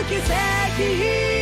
奇跡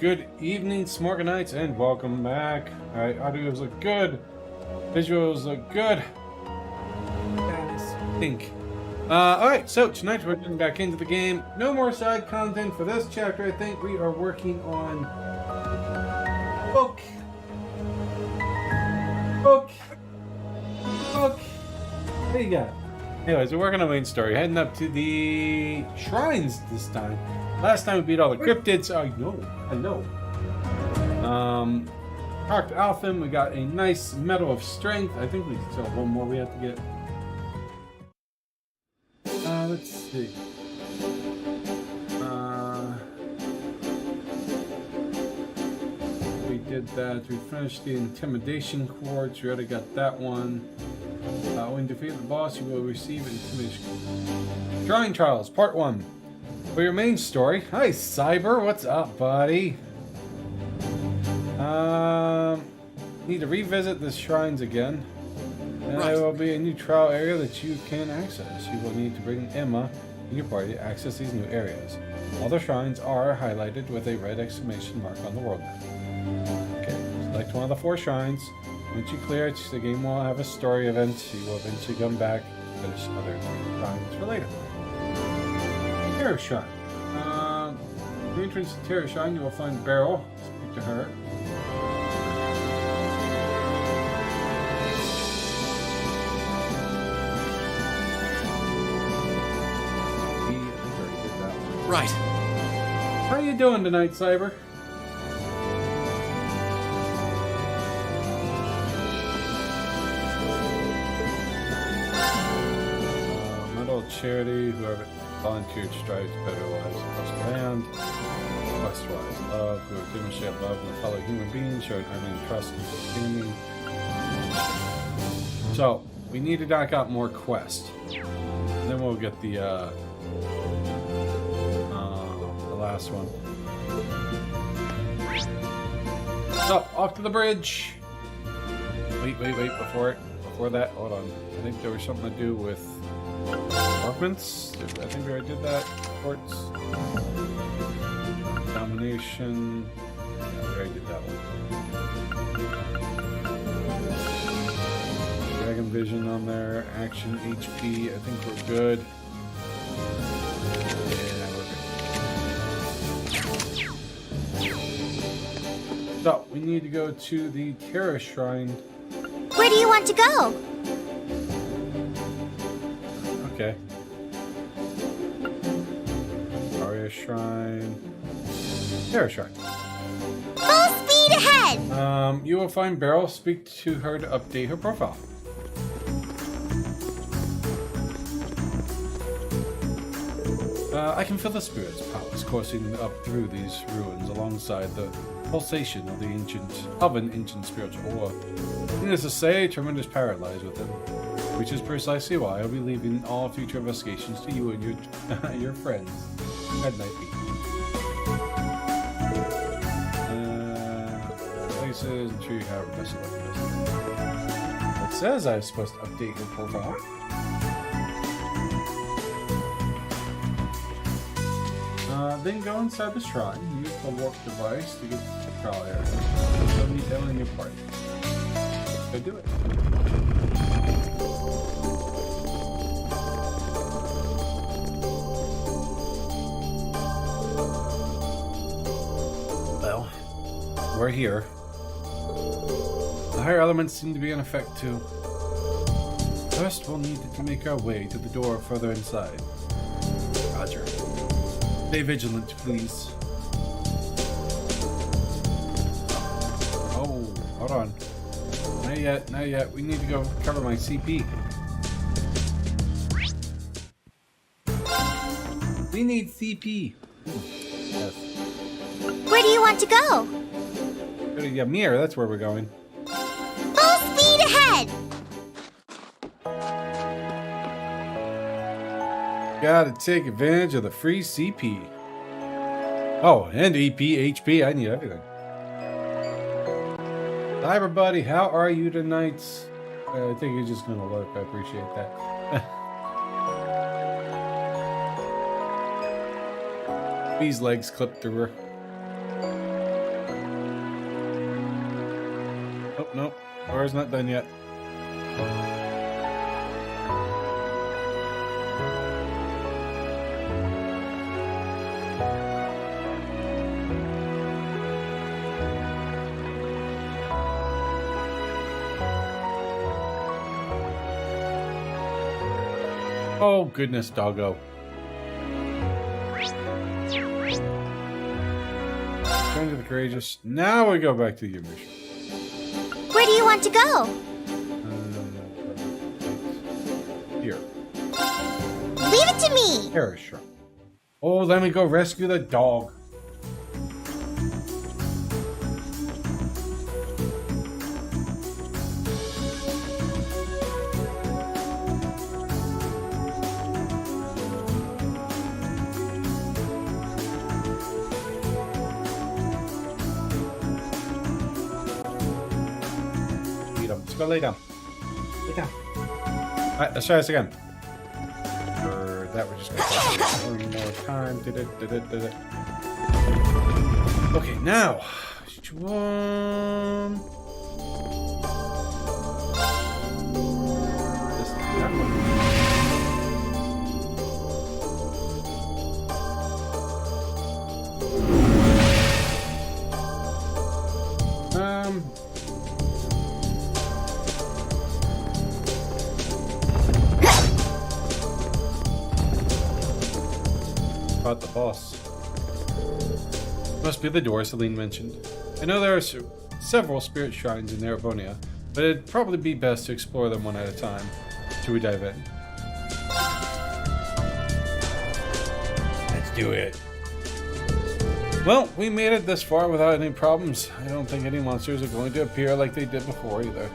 Good evening, Smorganites, and welcome back. Alright, audios look good. Visuals look good. I think. Alright, so tonight we're getting back into the game. No more side content for this chapter. I think we are working on book. There you go. Anyways, we're working on the main story. Heading up to the shrines this time. Last time we beat all the cryptids. I know. Talked to Alphen. We got a nice Medal of Strength. I think we still have one more we have to get. Let's see. We did that. We finished the Intimidation Quartz. We already got that one. When you defeat the boss, you will receive Intimidation. Drawing Trials, Part 1. For your main story. Hi, Cyber. What's up, buddy? Need to revisit the shrines again. And there will be a new trial area that you can access. You will need to bring Emma in your party to access these new areas. All the shrines are highlighted with a red exclamation mark on the world map. Okay, select one of the 4 shrines. Once you clear it, the game will have a story event. You will eventually come back and finish other shrines for later. Terror Shrine. The entrance to Terror Shrine, you will find Beryl. Speak to her. Right. How you doing tonight, Cyber? Metal charity, whoever volunteered strives better lives across the land. Quest-wise, love, who have demonstrated love in a fellow human being, showed unending trust in the enemy. So, we need to knock out more quests. And then we'll get the last one. So, off to the bridge! Wait, before that, hold on. I think there was something to do with apartments. I think we already did that. Ports. Domination. Yeah, we already did that one. Dragon Vision on there. Action HP. I think we're good. Yeah, we're good. So, we need to go to the Terra Shrine. Where do you want to go? Okay. Aria Shrine. Terra Shrine. Full speed ahead! You will find Beryl. Speak to her to update her profile. I can feel the spirit's powers coursing up through these ruins alongside the pulsation of an ancient spiritual war. Needless to say, tremendous power lies within, which is precisely why I'll be leaving all future investigations to you and your friends. Good night, Pete. Places, I'm sure you have a best of luck. It says I'm supposed to update your profile. Then go inside the shrine. Use the warp device to get to the trial area. Don't need them in your party. Go do it. Well, we're here. The higher elements seem to be in effect too. First, we'll need to make our way to the door further inside. Roger. Stay vigilant, please. Oh, hold on. Not yet. We need to go cover my CP. We need CP. Yes. Where do you want to go? Go to Ymir, that's where we're going. Full speed ahead! Gotta take advantage of the free CP. Oh, and EP, HP. I need everything. Cyber buddy, how are you tonight? I think you're just gonna look. I appreciate that. These legs clipped through her. Oh, nope. Door's not done yet. Oh, goodness, doggo. Turn to the courageous. Now we go back to your mission. Where do you want to go? Here. Leave it to me! Terra Shrine. Oh, let me go rescue the dog. Go lay down. Lay down. Alright, let's try this again. For that, we're just gonna take more time. Okay, now. That one. fought the boss. Must be the door Celine mentioned. I know there are several spirit shrines in Erebonia, but it'd probably be best to explore them one at a time. Should we dive in? Let's do it. Well, we made it this far without any problems. I don't think any monsters are going to appear like they did before either.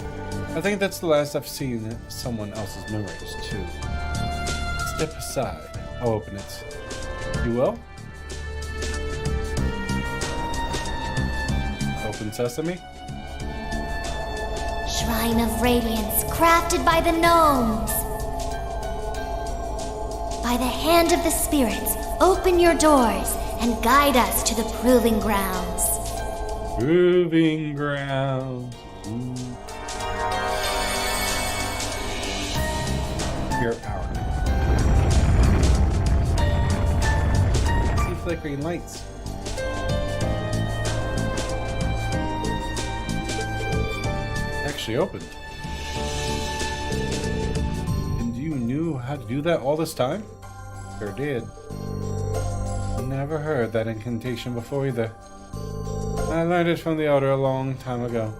I think that's the last I've seen someone else's memories, too. Step aside. I'll open it. You will? Open sesame? Shrine of Radiance, crafted by the gnomes. By the hand of the spirits, open your doors and guide us to the proving grounds. Proving grounds. Pure power. I see flickering lights. Actually opened. And you knew how to do that all this time? Sure did. Never heard that incantation before either. I learned it from the Elder a long time ago.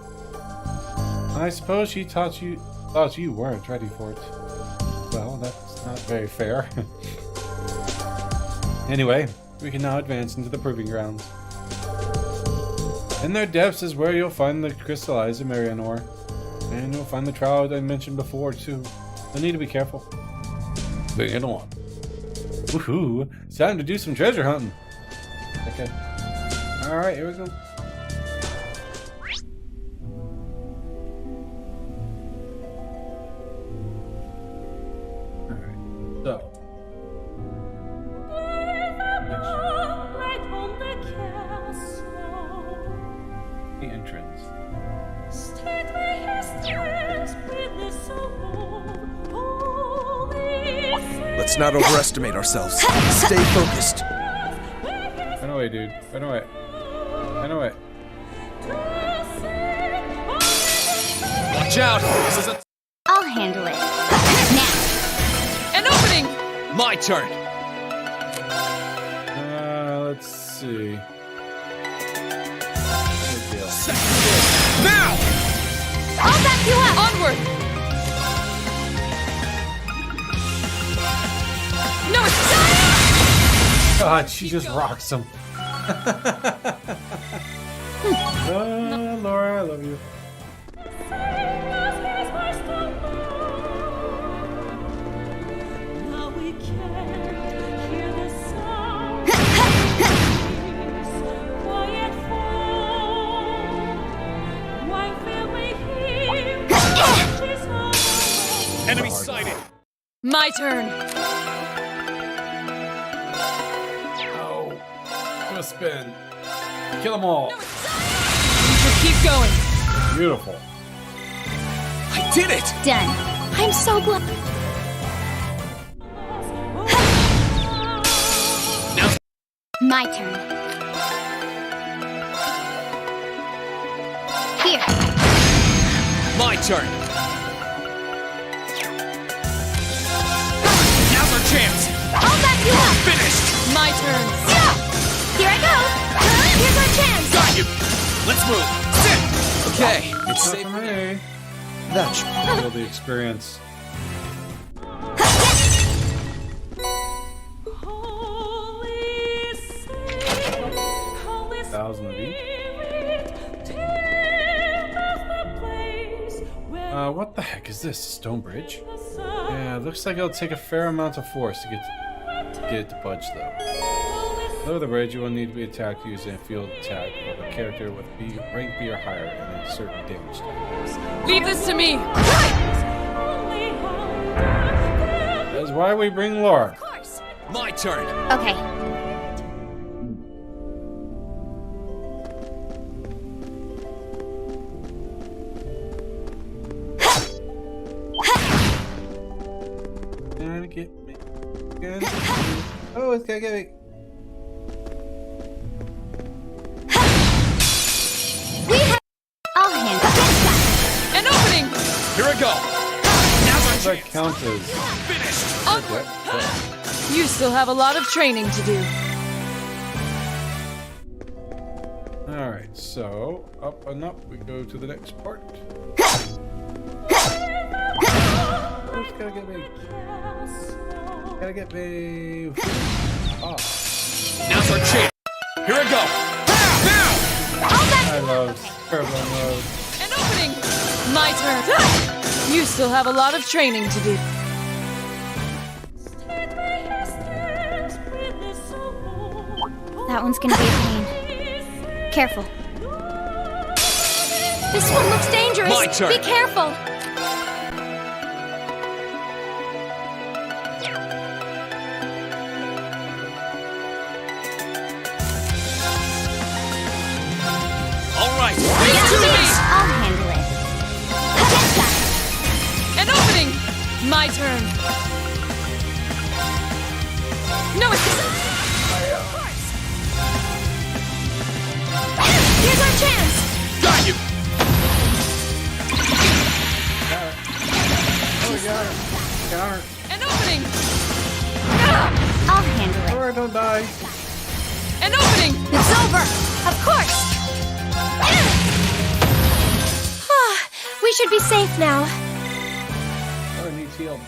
I suppose she thought you weren't ready for it. Well, that's not very fair. Anyway, we can now advance into the proving grounds. In their depths is where you'll find the crystallized Marian ore. And you'll find the trout I mentioned before, too. You'll need to be careful. Bring it on. Woohoo! It's time to do some treasure hunting. Okay. Alright, here we go. Alright, so. The entrance. Let's not overestimate ourselves. Stay focused. Run away, dude. Run away. Run away. Watch out! This is I'll handle it. Now. An opening! my turn. Let's see. Now! I'll back you up. Onward! No, it's God, she just rocks him. Laura, I love you. Enemy sighted. my turn. Oh, do a spin. Kill them all. So keep going. Beautiful. I did it! Done. I'm so glad. Now My turn. Here. my turn. Now's our chance. I'll back you up. Finished. My turn. Here I go. Here's our chance. Got you. Let's move. Sit. Okay, it's Not safe. for me. That should Feel the experience. Thousand of each. What the heck is this? A stone bridge? Yeah, it looks like it'll take a fair amount of force to get it to budge, though. Below the bridge, you will need to be attacked using a field attack of a character with rank B or higher and a certain damage type. Leave this to me. That's why we bring Laura. my turn. Okay. Gonna get me. Gonna get me. Oh, it's gonna get me. I'll handle it. An opening. Here I go. Now's our That chance. counts as Finished. Onward. You still have a lot of training to do. Alright, so up and up we go to the next part. Who's gotta get me? Gotta get me. Oh. Now's our chance. Here we go. Now! I love turbo mode. An opening! My turn. You still have a lot of training to do. That one's gonna be a pain. Careful. This one looks dangerous. My turn. Be careful. All right. Yes, Do please. this. I'll handle it. An opening! My turn. No, it's... Here's our chance. Got you. Oh my god. Counter. An opening! I'll handle it. Or don't die. An opening! It's over. Of course. We should be safe now. Oh, it needs healed.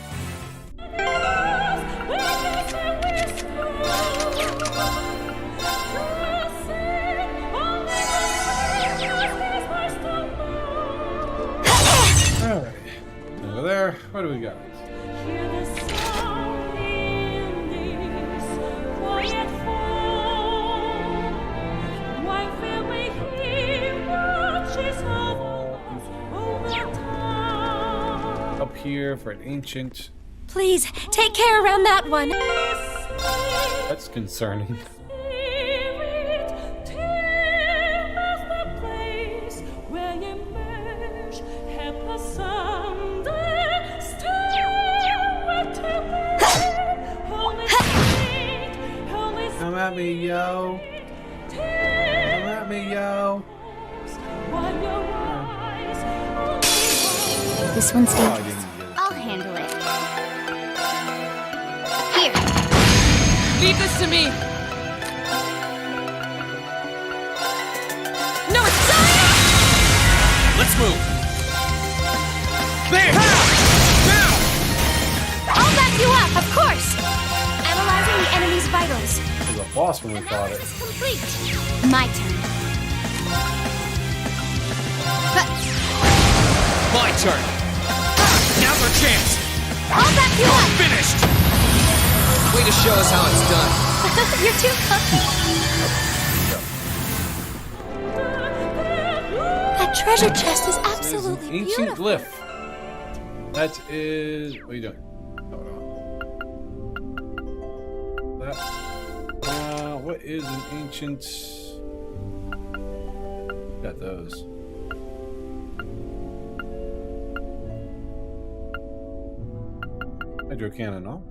Alright. Over there. What do we got? Up here for an ancient. Please, take care around that one. That's concerning. Come at me, yo. Come at me, yo. This one's Oh, I dangerous. didn't get it. I'll handle it. Here. Leave this to me. No, it's... Let's move. There. Now. I'll back you up, of course. Analyzing the enemy's vitals. It was a boss when we fought it. Analysis complete. My turn. My turn. Now's our chance. I'll back you up. Finished. Way to show us how it's done. You're too kind. That treasure chest is There's an absolutely ancient beautiful. glyph. That is. What are you doing? Hold on. That. What is an ancient? Got those. Hydro cannon, no?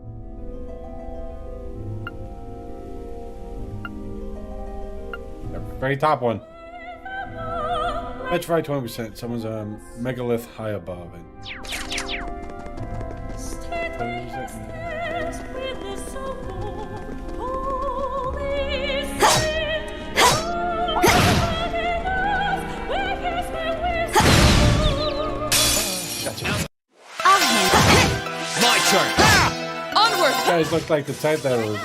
The very top one. Petrified 20%. Someone's megalith high above it. Gotcha. I'll handle it. My turn. Onward! You guys look like the type that was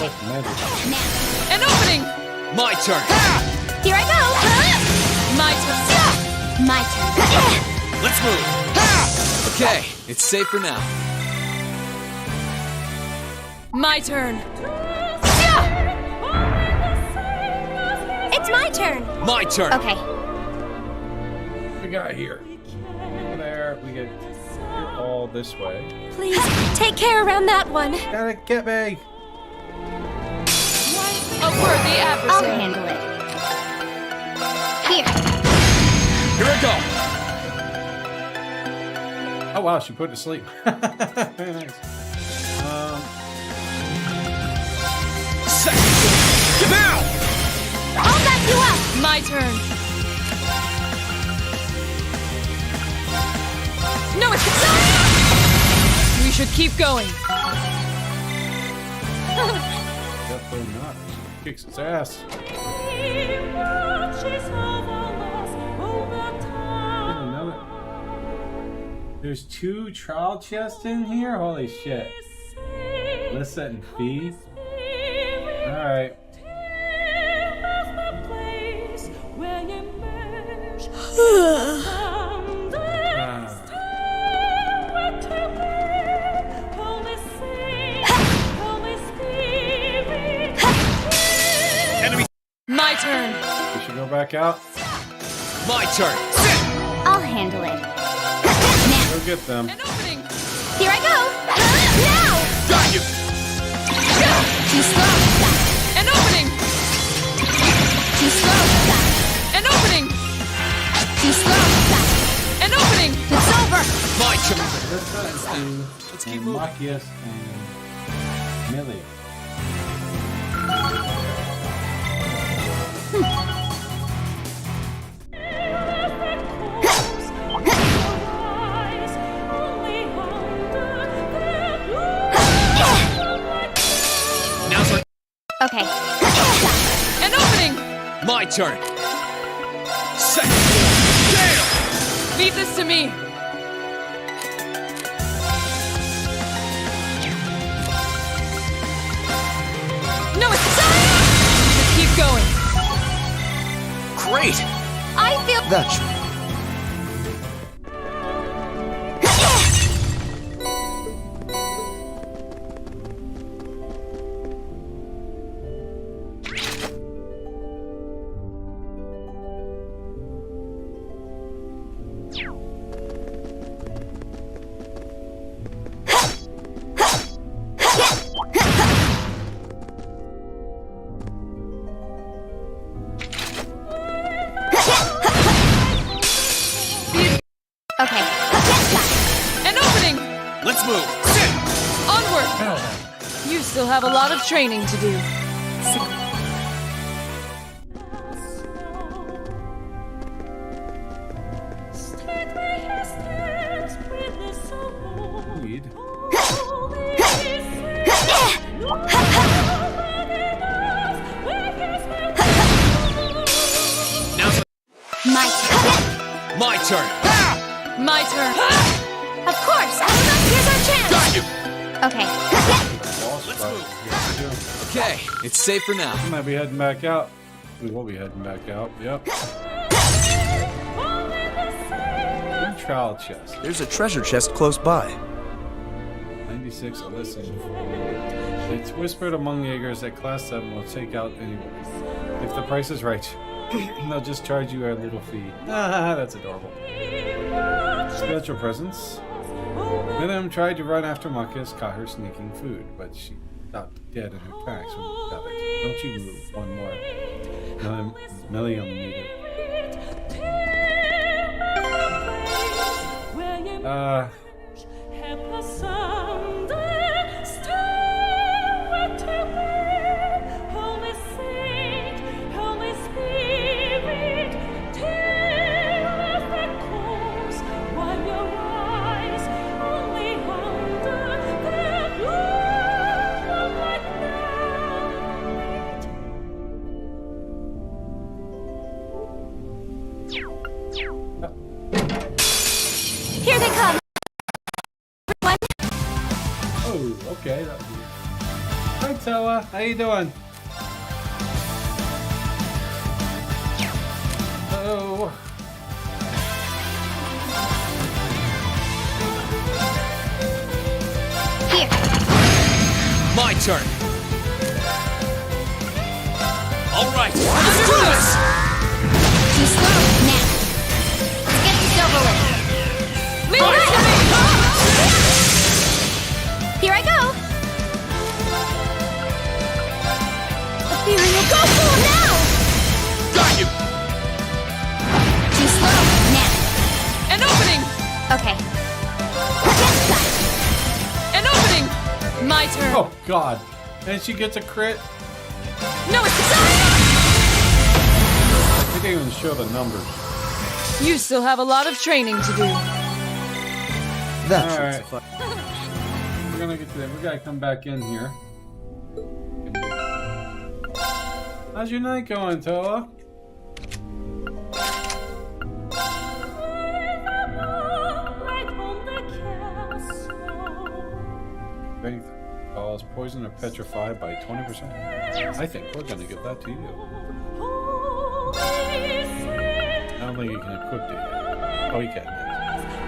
like magic. An opening! My turn. Here I go. My turn. My turn. Let's move. Okay, it's safe for now. My turn. It's my turn. My turn. Okay. What we got here? Over there. We get here all this way. Please, take care around that one. Gotta get me. A worthy I'll adversary. handle it. Here. Here we go. Oh wow, she put it to sleep. Very nice. Second. Now. I'll back you up. My turn. No, it's... We should keep going. Definitely not. Kicks its ass. There's 2 trial chests in here? Holy shit. Lissa and Fee? Alright. My turn. We should go back out. My turn. I'll handle it. Go get them. An opening. Here I go! Now! Got you. Too slow! An opening. Too slow! An opening. Too slow! An opening. It's over! My turn. Lissa and Let's Fee keep and moving. Machias and Millie. Now's our Okay. An opening. my turn. Second floor. Damn! Leave this to me. No, it's time. Just keep going. Great. I feel... That's Okay. An opening. Let's move. Sit. Onward. You still have a lot of training to do. Weed. Now's My turn. my turn. My turn. Of course! Here's our chance! Got you. Okay. Boss Let's fight. move. Yes, we do. Okay, it's safe for now. We might be heading back out. We will be heading back out. Yep. Trial chest. There's a treasure chest close by. 96. Listen. It's whispered among Jaegers that Class 7 will take out anyone. If the price is right, they'll just charge you a little fee. Ah, that's adorable. Special presents. Venom tried to run after Marcus, caught her sneaking food, but she stopped dead in her tracks when we got it. Don't you move one more. Millimeter. Here they come! Everyone! Oh, okay. That was... Hi, Toa. How you doing? Oh. Here! My turn. All right, let's do this. Too slow! Now! Let's get this over with! Leave this to me. Here I go! Ethereal, go for him now! Got you. Too slow! Now! An opening. Okay. An opening. My turn. Oh, God. And she gets a crit. No, it's time. They didn't even show the numbers. You still have a lot of training to do. That All right. We're gonna get to them. We gotta come back in here. How's your night going, Toa? Faith calls poison or petrify by 20%. I think we're gonna give that to you. I don't think you can equip it yet. Oh, you can.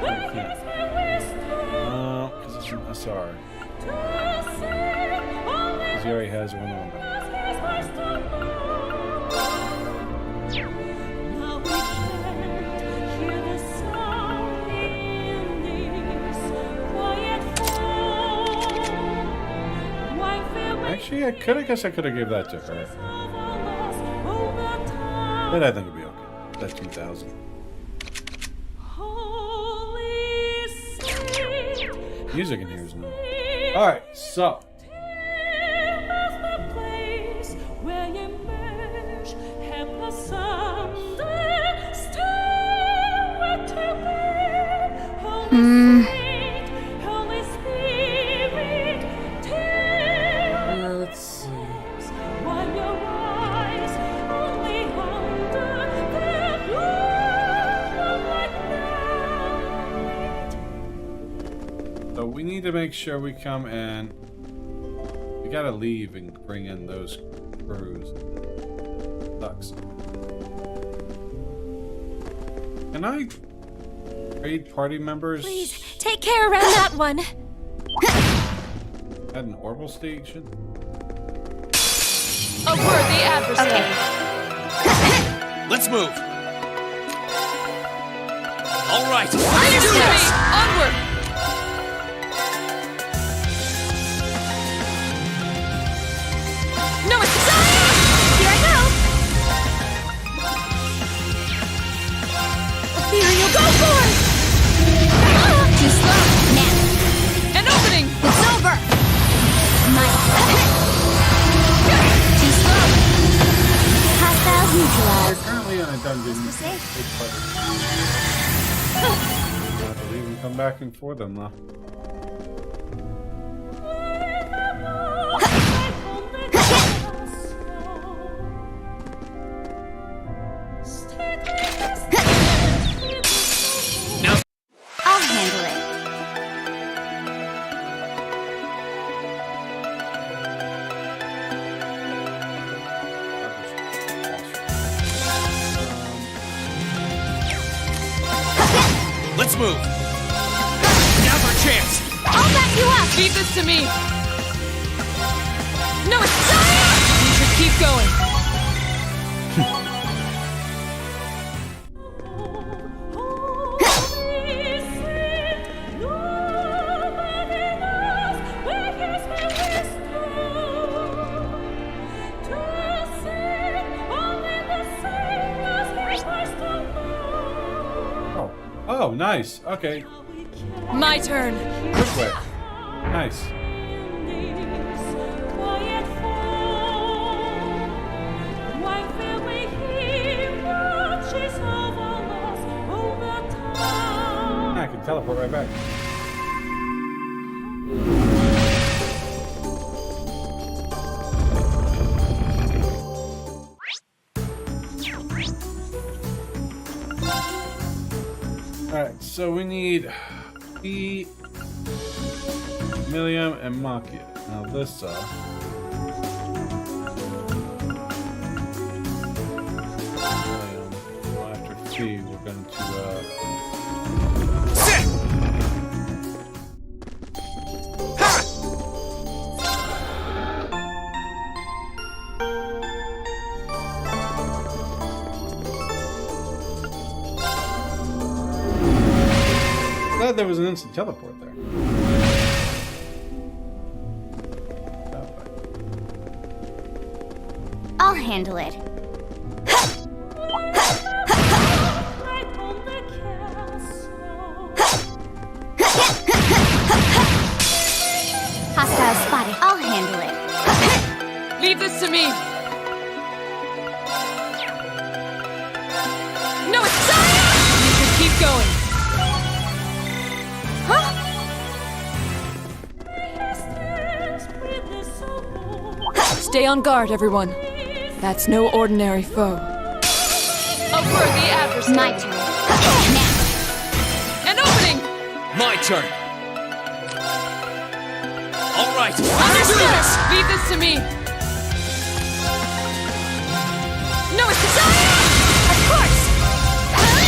No, you can't. Because it's an SR. Because he already has one on him. Actually, I guess I could have gave that to her. But I think it'll be okay. That's 2,000. Music in here is no. Alright, so. Let's see. So we need to make sure we come and we gotta leave and bring in those crews. Sucks. Can I trade party members? Please, take care around that one. At an orbital station? A worthy adversary. Let's move. All right. Let's do this. Onward. No, it's Here I go. Ethereal, go for it! Too slow. Now. an opening. It's over. Too slow. Hostiles neutralized. We're currently in a dungeon. Safe. I believe we come back and for them though. I'll handle it. Let's move. Now's our chance. I'll back you up. Leave this to me. No, it's you should keep going. Oh, nice. Okay. My turn. Quick way. Nice. I can teleport right back. Alright, so we need E, Milliam, and Makia. Now this, Milliam, after T, we're going to, Sit! Ha! glad there was an instant teleport there. I'll handle it. Hostile spotted. I'll handle it. Leave this to me. No, it's you should keep going. Stay on guard, everyone. That's no ordinary foe. A worthy adversary. My turn. Now. An opening! My turn. All right. Understood! Leave this to me. No, it's desire! Of course.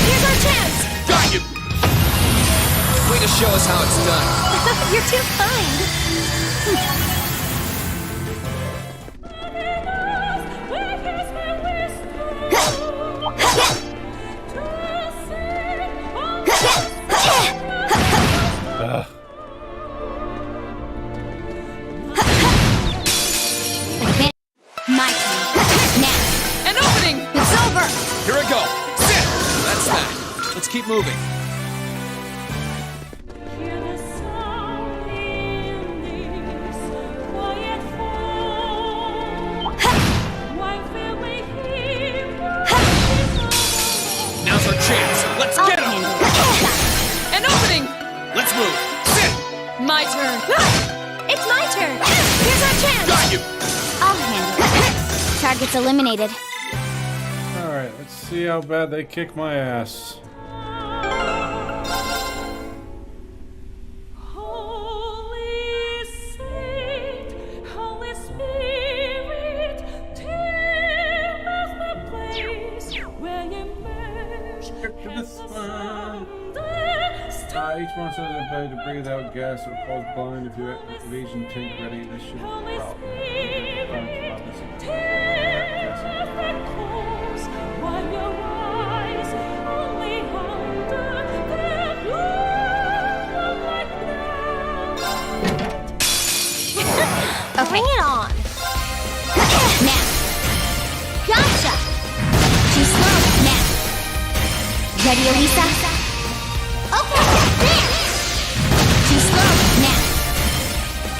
Here's our chance. Got you. Way to show us how it's done. You're too kind. My turn. Now. An opening! It's over. Here I go. Sit. That's that. Let's keep moving. Now's our chance. Let's I'll get him. handle it. An opening! Let's move. Sit. My turn. It's my turn. Here's our chance. Got you. I'll handle it. Target's eliminated. Alright, let's see how bad they kick my ass. Holy Saint, Holy Spirit, tear us the place where you merge Each monster has the ability to breathe out gas that will cause blind. If your evasion tank ready, this should be a problem. Okay. Bring it on. Now. Gotcha. Too slow. Now. Ready, Elisa? Okay. There. Too slow. Now.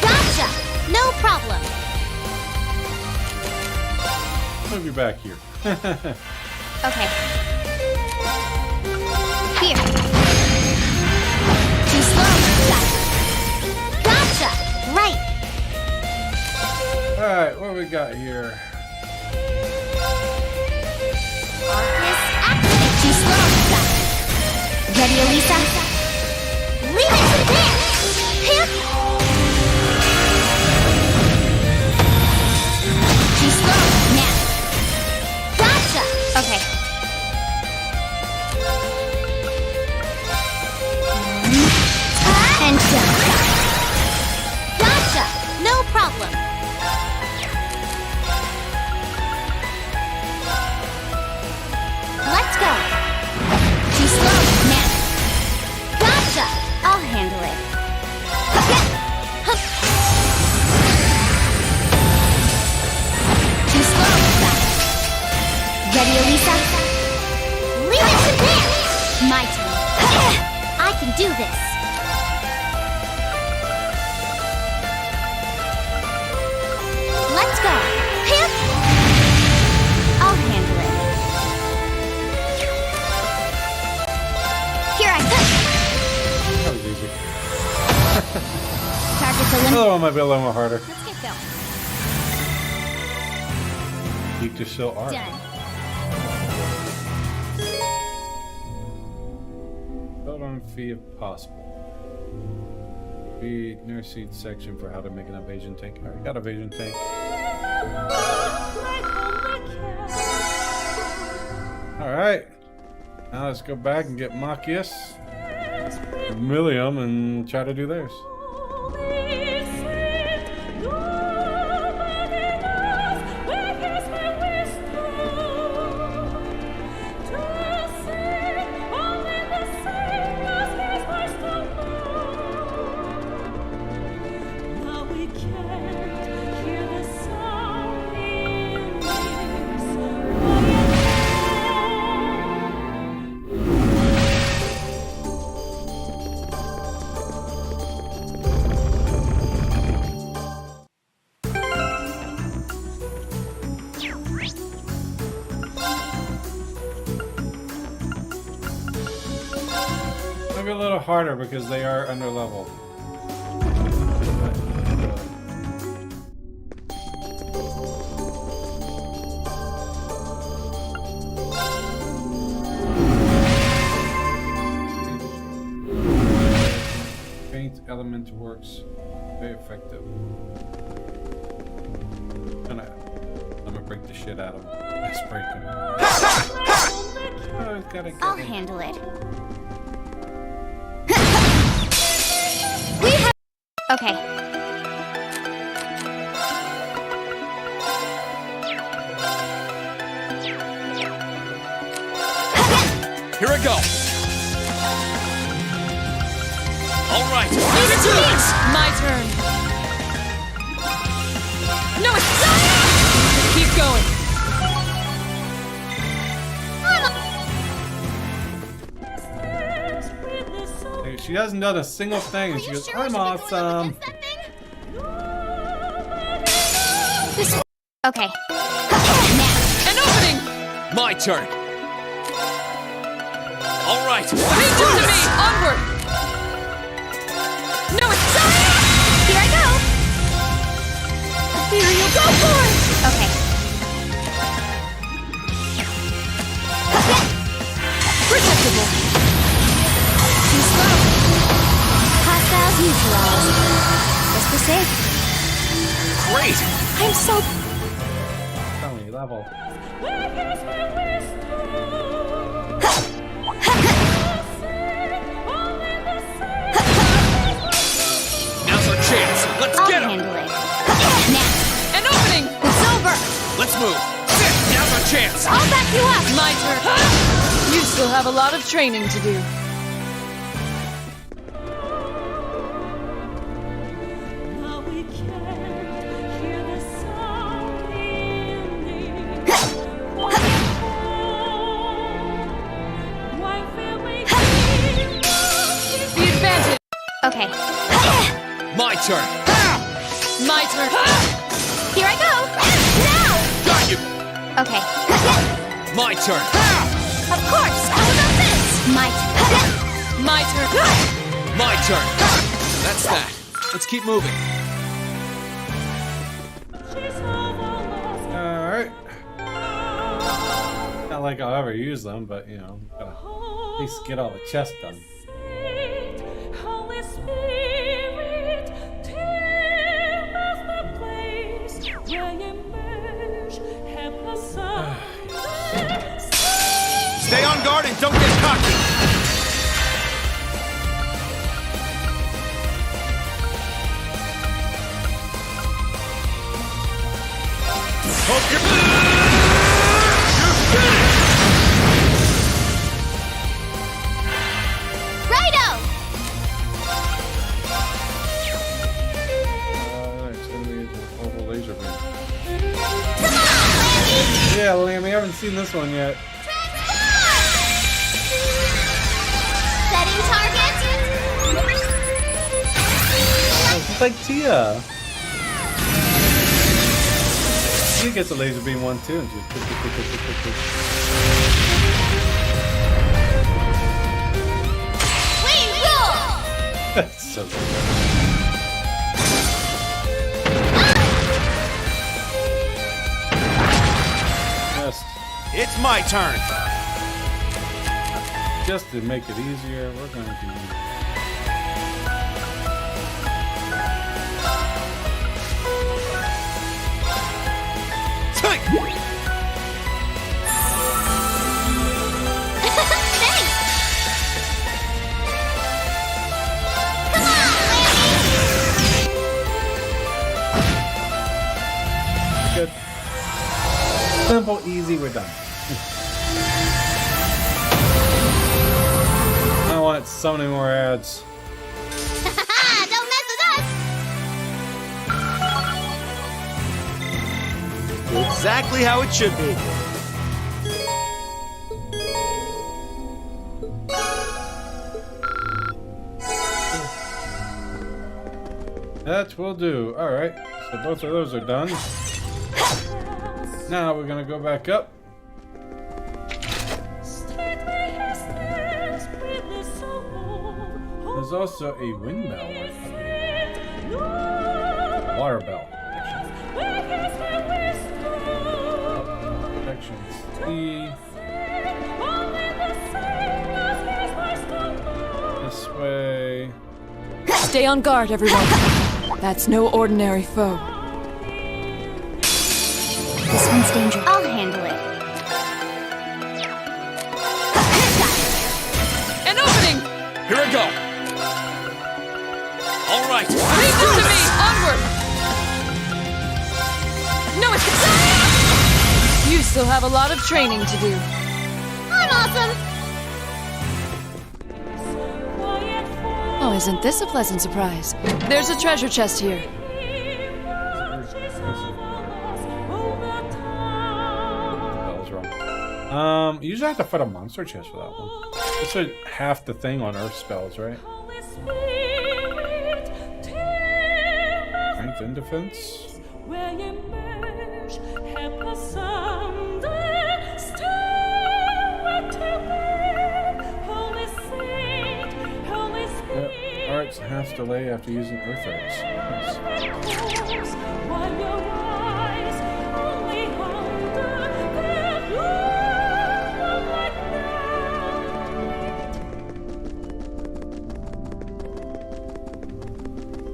Gotcha. No problem. Move you back here. Okay. Here. Too slow. Gotcha. Right. Alright, what do we got here? Arcus, activate. Too slow. Ready, Elisa? Leave it to there. Here. Too slow. Now. Gotcha. Okay. And done. Gotcha. No problem. Let's go. Too slow. Now. Gotcha. I'll handle it. Too slow. Ready, Elisa? Leave it to there. My turn. I can do this. Let's go. Here. I'll handle it. Here I come. That was easy. Target's eliminated. Another one might be a little more harder. Let's get going. Weak to still art. Done. Build on fee if possible. Be near seed section for how to make an evasion tank. Alright, got evasion tank. Alright. Now let's go back and get Machias, Millium, and try to do theirs. Maybe a little harder because they are under level. each element works very effective. I'm gonna break the shit out of him. Let's break him. Oh, gotta get I'll him. handle it. We have. Okay. Here I go. All right. Leave it to me. My turn. No, it's keep going. Hey, she hasn't done a single thing, and she goes, "I'm awesome." This. Okay. An opening. My turn. All right. Lead to me. Onward. No, it's Here I go. Here you go for it. Okay. predictable. Too slow. Hostiles neutralized. Just for safe. Great. I'm so. Tell me, level. Now's our chance. Let's I'll get him. handle it. Now. An opening! It's over. Let's move. Now's our chance. I'll back you up. My turn. You still have a lot of training to do. Now we can't hear the sound in the why will we The advantage. Okay. My turn. My turn. Here I go. Now. Got you. Okay. My turn. Of course. How about this? My turn. My turn. My turn. That's that. Let's keep moving. Alright. Not like I'll ever use them, but you know, gotta at least get all the chests done. Holy Spirit, tear us the place where you merge, help us up. Stay on guard and don't get cocky. Hope you're... Righto. It's gonna be the purple laser beam. Come on, Lanny. Yeah, Liam, we haven't seen this one yet. Setting target. Oh, it's like Tia. She gets a laser beam one too, and she's We rule. That's so good. Just, It's my turn. just to make it easier, we're going to Thanks. Come on, Lanny. good. Simple, easy, we're done. I don't want so many more ads. Don't mess with us. Exactly how it should be. That will do. Alright, so both of those are done. Now we're gonna go back up. There's also a wind bell right there. Water bell. Sections E. This way. Stay on guard, everyone. That's no ordinary foe. This one's dangerous. I'll handle it. An opening! Here I go. All right. Leave this to me! Onward! No, it's... You still have a lot of training to do. I'm awesome! Oh, isn't this a pleasant surprise? There's a treasure chest here. That was wrong. You usually have to fight a monster chest for that one. It's like half the thing on Earth spells, right? Strength and defense. Yep. Arts half delay after using Earth Arts. Nice.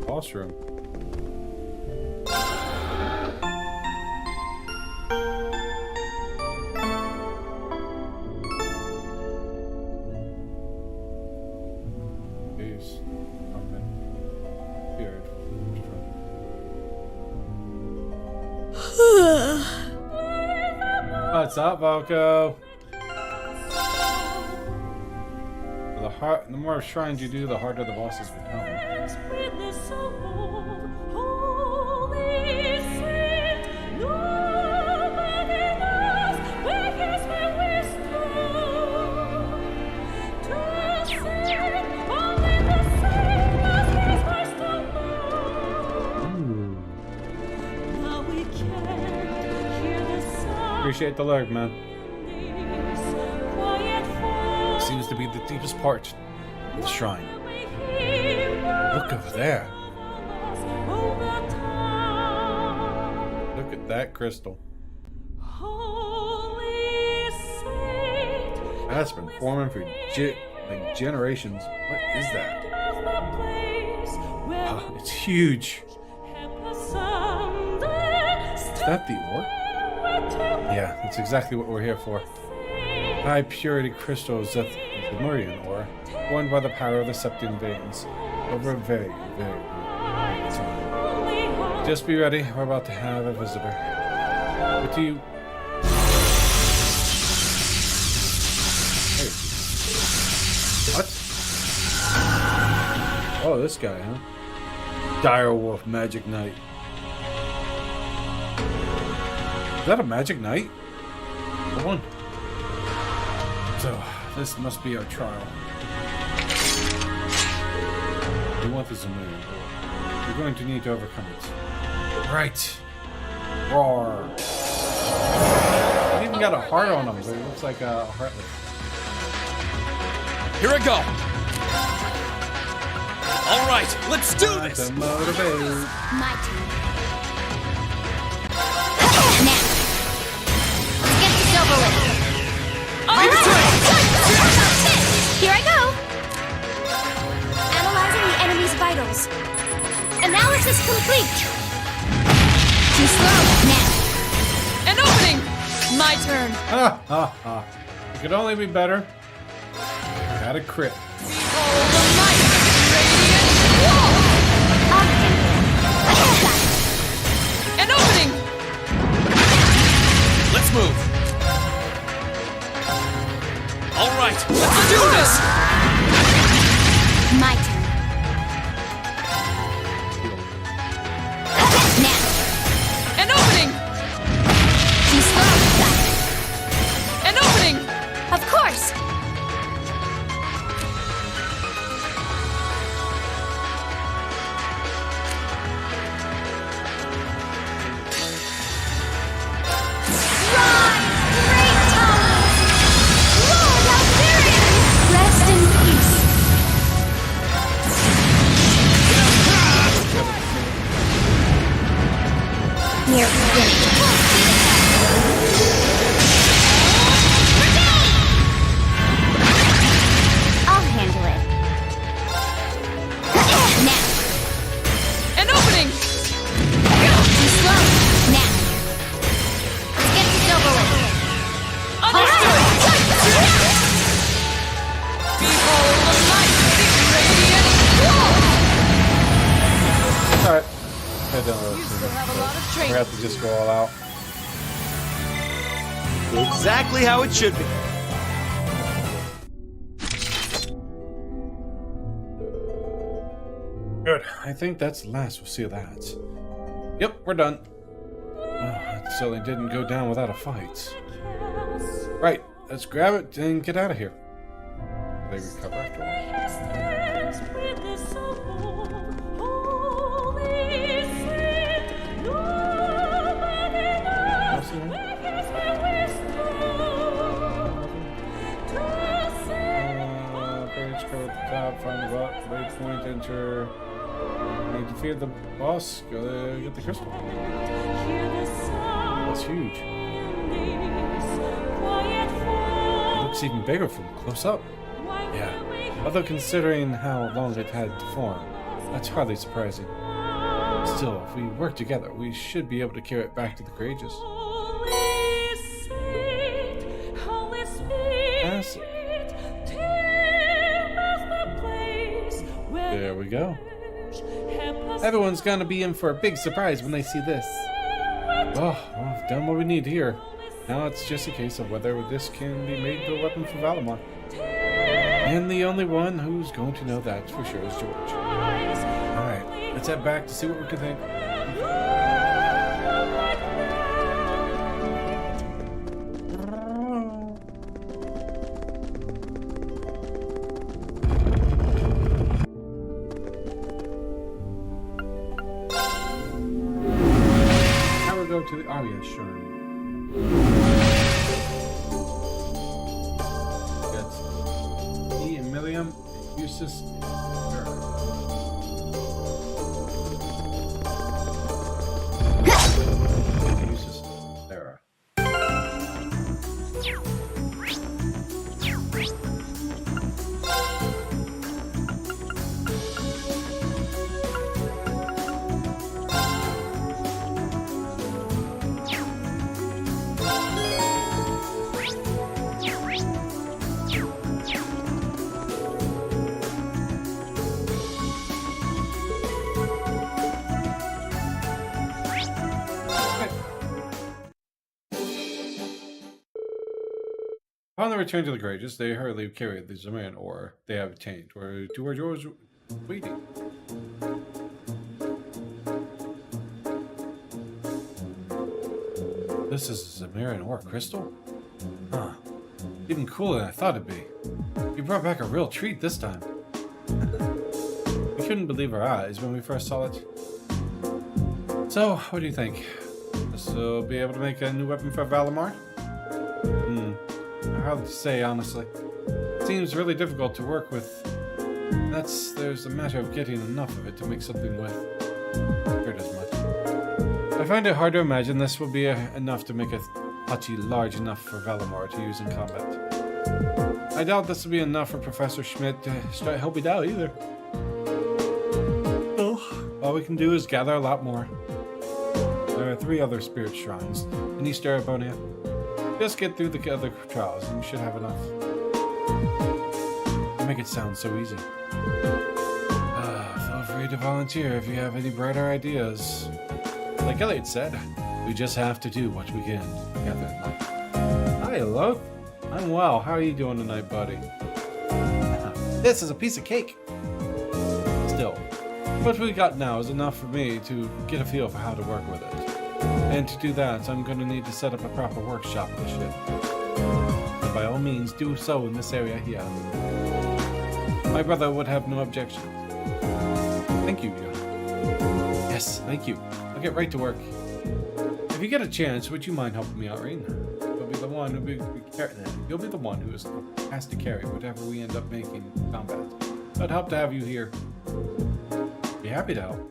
Boss room. Jeez. Amen. Weird. What's up, Volko? The more shrines you do, the harder the bosses become. Appreciate the lurk, man. Seems to be the deepest part of the shrine. Look over there. Look at that crystal. That's been forming for generations. What is that? Oh, it's huge. Is that the ore? Yeah, that's exactly what we're here for. High purity crystal is the Lemurian ore, formed by the power of the Septian veins over a very, very long time. Just be ready, we're about to have a visitor. What do you... Hey. What? Oh, this guy, huh? Direwolf Magic Knight. Is that a Magic Knight? One. So, this must be our trial. We want this Lemurian ore. We're going to need to overcome it. Right. Roar. He even got a heart on him, but it looks like a heartless. Here I go. All right, let's do this. To motivate. My turn. Now. Let's get this over with. Here I go! Analyzing the enemy's vitals. Analysis complete! Too slow, now! An opening! My turn. Ha ha ha. It could only be better. Got a crit. All the might of radiant wall! An opening! Let's move. All right, let's do this. My turn. Now! An opening! Too slow, An opening! of course! Rise, great towers! Lord Alvarian! Rest in I don't You still have a lot of we training. have to just go all out. Exactly how it should be. Good. I think that's the last we'll see of that. Yep, we're done. It certainly didn't go down without a fight. Right, let's grab it and get out of here. They recover after all. Bridge, go at the top, find the waypoint, enter. Need to defeat the boss, go get the crystal. That's huge. It looks even bigger from close up. Yeah, although considering how long it had to form, that's hardly surprising. Still, if we work together, we should be able to carry it back to the Courageous. Yes. There we go. Everyone's gonna be in for a big surprise when they see this. Oh, well, we've done what we need here. Now it's just a case of whether this can be made into a weapon for Valimar. And the only one who's going to know that for sure is George. Alright, let's head back to see what we can think. To the Arya Shrine. That's E. Emilium Eustace. Eustace Sarah. Upon the return to the Courageous, they hurriedly carried the Zemarian ore they have obtained to where George was waiting. This is a Zemarian ore crystal? Huh. Even cooler than I thought it'd be. You brought back a real treat this time. We couldn't believe our eyes when we first saw it. So, what do you think? This will be able to make a new weapon for Valimar? Hard to say, honestly. It seems really difficult to work with. There's a matter of getting enough of it to make something with. Heard as much. I find it hard to imagine this will be enough to make a Hachi large enough for Valimar to use in combat. I doubt this will be enough for Professor Schmidt to start helping out either. Well, all we can do is gather a lot more. There are 3 other spirit shrines in East Arabonia. Just get through the other trials and you should have enough. You make it sound so easy. Feel free to volunteer if you have any brighter ideas. Like Elliot said, we just have to do what we can together. Hi, LoH. I'm well. How are you doing tonight, buddy? This is a piece of cake. Still, what we got now is enough for me to get a feel for how to work with it. And to do that, I'm going to need to set up a proper workshop for the ship. And by all means, do so in this area here. My brother would have no objection. Thank you, John. Yes, thank you. I'll get right to work. If you get a chance, would you mind helping me out, Rain? You'll be the one who has to carry whatever we end up making in combat. I'd help to have you here. Be happy to help.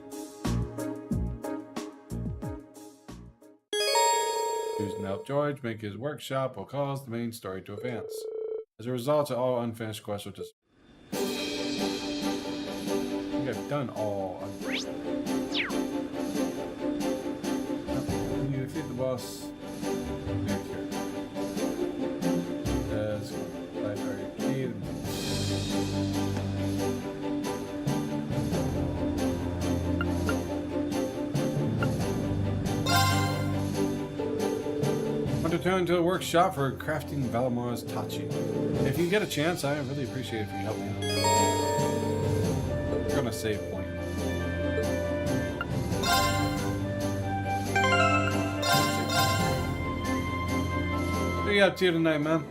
Using help George make his workshop will cause the main story to advance. As a result, all unfinished quests will just. I think I've done all unfinished. You defeat the boss. going to the workshop for crafting Valamar's Tachi. If you get a chance, I really appreciate it if you help me out. We're gonna save point. What are you up to tonight, man?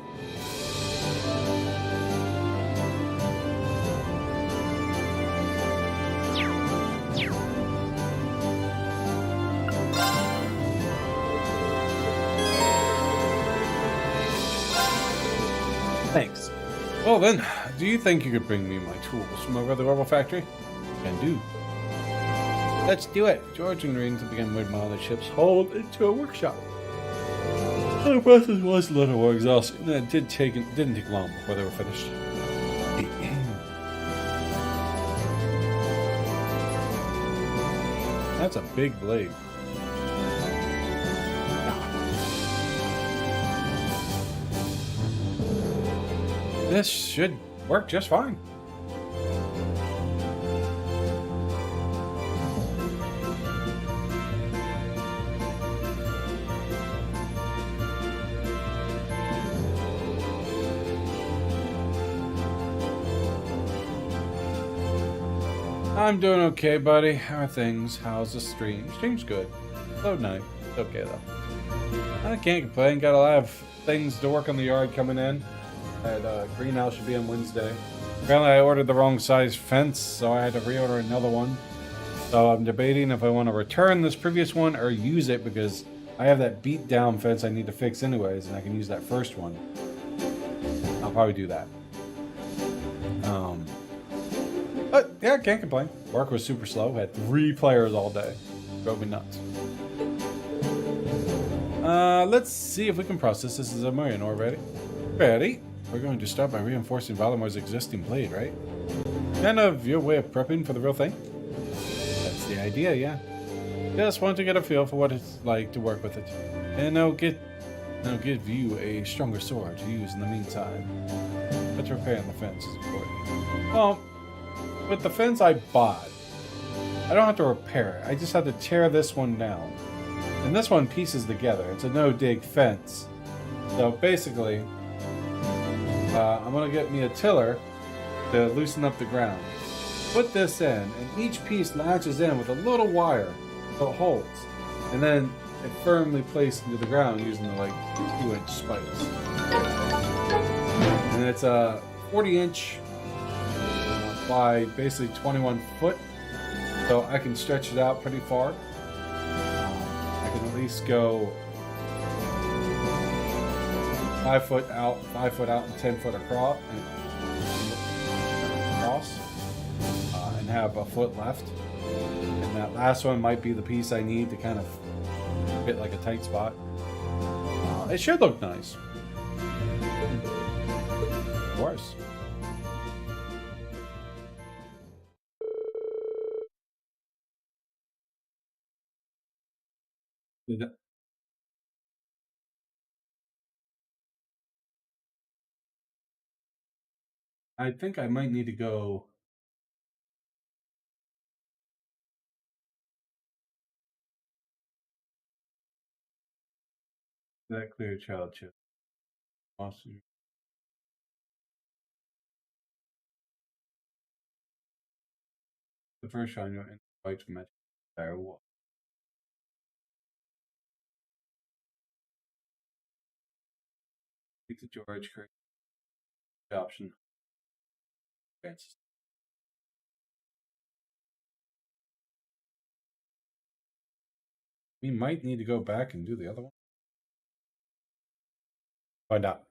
Thanks. Well then, do you think you could bring me my tools from over at the Rebel Factory? Can do. Let's do it. George and Ring to begin with my other ships hauled into a workshop. The process was a little more exhausting. It didn't take long before they were finished. That's a big blade. This should work just fine. I'm doing okay, buddy. How are things? How's the stream? Stream's good. Slow night. It's okay, though. I can't complain. Got a lot of things to work on the yard coming in. That greenhouse should be on Wednesday. Apparently I ordered the wrong size fence, so I had to reorder another one. So I'm debating if I want to return this previous one or use it because I have that beat down fence I need to fix anyways, and I can use that first one. I'll probably do that. But yeah, I can't complain. Work was super slow. Had 3 players all day. Drove me nuts. Let's see if we can process this as a million ore. Ready? Ready? We're going to start by reinforcing Valamar's existing blade, right? Kind of your way of prepping for the real thing? That's the idea, yeah. Just want to get a feel for what it's like to work with it. And I'll give you a stronger sword to use in the meantime. But repairing the fence is important. Well, with the fence I bought, I don't have to repair it. I just have to tear this one down. And this one pieces together. It's a no-dig fence. So basically, I'm going to get me a tiller to loosen up the ground. Put this in, and each piece latches in with a little wire so it holds. And then it firmly placed into the ground using the 2-inch spikes. And it's a 40-inch by basically 21 foot. So I can stretch it out pretty far. I can at least go 5 foot out, and 10 foot across, and have a foot left. And that last one might be the piece I need to kind of fit like a tight spot. It should look nice. Of course. I think I might need to go. That clear child chip. Awesome. The first shine you're in white magic firewall. Speak to George. Correct the option. Francis. We might need to go back and do the other one. Find out.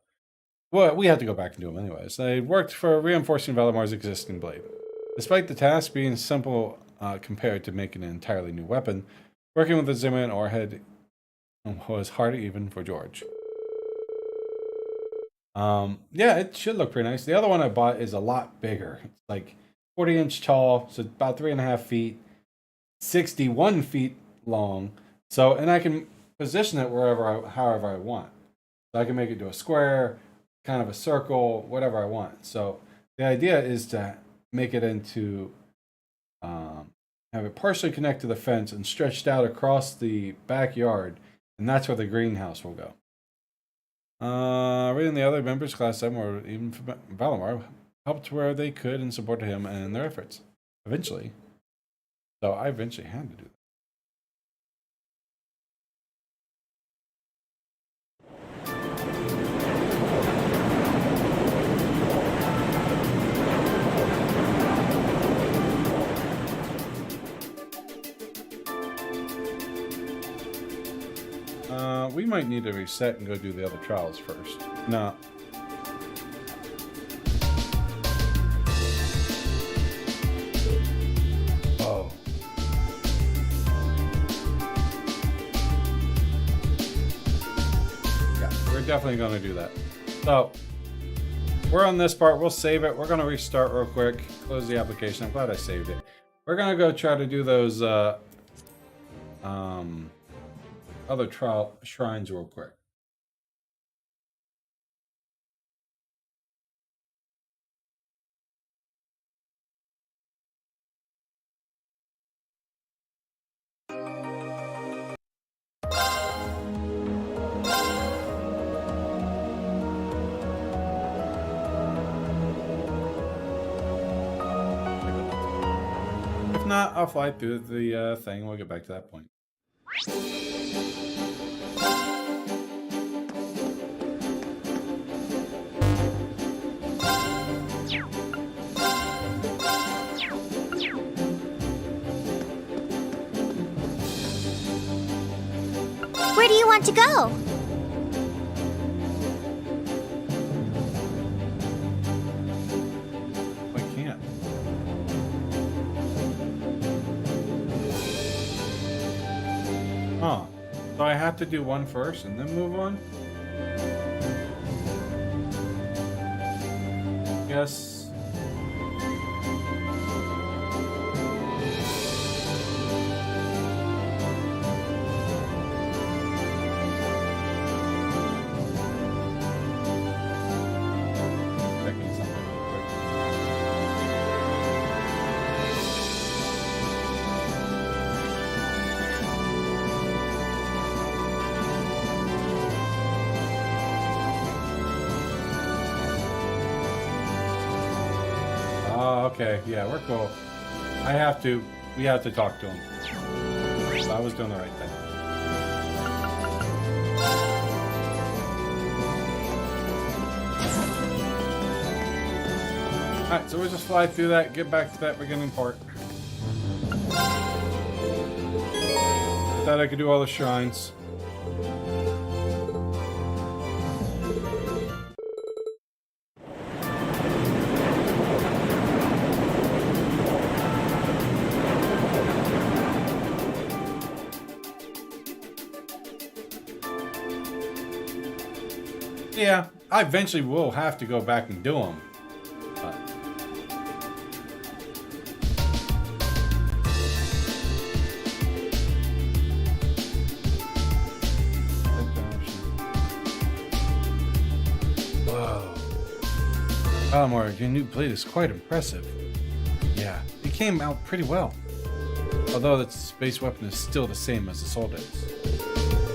Well, we have to go back and do them anyways. They worked for reinforcing Valamar's existing blade. Despite the task being simple compared to making an entirely new weapon, working with the Zimmer and Orehead was hard even for George. Yeah, it should look pretty nice. The other one I bought is a lot bigger. It's like 40-inch tall, so about 3.5 feet, 61 feet long. So, and I can position it however I want. So I can make it to a square, kind of a circle, whatever I want. So the idea is to make it into, have it partially connect to the fence and stretched out across the backyard, and that's where the greenhouse will go. Reading the other members' class time, or even Valamar, helped where they could and supported him and their efforts. Eventually. So I eventually had to do that. We might need to reset and go do the other trials first. No. Oh. Yeah, we're definitely going to do that. So, we're on this part. We'll save it. We're going to restart real quick. Close the application. I'm glad I saved it. We're going to go try to do those other trial shrines real quick. If not, I'll fly through the thing. We'll get back to that point. Where do you want to go? I can't. Oh, so I have to do one first and then move on? Yes. Checking something real quick. Oh, okay. Yeah, we're cool. We have to talk to him. So I was doing the right thing. Alright, so we'll just fly through that, get back to that beginning part. Thought I could do all the shrines. Yeah, I eventually will have to go back and do them. But whoa. Valamar, your new blade is quite impressive. Yeah, it came out pretty well. Although the space weapon is still the same as the Soldate's.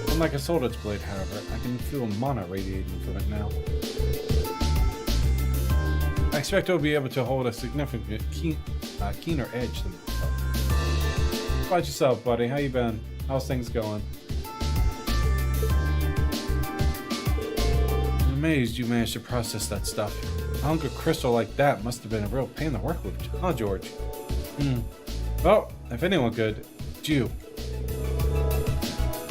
Unlike a Soldate's blade, however, I can feel mana radiating from it now. I expect it will be able to hold a significant keener edge than before. Watch yourself, buddy. How you been? How's things going? I'm amazed you managed to process that stuff. A hunk of crystal like that must have been a real pain to work with, huh, George? Well, if anyone could, it's you.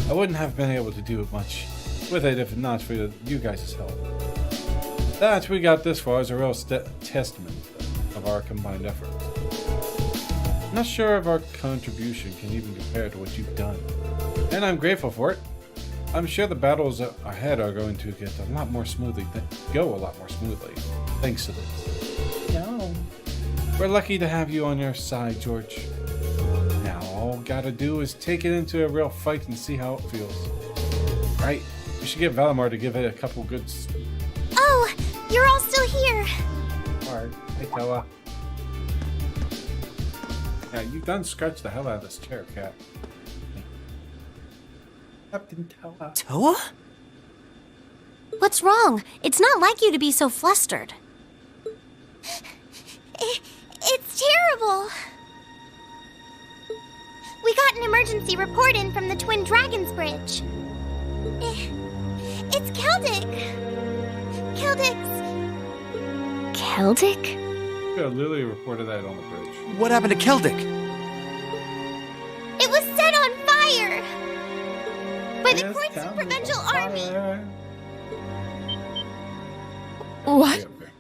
I wouldn't have been able to do much with it if not for you guys' help. That we got this far is a real testament of our combined efforts. I'm not sure if our contribution can even compare to what you've done, and I'm grateful for it. I'm sure the battles ahead are going to get a lot more smoothly, thanks to this. No. We're lucky to have you on your side, George. Now all we gotta do is take it into a real fight and see how it feels. Right? We should get Valamar to give it a couple good. Oh, you're all still here. Alright, hey Toa. Yeah, you done scratched the hell out of this chair, Cat. Captain Toa. Toa? What's wrong? It's not like you to be so flustered. It's terrible. We got an emergency report in from the Twin Dragons Bridge. It's Keldic. Keldic? Yeah, Lily reported that on the bridge. What happened to Keldic? It was set on fire by the Yes, Quartz town is Provincial on Army. fire. What? Yeah, okay.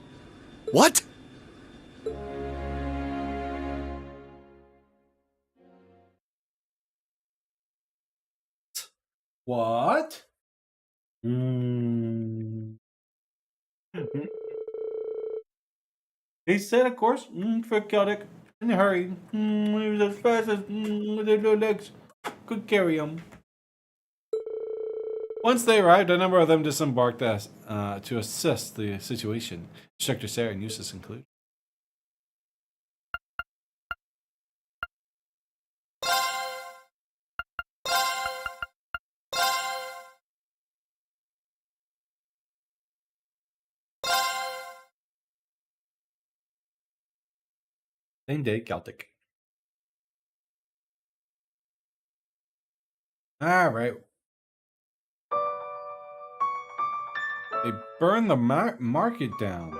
What? What? Mm. He said, of course, for Celtic, in a hurry. He was as fast as their little legs could carry him. Once they arrived, a number of them disembarked to assess the situation. Instructor Sarah and Eustace included. Same day, Celtic. All right. They burned the market down.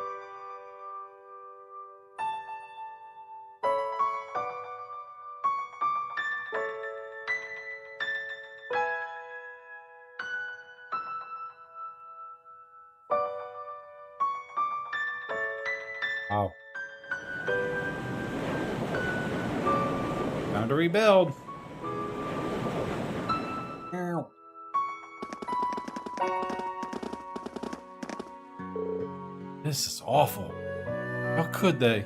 Wow. Time to rebuild. Ow. This is awful. How could they?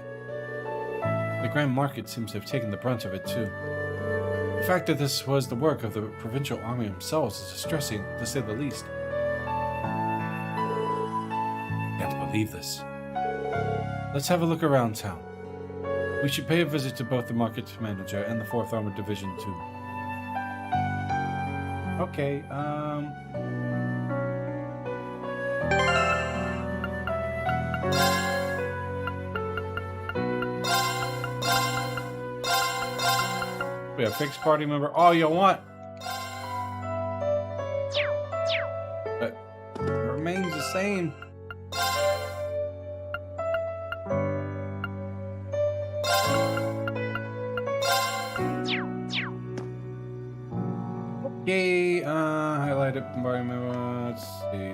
The Grand Market seems to have taken the brunt of it, too. The fact that this was the work of the provincial army themselves is distressing, to say the least. Can't believe this. Let's have a look around town. We should pay a visit to both the market manager and the 4th Armored Division, too. Okay, we have fixed party member all you want. But it remains the same. Okay, highlighted party member. Let's see.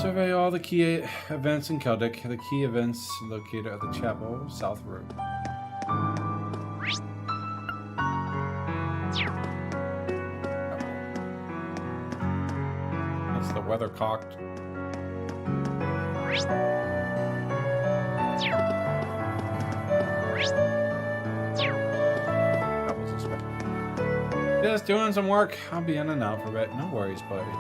Survey all the key events in Celtic. The key events located at the chapel, South Road. That's the weathercocked. Just doing some work. I'll be in and out for a bit. No worries, buddy.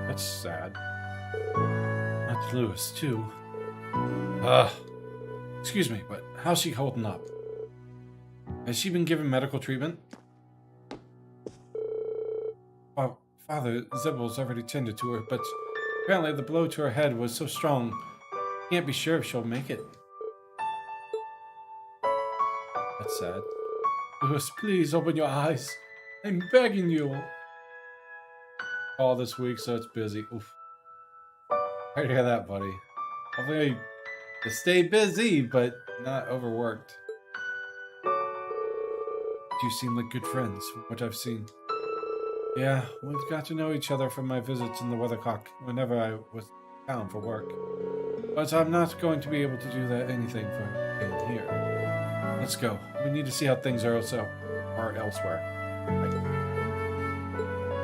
That's sad. That's Lewis, too. Excuse me, but how's she holding up? Has she been given medical treatment? Well, Father Zibbles already tended to her, but apparently the blow to her head was so strong, can't be sure if she'll make it. That's sad. Lewis, please open your eyes. I'm begging you. All this week, so it's busy. Oof. Right to hear that, buddy. Hopefully you stay busy, but not overworked. You seem like good friends, from what I've seen. Yeah, we've got to know each other from my visits in the Weathercock whenever I was in town for work. But I'm not going to be able to do that anything for in here. Let's go. We need to see how things are elsewhere.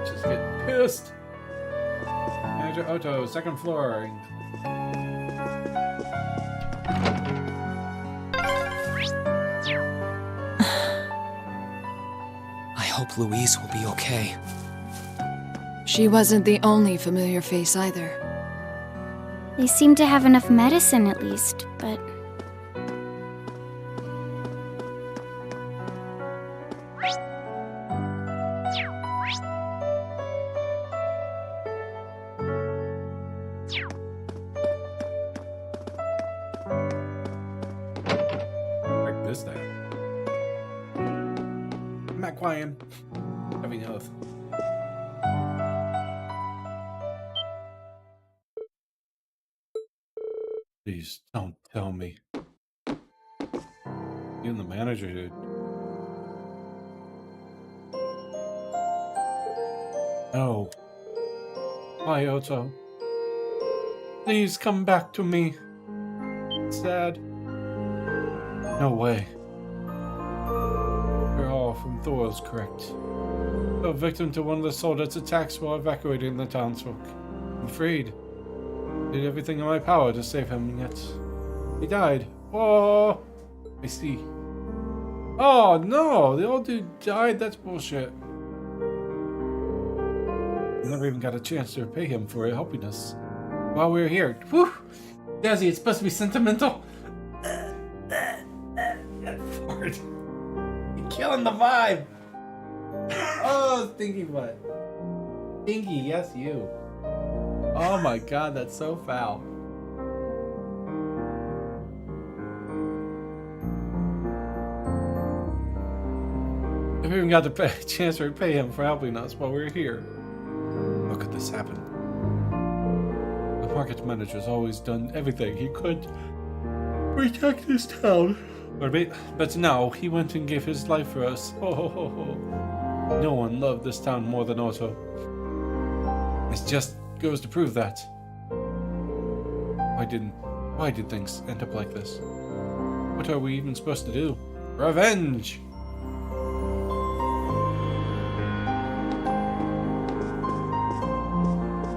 Just get pissed. Manager Otto, second floor. I hope Louise will be okay. She wasn't the only familiar face either. They seem to have enough medicine at least, but... Like this now. I'm not quiet. Having oath. Please don't tell me. Even the manager dude. No. Why, Otto? Please come back to me. Sad. No way. You're all from Thurs, correct? A victim to one of the soldiers' attacks while evacuating the townsfolk. I'm afraid. I did everything in my power to save him, yet he died. Oh, I see. Oh no, the old dude died. That's bullshit. We never even got a chance to repay him for helping us while we were here. Whew, Dazzy, it's supposed to be sentimental. Fart. You're killing the vibe. Oh, stinky butt. Stinky, yes, you. Oh my god, that's so foul. We even got a chance to repay him for helping us while we were here. How could this happen? The market manager's always done everything he could to protect his town. But now he went and gave his life for us. Oh. No one loved this town more than Otto. It just goes to prove that. Why did things end up like this? What are we even supposed to do? Revenge!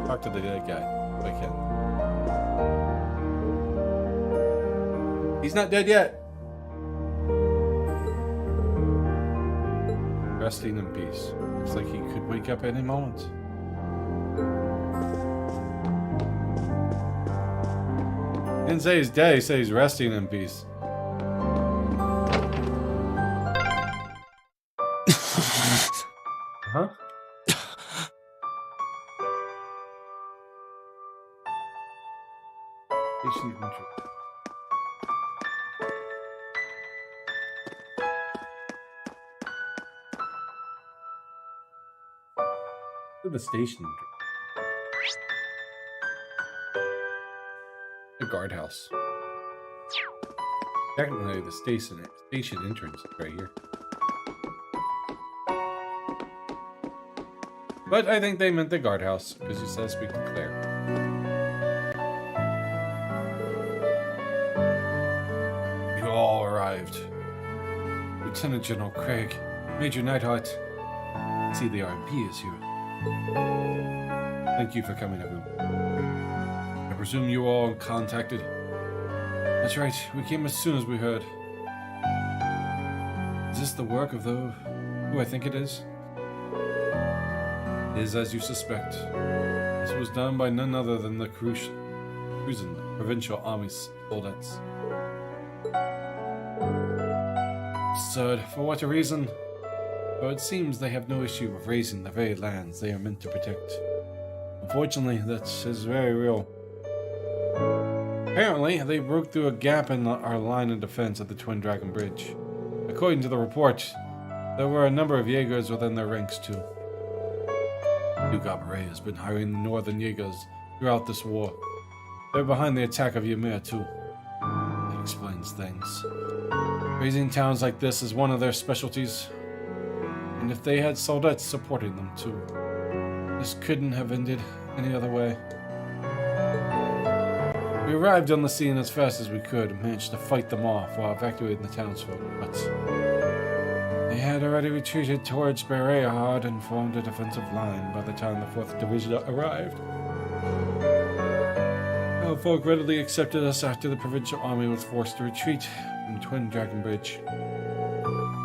Talk to the dead guy if I can. He's not dead yet! Resting in peace. Looks like he could wake up any moment. He didn't say he's dead, he said he's resting in peace. Huh? Station control. To the station. The guardhouse. Technically, the station entrance is right here. But I think they meant the guardhouse because he says speak to Claire. You all arrived. Lieutenant General Craig, Major Nightheart. I see the RMP is here. Thank you for coming, everyone. I presume you all contacted. That's right, we came as soon as we heard. Is this the work of who I think it is? It is as you suspect. This was done by none other than the Cruisin Provincial Army's soldiers. Absurd. For what a reason? But it seems they have no issue with raising the very lands they are meant to protect. Unfortunately, that is very real. Apparently, they broke through a gap in our line of defense at the Twin Dragon Bridge. According to the report, there were a number of Jaegers within their ranks too. Duke Gabaret has been hiring the Northern Jaegers throughout this war. They're behind the attack of Ymir too. That explains things. Raising towns like this is one of their specialties. And if they had soldiers supporting them too, this couldn't have ended any other way. We arrived on the scene as fast as we could and managed to fight them off while evacuating the townsfolk, but They had already retreated towards Bereahad and formed a defensive line by the time the 4th Division arrived. Our folk readily accepted us after the provincial army was forced to retreat from Twin Dragon Bridge.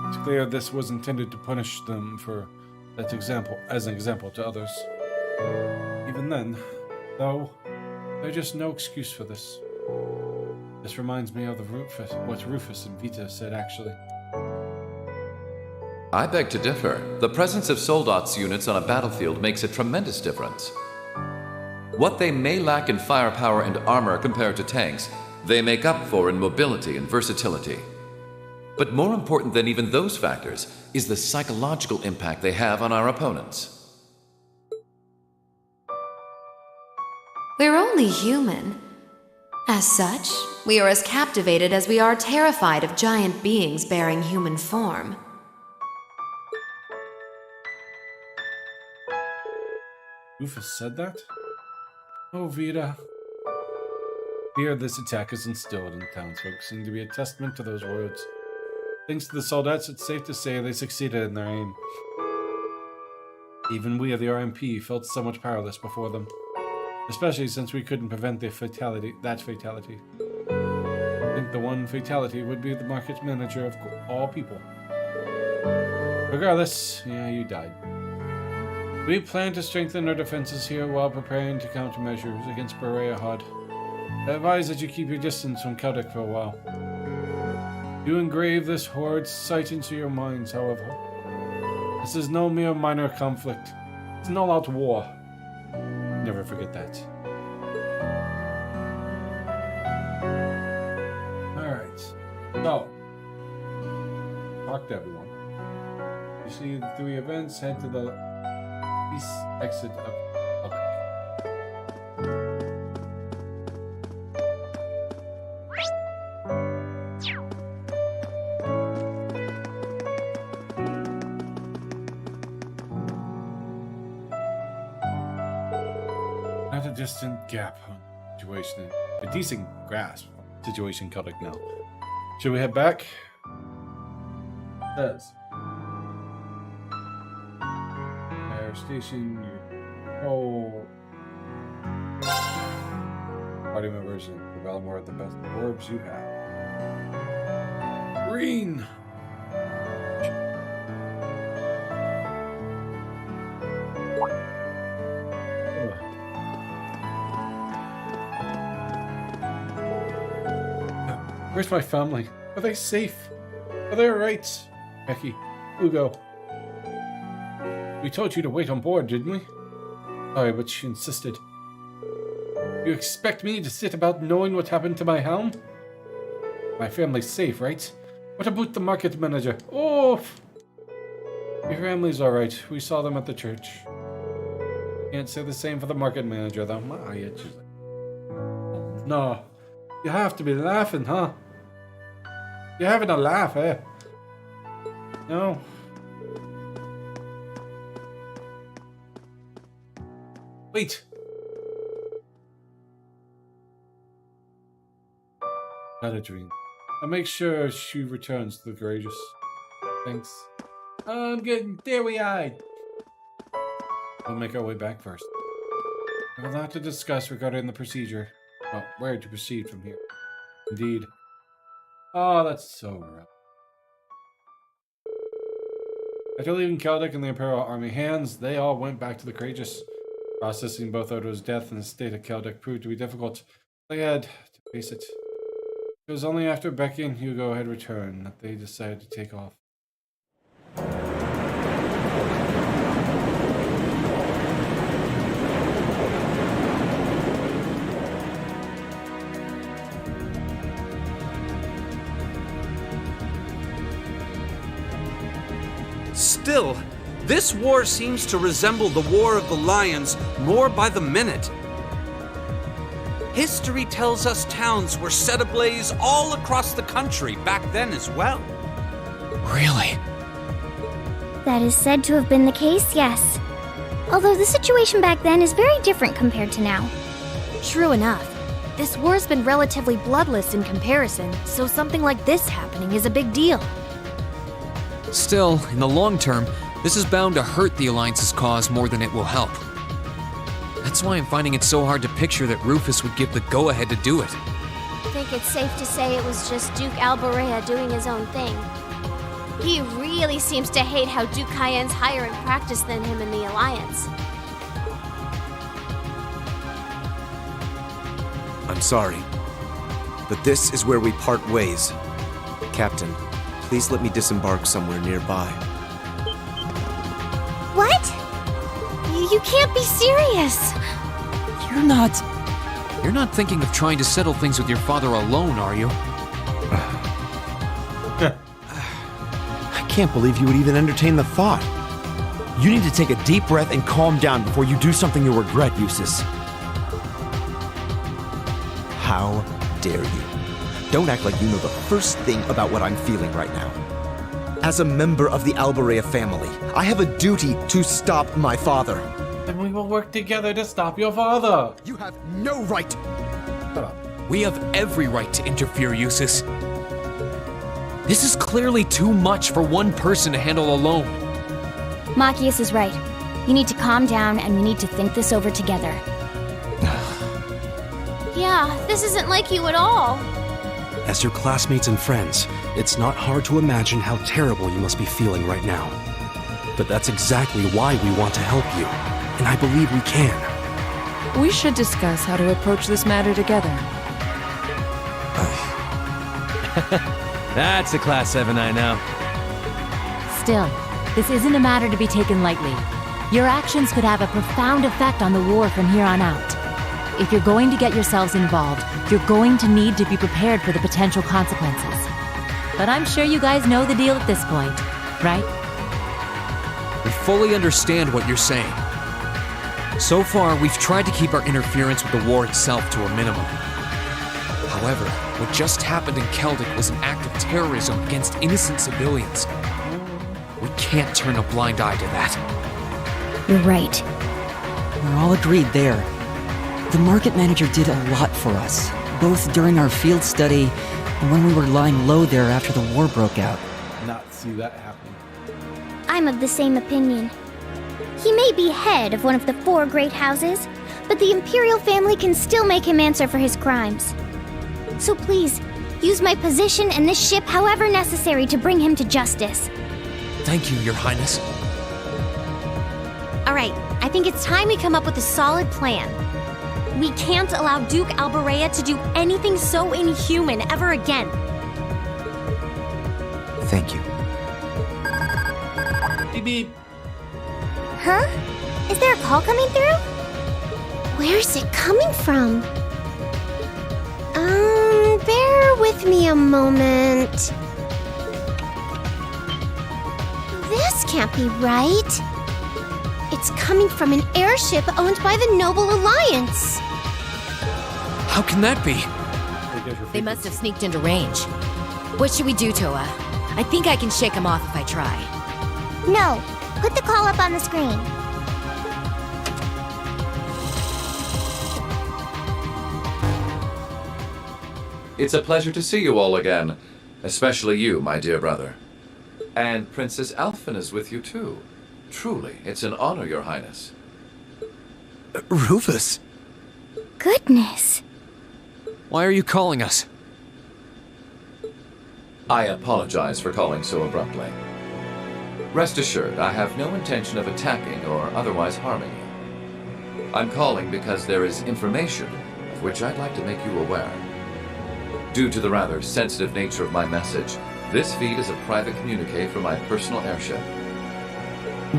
It's clear this was intended to punish them for that example, as an example to others. Even then, though, there's just no excuse for this. This reminds me of what Rufus and Vita said, actually. I beg to differ. The presence of Soldat's units on a battlefield makes a tremendous difference. What they may lack in firepower and armor compared to tanks, they make up for in mobility and versatility. But more important than even those factors is the psychological impact they have on our opponents. We're only human. As such, we are as captivated as we are terrified of giant beings bearing human form. Rufus said that? Oh, Vita. Fear this attack is instilled in the townsfolk seemed to be a testament to those words. Thanks to the Soldats, it's safe to say they succeeded in their aim. Even we of the RMP felt somewhat powerless before them, especially since we couldn't prevent that fatality. I think the one fatality would be the market manager of all people. Regardless, yeah, you died. We plan to strengthen our defenses here while preparing to countermeasures against Bereahad. I advise that you keep your distance from Kaldek for a while. Do engrave this horrible sight into your minds, however. This is no mere minor conflict. It's an all-out war. Never forget that. Alright. So. Talk to everyone. You see the 3 events, head to the east exit of Kaldek. Not a distant gap on situation. A decent grasp on situation Kaldek now. Should we head back? Yes. Fire station. Oh. Party members and Valamore are the best orbs you have. Green! Where's my family? Are they safe? Are they alright? Becky, Ugo. We told you to wait on board, didn't we? Sorry, but she insisted. You expect me to sit about knowing what happened to my helm? My family's safe, right? What about the market manager? Oh! Your family's alright. We saw them at the church. Can't say the same for the market manager, though. No. You have to be laughing, huh? You're having a laugh, eh? No. Wait. Not a dream. I'll make sure she returns to the Courageous. Thanks. I'm getting teary-eyed. We'll make our way back first. I have a lot to discuss regarding the procedure. Well, where to proceed from here. Indeed. Oh, that's so rough. After leaving Kaldek and the Imperial Army hands, they all went back to the Courageous. Processing both Odo's death and the state of Kaldek proved to be difficult. They had to face it. It was only after Becky and Hugo had returned that they decided to take off. Still, this war seems to resemble the War of the Lions more by the minute. History tells us towns were set ablaze all across the country back then as well. Really? That is said to have been the case, yes. Although the situation back then is very different compared to now. True enough. This war's been relatively bloodless in comparison, so something like this happening is a big deal. Still, in the long term, this is bound to hurt the Alliance's cause more than it will help. That's why I'm finding it so hard to picture that Rufus would give the go-ahead to do it. I think it's safe to say it was just Duke Alberea doing his own thing. He really seems to hate how Duke Cayenne's higher in practice than him in the Alliance. I'm sorry, but this is where we part ways. Captain, please let me disembark somewhere nearby. What? You can't be serious! You're not thinking of trying to settle things with your father alone, are you? I can't believe you would even entertain the thought. You need to take a deep breath and calm down before you do something you'll regret, Eustace. How dare you? Don't act like you know the first thing about what I'm feeling right now. As a member of the Alberea family, I have a duty to stop my father. Then we will work together to stop your father. You have no right. Shut up. We have every right to interfere, Eustace. This is clearly too much for one person to handle alone. Machias is right. You need to calm down and we need to think this over together. Yeah, this isn't like you at all. As your classmates and friends, it's not hard to imagine how terrible you must be feeling right now. But that's exactly why we want to help you, and I believe we can. We should discuss how to approach this matter together. That's a Class 7 I know. Still, this isn't a matter to be taken lightly. Your actions could have a profound effect on the war from here on out. If you're going to get yourselves involved, you're going to need to be prepared for the potential consequences. But I'm sure you guys know the deal at this point, right? We fully understand what you're saying. So far, we've tried to keep our interference with the war itself to a minimum. However, what just happened in Celtic was an act of terrorism against innocent civilians. We can't turn a blind eye to that. You're right. We're all agreed there. The market manager did a lot for us, both during our field study and when we were lying low there after the war broke out. Not see that happen. I'm of the same opinion. He may be head of one of the 4 great houses, but the Imperial family can still make him answer for his crimes. So please, use my position and this ship however necessary to bring him to justice. Thank you, Your Highness. Alright, I think it's time we come up with a solid plan. We can't allow Duke Alberea to do anything so inhuman ever again. Thank you. Beep beep. Huh? Is there a call coming through? Where's it coming from? Bear with me a moment. This can't be right. It's coming from an airship owned by the Noble Alliance. How can that be? They must have sneaked into range. What should we do, Toa? I think I can shake them off if I try. No, put the call up on the screen. It's a pleasure to see you all again, especially you, my dear brother. And Princess Alphen is with you too. Truly, it's an honor, Your Highness. Rufus? Goodness. Why are you calling us? I apologize for calling so abruptly. Rest assured, I have no intention of attacking or otherwise harming you. I'm calling because there is information of which I'd like to make you aware. Due to the rather sensitive nature of my message, this feed is a private communique from my personal airship.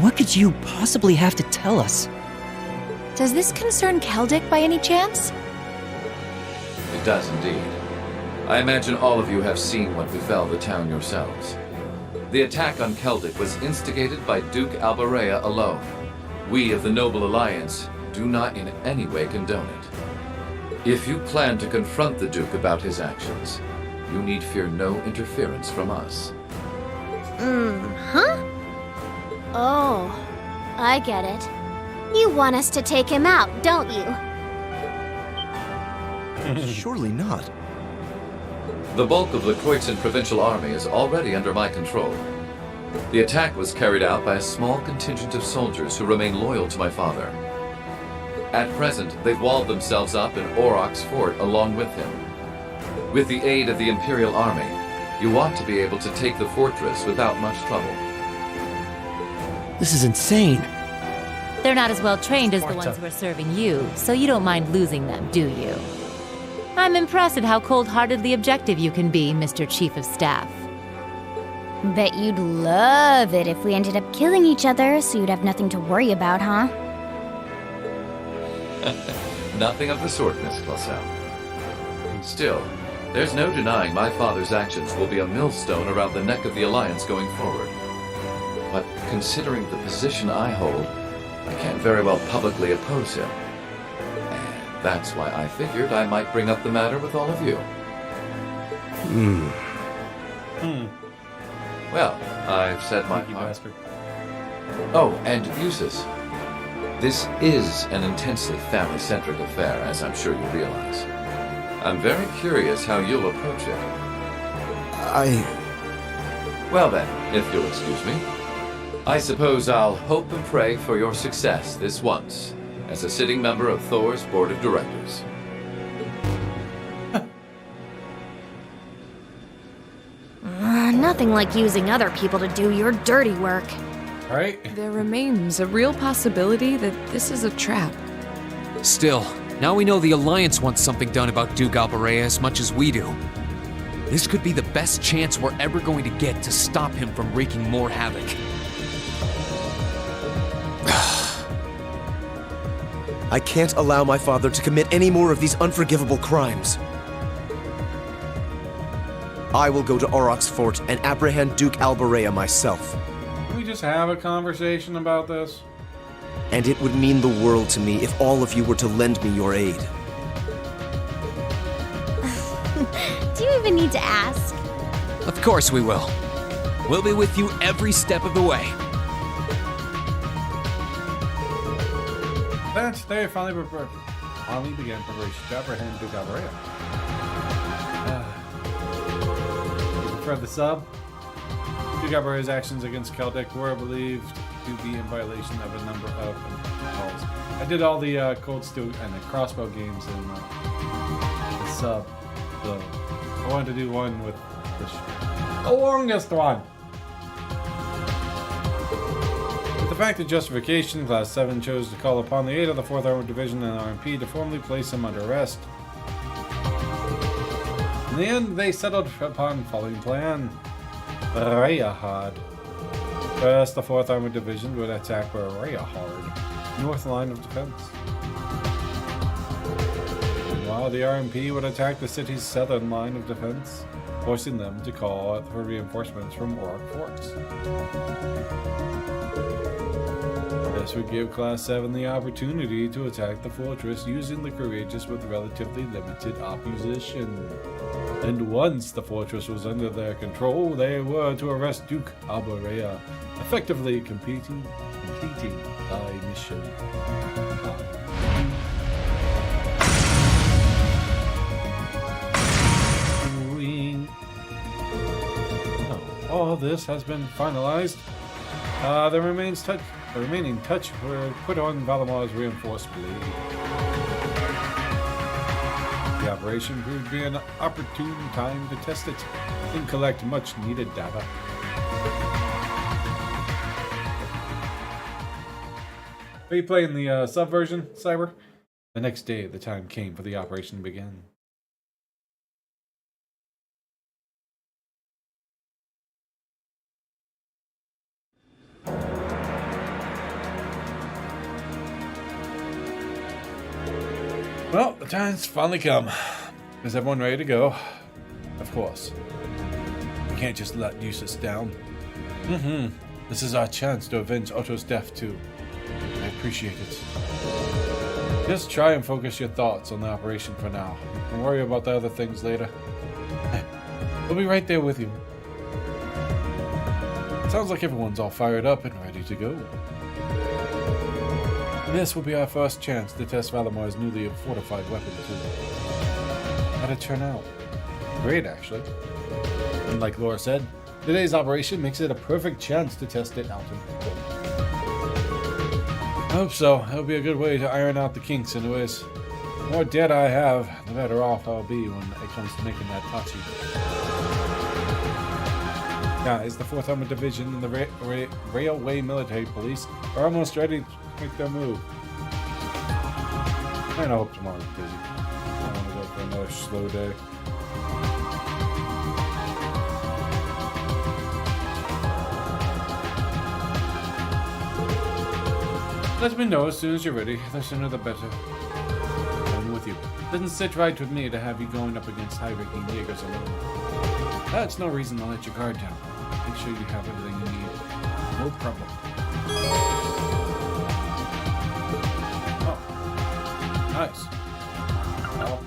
What could you possibly have to tell us? Does this concern Celtic by any chance? It does indeed. I imagine all of you have seen what befell the town yourselves. The attack on Celtic was instigated by Duke Alberea alone. We of the Noble Alliance do not in any way condone it. If you plan to confront the Duke about his actions, you need fear no interference from us. Huh? Oh, I get it. You want us to take him out, don't you? Surely not. The bulk of the Kreutzen Provincial Army is already under my control. The attack was carried out by a small contingent of soldiers who remain loyal to my father. At present, they've walled themselves up in Auroch's fort along with him. With the aid of the Imperial Army, you ought to be able to take the fortress without much trouble. This is insane. They're not as well trained as the ones who are serving you, so you don't mind losing them, do you? I'm impressed at how cold-heartedly objective you can be, Mr. Chief of Staff. Bet you'd love it if we ended up killing each other, so you'd have nothing to worry about, huh? Nothing of the sort, Miss Clausel. Still, there's no denying my father's actions will be a millstone around the neck of the Alliance going forward. But considering the position I hold, I can't very well publicly oppose him. And that's why I figured I might bring up the matter with all of you. Well, I've said my part. Oh, and Eustace. This is an intensely family-centric affair, as I'm sure you realize. I'm very curious how you'll approach it. Well then, if you'll excuse me, I suppose I'll hope and pray for your success this once, as a sitting member of Thurs' board of directors. Nothing like using other people to do your dirty work. Right? There remains a real possibility that this is a trap. Still, now we know the Alliance wants something done about Duke Alberea as much as we do. This could be the best chance we're ever going to get to stop him from wreaking more havoc. I can't allow my father to commit any more of these unforgivable crimes. I will go to Auroch's fort and apprehend Duke Alberea myself. Can we just have a conversation about this? And it would mean the world to me if all of you were to lend me your aid. Do you even need to ask? Of course we will. We'll be with you every step of the way. Then today finally began preparation to apprehend Duke Alberea. For the sub, Duke Alberea's actions against Keldek were believed to be in violation of a number of laws. I did all the Cold Steel and the Crossbow games in the sub, so I wanted to do one with the longest one. With the fact of justification, Class 7 chose to call upon the aid of the 4th Armored Division and RMP to formally place him under arrest. In the end, they settled upon the following plan. Rayahad. First, the 4th Armored Division would attack Rayahad, north line of defense. Meanwhile, the RMP would attack the city's southern line of defense, forcing them to call out for reinforcements from Auroch forts. This would give Class 7 the opportunity to attack the fortress using the courageous with relatively limited opposition. And once the fortress was under their control, they were to arrest Duke Alberea, effectively completing thy mission. All this has been finalized. The remaining touch were put on Valamar's reinforced blade. The operation proved to be an opportune time to test it and collect much needed data. Are you playing the sub version, Cyber? The next day, the time came for the operation to begin. Well, the time's finally come. Is everyone ready to go? Of course. We can't just let Eustace down. This is our chance to avenge Otto's death too. I appreciate it. Just try and focus your thoughts on the operation for now. Don't worry about the other things later. We'll be right there with you. Sounds like everyone's all fired up and ready to go. This will be our first chance to test Valamar's newly fortified weapon too. How'd it turn out? Great, actually. And like Laura said, Today's operation makes it a perfect chance to test it out in full. I hope so. It'll be a good way to iron out the kinks anyways. The more debt I have, the better off I'll be when it comes to making that Tachi. Guys, the 4th Armored Division and the Railway Military Police are almost ready to make their move. And I hope tomorrow's busy. I don't want to go for another slow day. Let me know as soon as you're ready. The sooner the better. I'm with you. Doesn't sit right with me to have you going up against high-ranking Jaegers alone. That's no reason to let your guard down. Make sure you have everything you need. No problem. Oh. Nice. Oh.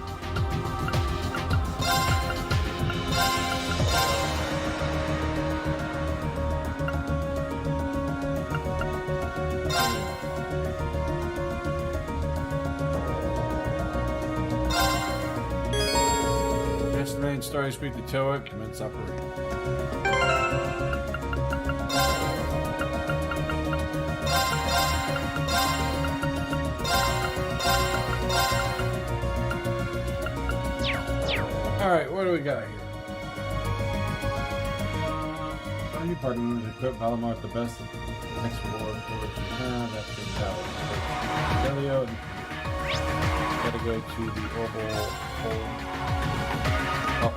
Destination Story Street to Tower, commence operation. Alright, what do we got here? Any partner to equip Valimar the best of the next war of course you have. That thing's out. Delio. Gotta go to the orbital hole. Oh.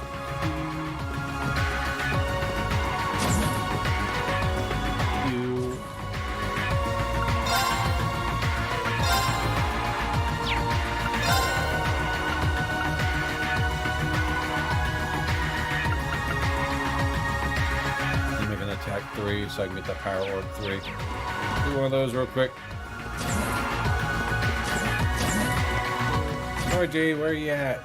Attack 3 so I can get that power orb 3. Do one of those real quick. RJ, where are you at?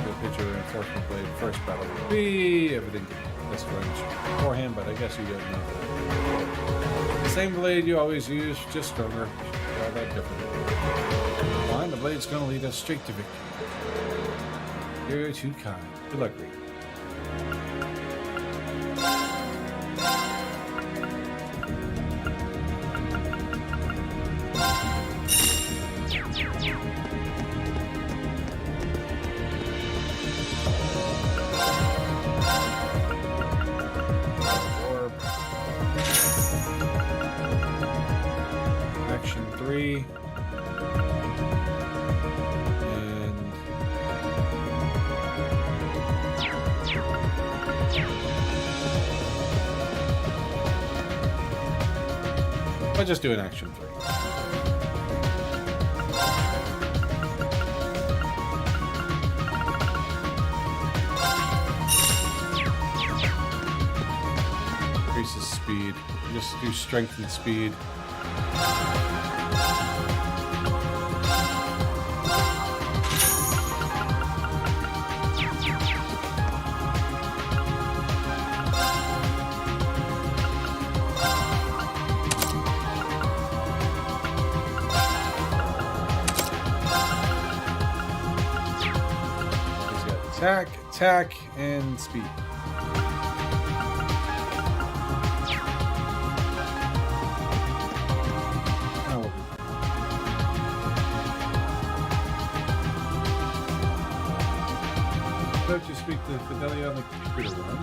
The picture reinforcement blade first battle will be everything this range beforehand, but I guess you don't know that. The same blade you always use, just stronger. All that different. The blade's gonna lead us straight to victory. You're too kind. Good luck, Reed. Orb. Action 3. I'll just do an action 3. Increases speed. Just do strength and speed. Attack, and speed. Hope you speak to Fidelia on the computer one.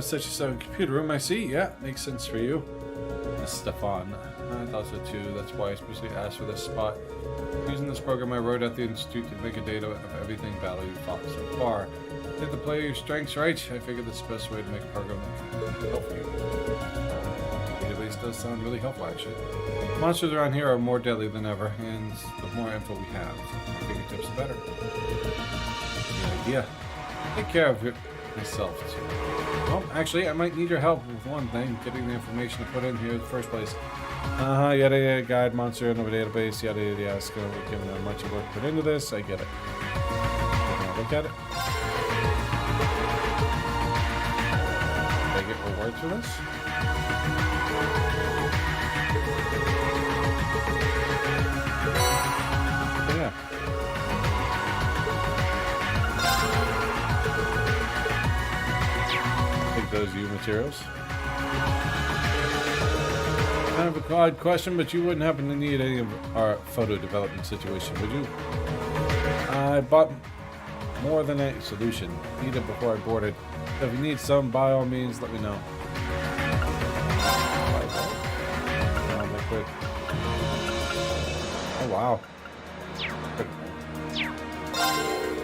Such as a computer room, I see. Yeah, makes sense for you. Stefan. I thought so too. That's why I specifically asked for this spot. Using this program, I wrote at the Institute to make a data of everything battle you fought so far. Did the player your strengths right? I figured that's the best way to make a program that can help you. It at least does sound really helpful, actually. Monsters around here are more deadly than ever, and the more info we have, our fingertips the better. Good idea. Take care of myself too. Well, actually, I might need your help with one thing, getting the information to put in here in the first place. Yada yada, guide monster in over database, yada yada yada. It's gonna be given how much work put into this. I get it. Look at it. Did I get rewards for this? Yeah. Take those U materials. Kind of a odd question, but you wouldn't happen to need any of our photo development situation, would you? I bought more than a solution. Need it before I boarded. So if you need some, by all means, let me know. Liquid. Oh wow.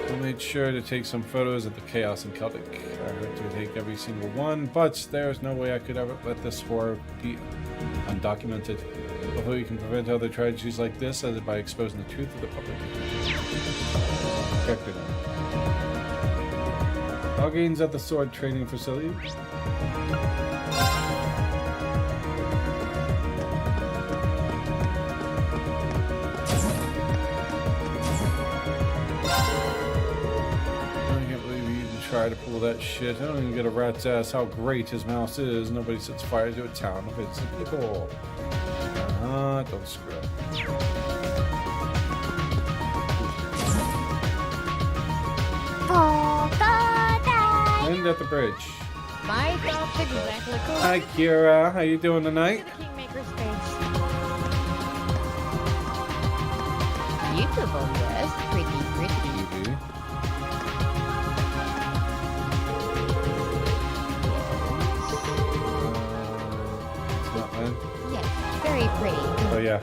I made sure to take some photos of the chaos in Celtic. I heard to take every single one, but there's no way I could ever let this horror be undocumented. Hopefully you can prevent other tragedies like this by exposing the truth to the public. Character name. All gains at the sword training facility. Try to pull that shit. I don't even get a rat's ass how great his mouse is. Nobody sets fire to a town if it's nickel. Don't screw up. End at the bridge. My thoughts exactly cool. Hi Kira, how you doing tonight? Kingmaker's face. Beautiful, yes. Pretty. Yes, very pretty. Oh yeah.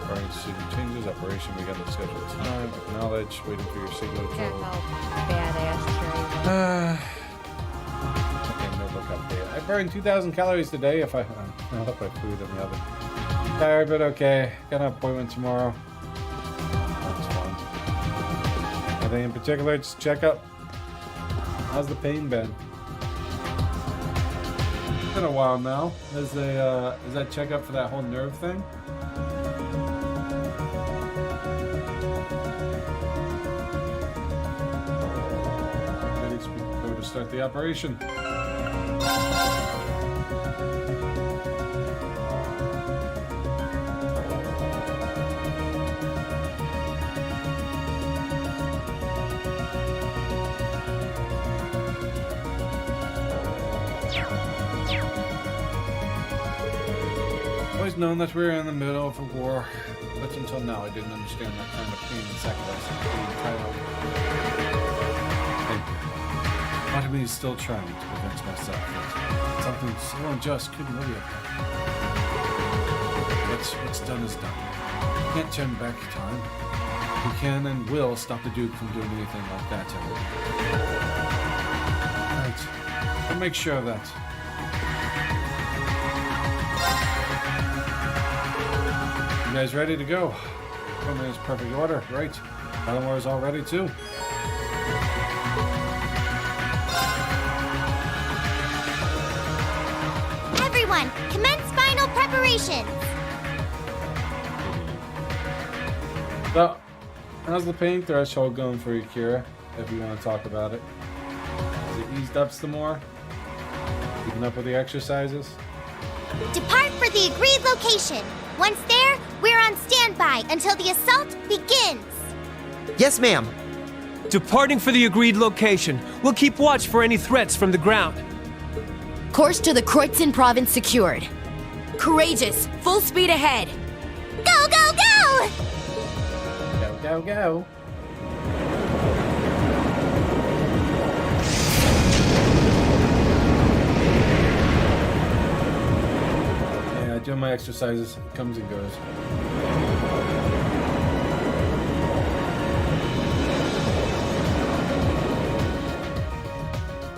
Barring student changes, operation begun at scheduled time. Acknowledge, waiting for your signature. Badass Okay, no look update. I burned 2,000 calories today if I left my food in the oven. Tired, but okay. Got an appointment tomorrow. That's fun. Anything in particular? Just check up. How's the pain been? It's been a while now. Is that checkup for that whole nerve thing? Ready to go to start the operation. Always known that we were in the middle of a war, but until now I didn't understand that kind of pain and sacrifice being titled. Thank you. Part of me is still trying to convince myself that something so unjust couldn't really have happened. But what's done is done. We can't turn back time. We can and will stop the Duke from doing anything like that to him. Right. I'll make sure of that. You guys ready to go? Equipment is perfect order, right? Eleanor is all ready too. Everyone, commence final preparations. So, how's the pain threshold going for you, Kira? If you want to talk about it. Has it eased up some more? Keeping up with the exercises? Depart for the agreed location. Once there, we're on standby until the assault begins. Yes, ma'am. Departing for the agreed location. We'll keep watch for any threats from the ground. Course to the Kreutzen province secured. Courageous, full speed ahead. Go, go, go! Go, go, go. Yeah, doing my exercises. It comes and goes.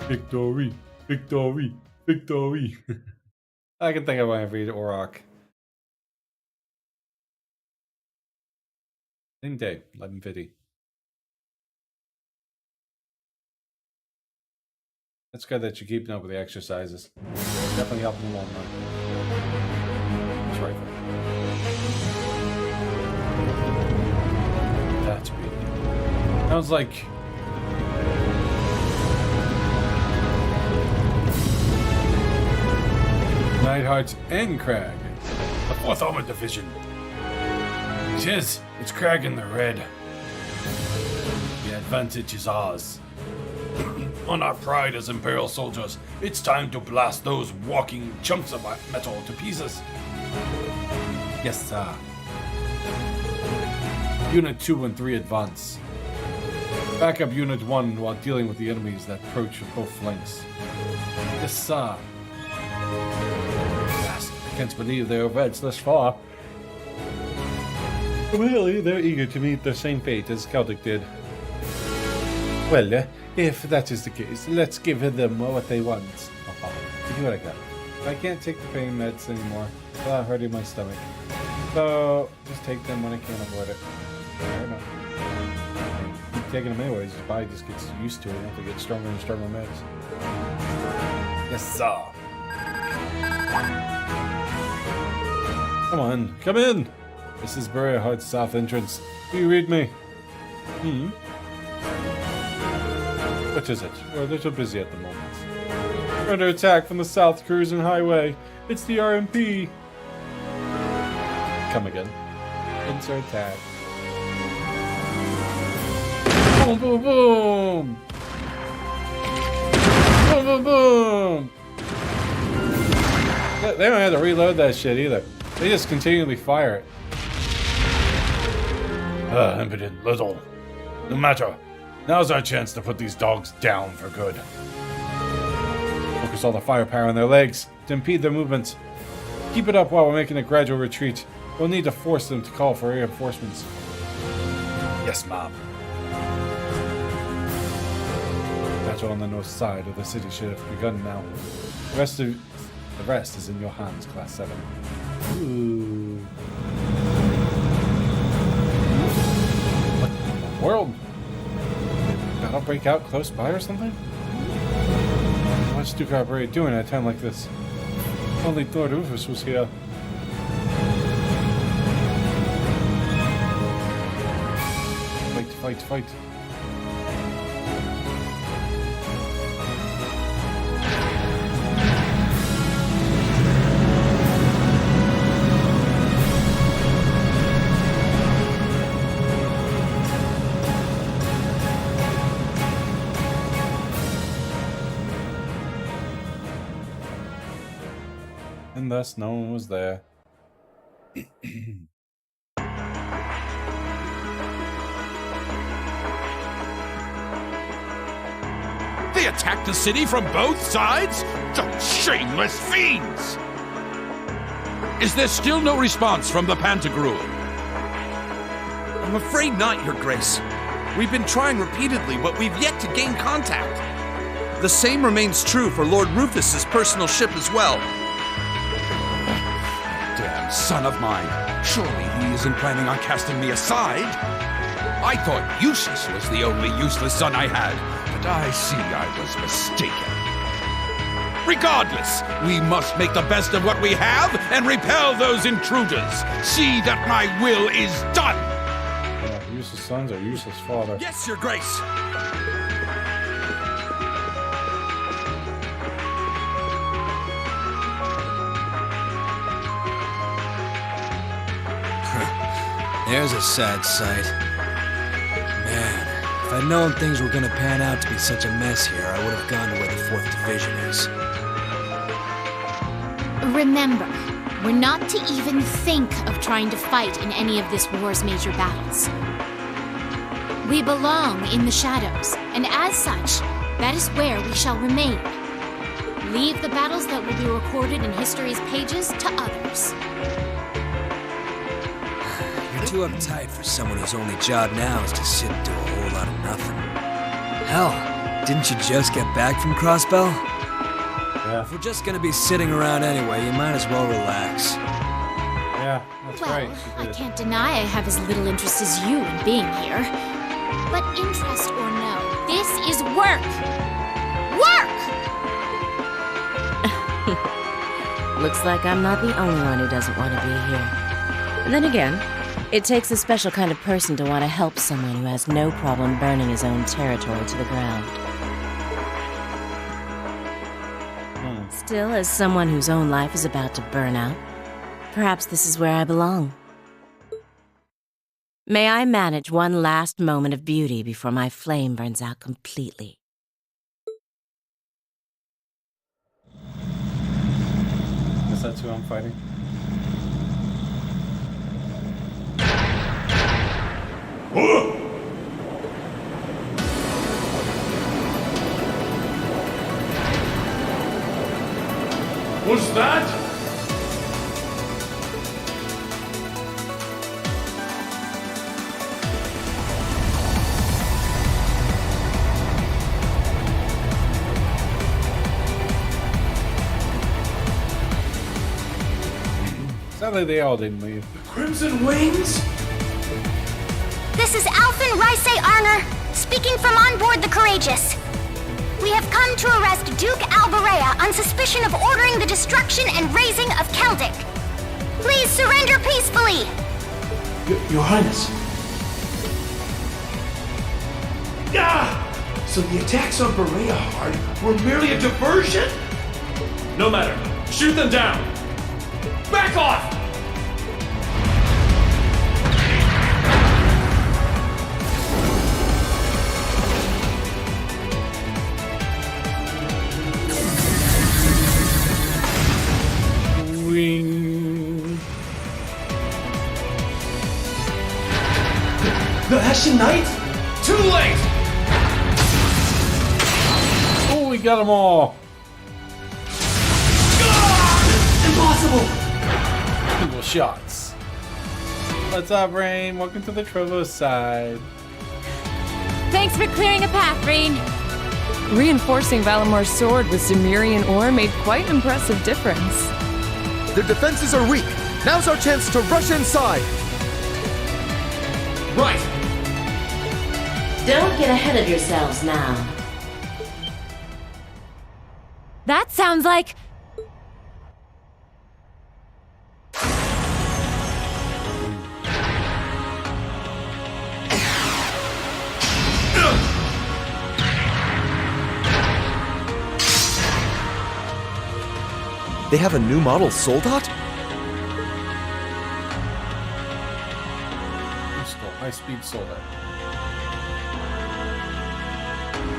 Victory, victory, victory. I can think of my read Orok. Same day, 11:50. That's good that you're keeping up with the exercises. Definitely helping in the long run. That's right. Sounds like Nighthearts and Crag. The 4th Armored Division. Yes, it's Crag in the red. The advantage is ours. On our pride as Imperial soldiers, it's time to blast those walking chunks of metal to pieces. Yes, sir. Unit 2 and 3 advance. Back up Unit 1 while dealing with the enemies that approach with both flanks. Yes, sir. Yes, I can't believe they have advanced thus far. Really, they're eager to meet the same fate as Celtic did. Well, if that is the case, let's give them what they want. Give me what I got. I can't take the pain meds anymore without hurting my stomach. So, just take them when I can't avoid it. Fair enough. Keep taking them anyways, your body just gets used to it and have to get stronger and stronger meds. Yes, sir. Come on, come in! This is Burial Heart's south entrance. Do you read me? What is it? We're a little busy at the moment. We're under attack from the South Cruising Highway. It's the RMP. Come again. Insert tag. Boom, boom, boom! Boom, boom, boom! They don't have to reload that shit either. They just continually fire it. Impotent little. No matter. Now's our chance to put these dogs down for good. Focus all the firepower on their legs to impede their movements. Keep it up while we're making a gradual retreat. We'll need to force them to call for reinforcements. Yes, Mom. Battle on the north side of the city should have begun now. The rest is in your hands, Class 7. Ooh. What in the world? Gotta break out close by or something? What's Duke Arbury doing at a time like this? Only Lord Rufus was here. Fight, fight, fight. And thus no one was there. They attacked the city from both sides? Those shameless fiends! Is there still no response from the Pantagruel? I'm afraid not, Your Grace. We've been trying repeatedly, but we've yet to gain contact. The same remains true for Lord Rufus's personal ship as well. Damn son of mine. Surely he isn't planning on casting me aside. I thought Eustace was the only useless son I had, but I see I was mistaken. Regardless, we must make the best of what we have and repel those intruders. See that my will is done! Useless sons or useless father. Yes, Your Grace! There's a sad sight. Man, if I'd known things were gonna pan out to be such a mess here, I would have gone to where the 4th Division is. Remember, we're not to even think of trying to fight in any of this war's major battles. We belong in the shadows, and as such, that is where we shall remain. Leave the battles that will be recorded in history's pages to others. You're too uptight for someone whose only job now is to sit and do a whole lot of nothing. Hell, didn't you just get back from Crossbell? Yeah. If we're just gonna be sitting around anyway, you might as well relax. Yeah, that's right. I can't deny I have as little interest as you in being here. But interest or no, this is work! Work! Looks like I'm not the only one who doesn't want to be here. Then again, It takes a special kind of person to want to help someone who has no problem burning his own territory to the ground. Still, as someone whose own life is about to burn out, perhaps this is where I belong. May I manage one last moment of beauty before my flame burns out completely. Guess that's who I'm fighting. What's that? Sadly, they all didn't leave. Crimson Wings? This is Alphen Rysay Arner, speaking from on board the Courageous. We have come to arrest Duke Alberea on suspicion of ordering the destruction and razing of Celtic. Please surrender peacefully. Your Highness. Ah! So the attacks on Berea Hard were merely a diversion? No matter. Shoot them down! Back off! The Hessian Knight? Too late! Oh, we got them all! Impossible! Single shots. What's up, Rain? Welcome to the Trovo side. Thanks for clearing a path, Rain. Reinforcing Valamore's sword with Zemirian ore made quite an impressive difference. Their defenses are weak. Now's our chance to rush inside. Right! Don't get ahead of yourselves now. That sounds like... They have a new model Soldat? High-speed soldat.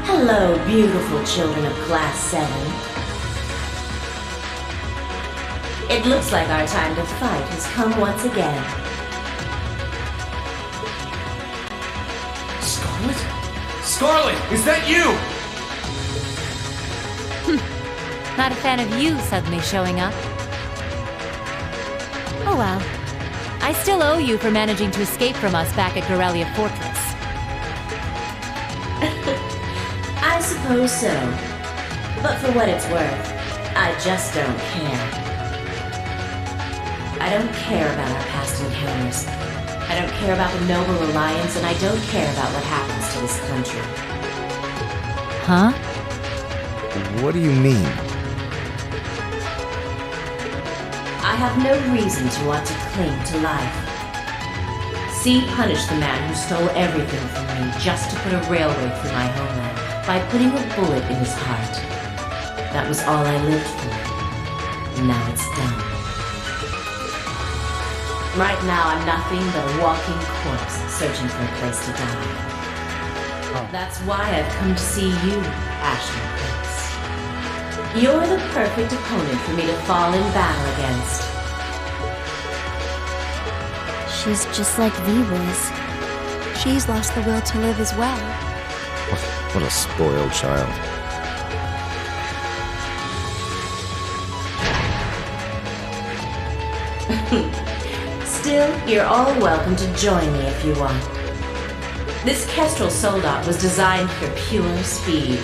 Hello, beautiful children of Class 7. It looks like our time to fight has come once again. Scarlet? Scarlet, is that you? Not a fan of you suddenly showing up. Oh well. I still owe you for managing to escape from us back at Gorelia Fortress. I suppose so. But for what it's worth, I just don't care. I don't care about our past encounters. I don't care about the Noble Alliance, and I don't care about what happens to this country. Huh? What do you mean? I have no reason to want to cling to life. See punished the man who stole everything from me just to put a railway through my homeland by putting a bullet in his heart. That was all I lived for. Now it's done. Right now I'm nothing but a walking corpse searching for a place to die. That's why I've come to see you, Ashley Prince. You're the perfect opponent for me to fall in battle against. She's just like V was. She's lost the will to live as well. What a spoiled child. Still, you're all welcome to join me if you want. This Kestrel Soldat was designed for pure speed.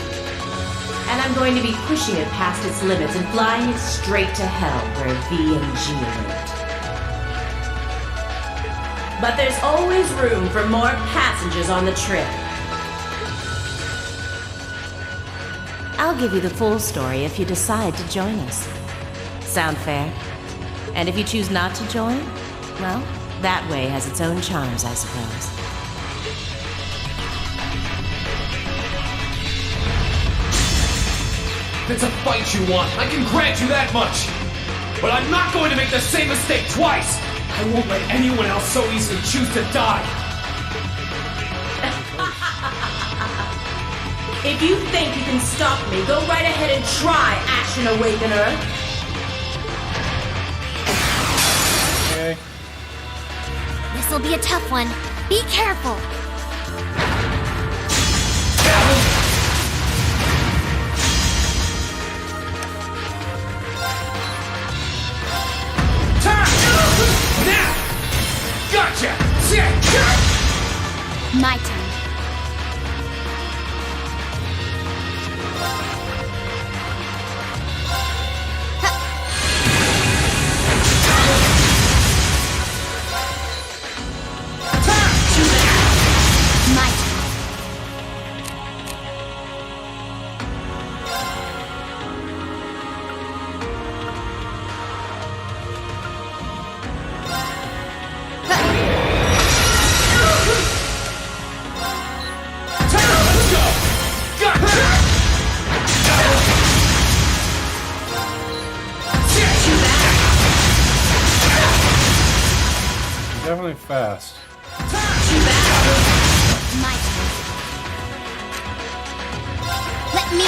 And I'm going to be pushing it past its limits and flying it straight to hell where V and G lived. But there's always room for more passengers on the trip. I'll give you the full story if you decide to join us. Sound fair? And if you choose not to join, well, That way has its own charms, I suppose. If it's a fight you want, I can grant you that much. But I'm not going to make the same mistake twice. I won't let anyone else so easily choose to die. If you think you can stop me, go right ahead and try, Action Awakener. Okay. This'll be a tough one. Be careful. Now! Gotcha! My turn. Definitely fast. My turn. Let me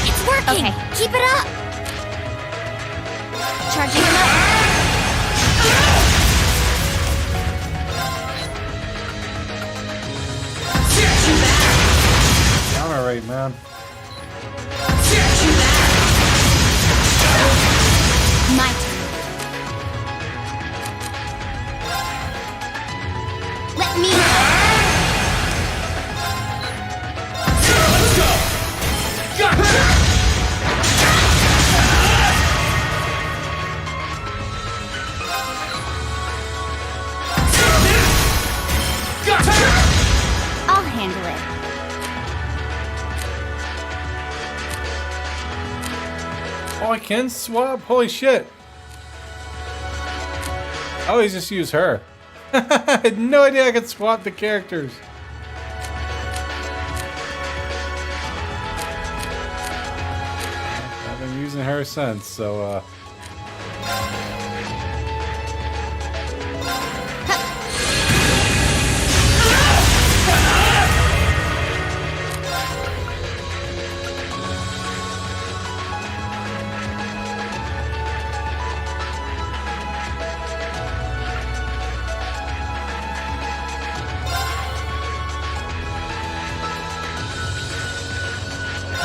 It's working! Okay. Keep it up! Charging him up! Counter rate, man. My turn. Let me Let's go! Gotcha! I'll handle it. Oh, I can swap? Holy shit. I always just use her. I had no idea I could swap the characters. I've been using her since, so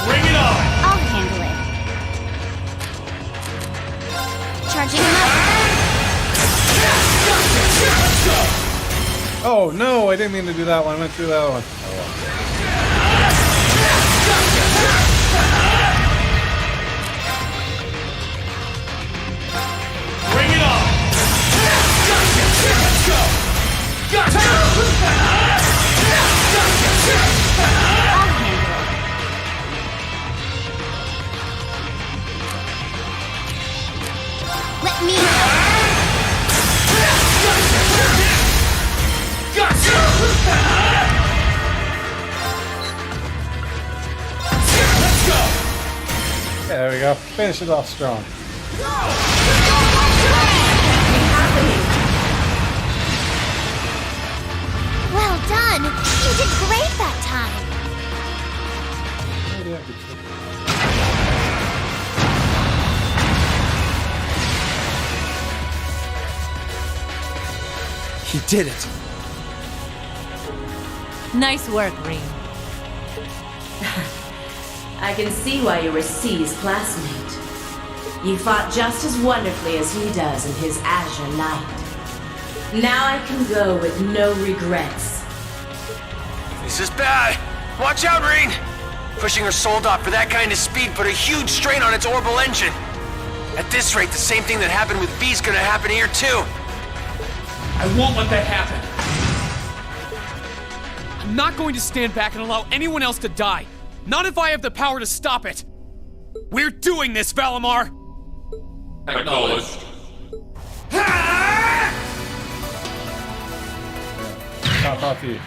Bring it on! I'll handle it. Charging him up. Oh no, I didn't mean to do that one. I meant to do the other one. Oh, well. Bring it on! Let's go! I'll handle it. Let me Let's go! Yeah, there we go. Finish it off strong. Well done! You did great that time! He did it. Nice work, Reem. I can see why you were C's classmate. You fought just as wonderfully as he does in his azure light. Now I can go with no regrets. This is bad. Watch out, Rain. Pushing her Soldot for that kind of speed put a huge strain on its orbital engine. At this rate, the same thing that happened with B's gonna happen here too. I won't let that happen. I'm not going to stand back and allow anyone else to die. Not if I have the power to stop it. We're doing this, Valimar! Acknowledged. Top off you.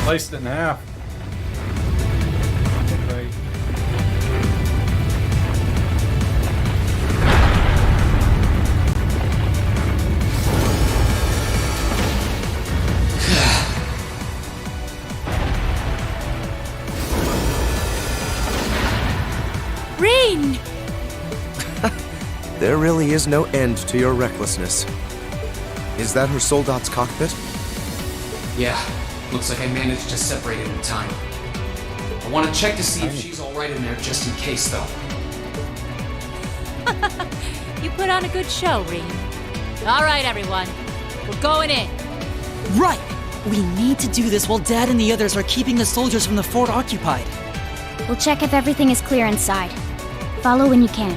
Sliced it in half. Great. Rain! There really is no end to your recklessness. Is that her soldat's cockpit? Yeah, looks like I managed to separate it in time. I want to check to see if she's alright in there just in case, though. You put on a good show, Reed. All right, everyone. We're going in. Right! We need to do this while Dad and the others are keeping the soldiers from the fort occupied. We'll check if everything is clear inside. Follow when you can.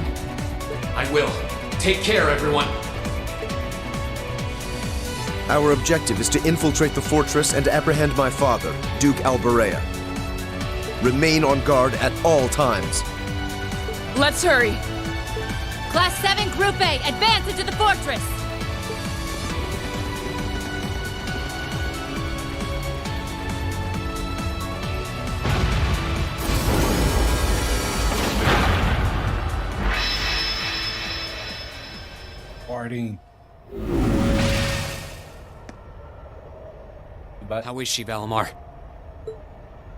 I will. Take care, everyone. Our objective is to infiltrate the fortress and apprehend my father, Duke Alberea. Remain on guard at all times. Let's hurry. Class 7, Group A, advance into the fortress! Farting. How is she, Valimar?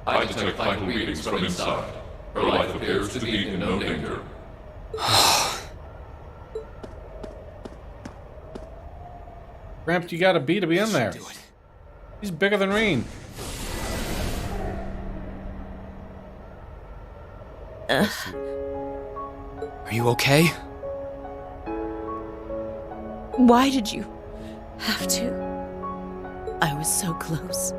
I detect vital readings from inside. Her life appears to be in no danger. Gramps, you gotta be in there. He's bigger than Rain. Are you okay? Why did you have to? I was so close.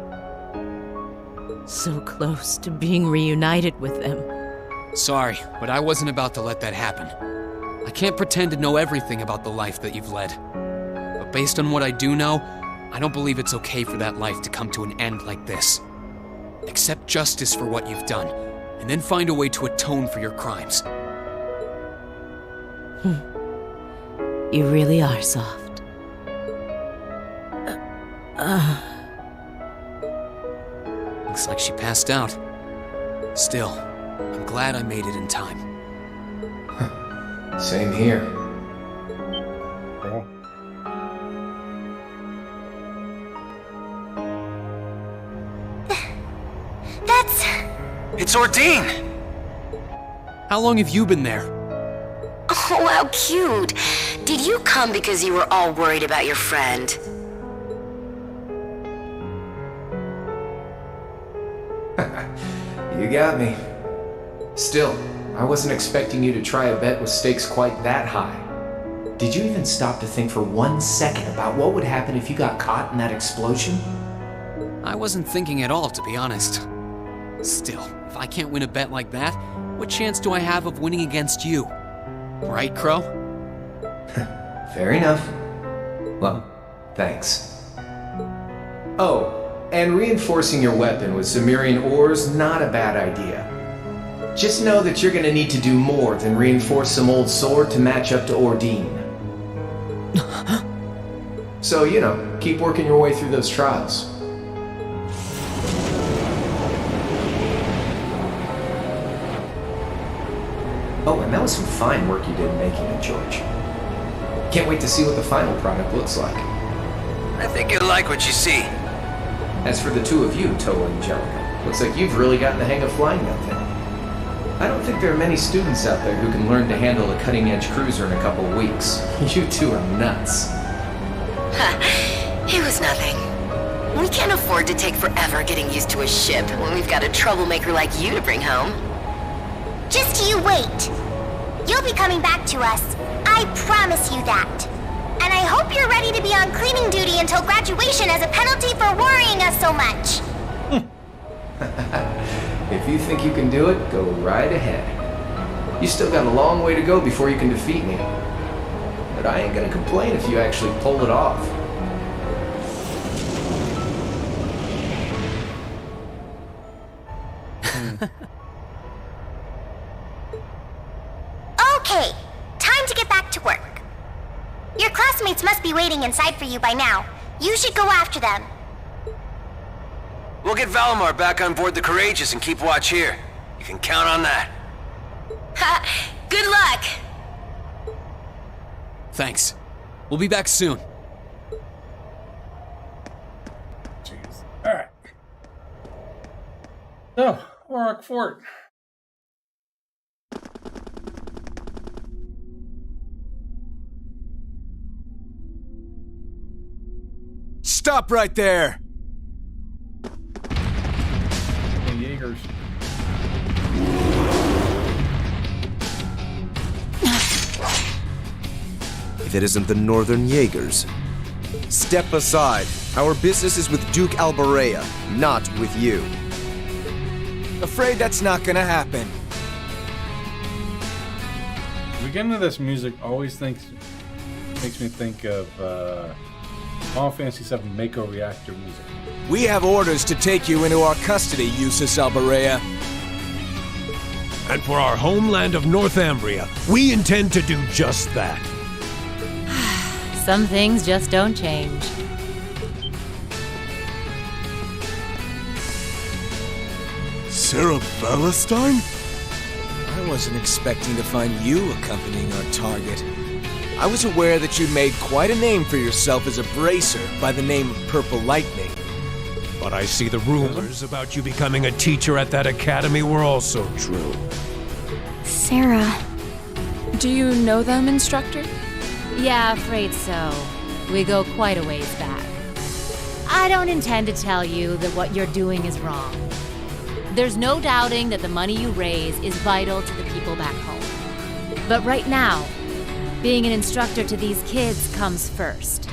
So close to being reunited with them. Sorry, but I wasn't about to let that happen. I can't pretend to know everything about the life that you've led. But based on what I do know, I don't believe it's okay for that life to come to an end like this. Accept justice for what you've done, and then find a way to atone for your crimes. You really are soft. Looks like she passed out. Still, I'm glad I made it in time. Same here. That's... It's Ordine! How long have you been there? Oh, how cute. Did you come because you were all worried about your friend? You got me. Still, I wasn't expecting you to try a bet with stakes quite that high. Did you even stop to think for 1 second about what would happen if you got caught in that explosion? I wasn't thinking at all, to be honest. Still, if I can't win a bet like that, what chance do I have of winning against you? Right, Crow? Fair enough. Well, thanks. Oh, and reinforcing your weapon with Cimmerian ores, not a bad idea. Just know that you're gonna need to do more than reinforce some old sword to match up to Ordine. So, you know, keep working your way through those trials. Oh, and that was some fine work you did making it, George. Can't wait to see what the final product looks like. I think you'll like what you see. As for the two of you, Toa and Angelica, looks like you've really gotten the hang of flying that thing. I don't think there are many students out there who can learn to handle a cutting-edge cruiser in a couple of weeks. You two are nuts. It was nothing. We can't afford to take forever getting used to a ship when we've got a troublemaker like you to bring home. Just you wait. You'll be coming back to us. I promise you that. And I hope you're ready to be on cleaning duty until graduation as a penalty for worrying us so much. If you think you can do it, go right ahead. You still got a long way to go before you can defeat me. But I ain't gonna complain if you actually pull it off. Okay, time to get back to work. Your classmates must be waiting inside for you by now. You should go after them. We'll get Valimar back on board the Courageous and keep watch here. You can count on that. Ha! Good luck! Thanks. We'll be back soon. Jeez. Alright. So, Warrock Fort. Stop right there! The Jaegers. If it isn't the Northern Jaegers. Step aside. Our business is with Duke Alberea, not with you. Afraid that's not gonna happen. The beginning of this music always makes me think of Final Fantasy VII Mako Reactor music. We have orders to take you into our custody, Usus Alberea. And for our homeland of Northumbria, we intend to do just that. Some things just don't change. Sarah Valentine? I wasn't expecting to find you accompanying our target. I was aware that you made quite a name for yourself as a bracer by the name of Purple Lightning. But I see the rumors about you becoming a teacher at that academy were also true. Sarah. Do you know them, Instructor? Yeah, afraid so. We go quite a ways back. I don't intend to tell you that what you're doing is wrong. There's no doubting that the money you raise is vital to the people back home. But right now, being an instructor to these kids comes first.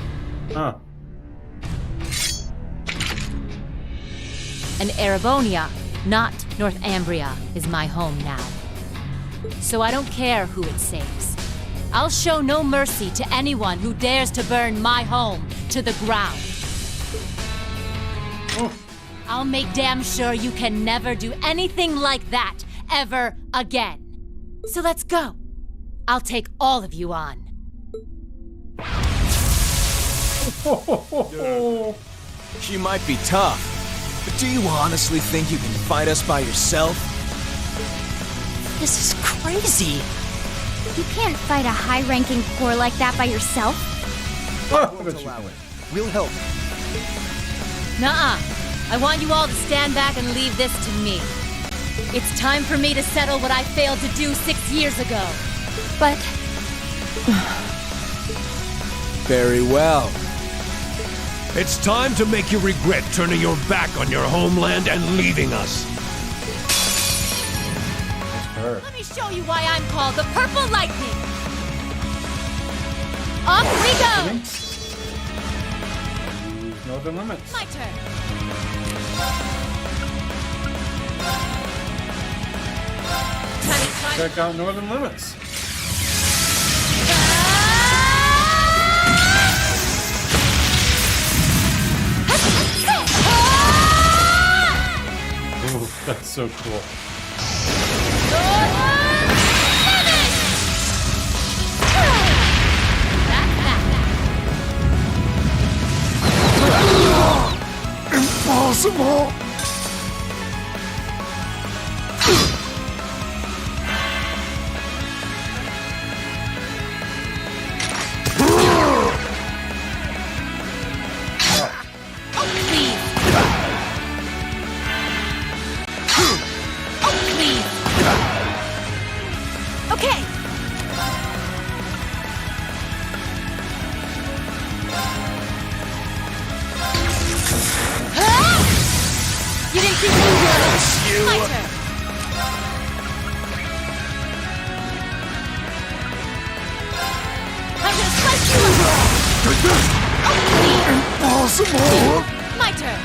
Huh. And Erebonia, not Northumbria, is my home now. So I don't care who it saves. I'll show no mercy to anyone who dares to burn my home to the ground. I'll make damn sure you can never do anything like that ever again. So let's go. I'll take all of you on. She might be tough, but do you honestly think you can fight us by yourself? This is crazy. You can't fight a high-ranking corps like that by yourself. We'll help. Nuh-uh. I want you all to stand back and leave this to me. It's time for me to settle what I failed to do 6 years ago. But... Very well. It's time to make you regret turning your back on your homeland and leaving us. Let me show you why I'm called the Purple Lightning. Off we go! Northern Limits. My turn. Check out Northern Limits. Ooh, that's so cool. Impossible! Okay. You didn't think you would. My turn. I'm gonna slice you up. Impossible! My turn.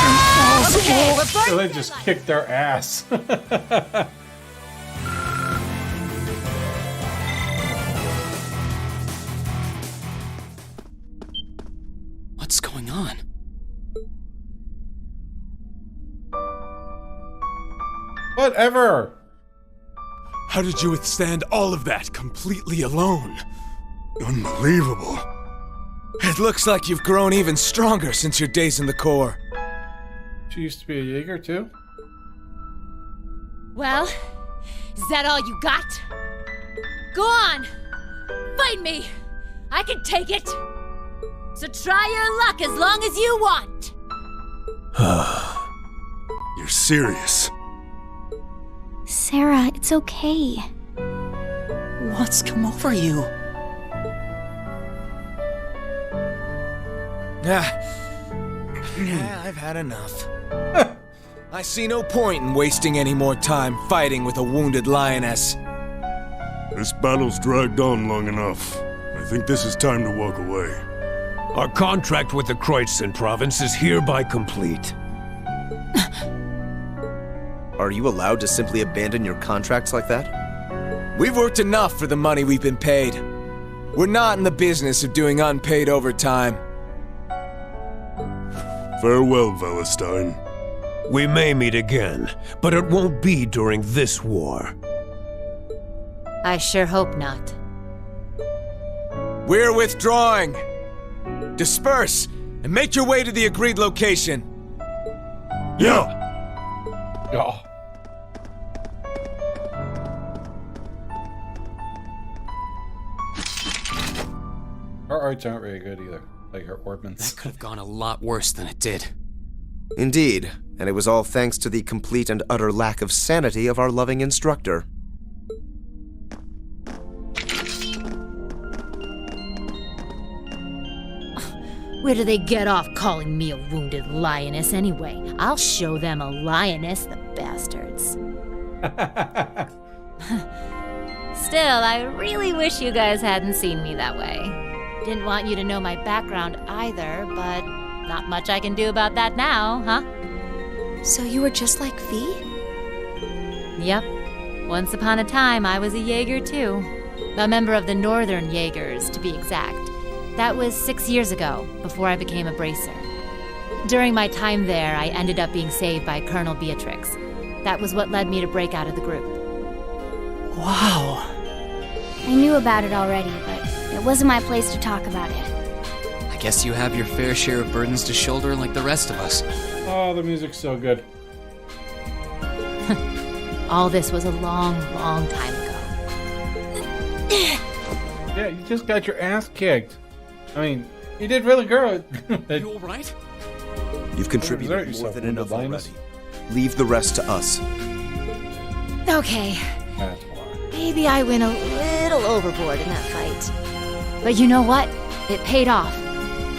Impossible! So they just kicked their ass. What's going on? Whatever. How did you withstand all of that completely alone? Unbelievable. It looks like you've grown even stronger since your days in the Corps. She used to be a Jaeger too. Well, is that all you got? Go on! Fight me! I can take it! So try your luck as long as you want! You're serious? Sarah, it's okay. What's come over you? I've had enough. I see no point in wasting any more time fighting with a wounded lioness. This battle's dragged on long enough. I think this is time to walk away. Our contract with the Kreutzen province is hereby complete. Are you allowed to simply abandon your contracts like that? We've worked enough for the money we've been paid. We're not in the business of doing unpaid overtime. Farewell, Valestein. We may meet again, but it won't be during this war. I sure hope not. We're withdrawing. Disperse and make your way to the agreed location. Yeah. Oh. Her arts aren't very good either. Like her ordnance. That could have gone a lot worse than it did. Indeed, and it was all thanks to the complete and utter lack of sanity of our loving instructor. Where do they get off calling me a wounded lioness anyway? I'll show them a lioness, the bastards. Still, I really wish you guys hadn't seen me that way. Didn't want you to know my background either, but not much I can do about that now, huh? So you were just like V? Yep. Once upon a time, I was a Jaeger too. A member of the Northern Jaegers, to be exact. That was 6 years ago, before I became a bracer. During my time there, I ended up being saved by Colonel Beatrix. That was what led me to break out of the group. Wow. I knew about it already, but it wasn't my place to talk about it. I guess you have your fair share of burdens to shoulder like the rest of us. Oh, the music's so good. All this was a long, long time ago. Yeah, you just got your ass kicked. I mean, you did really good. You alright? You've contributed more than enough already. Leave the rest to us. Okay. That's why. Maybe I went a little overboard in that fight. But you know what? It paid off.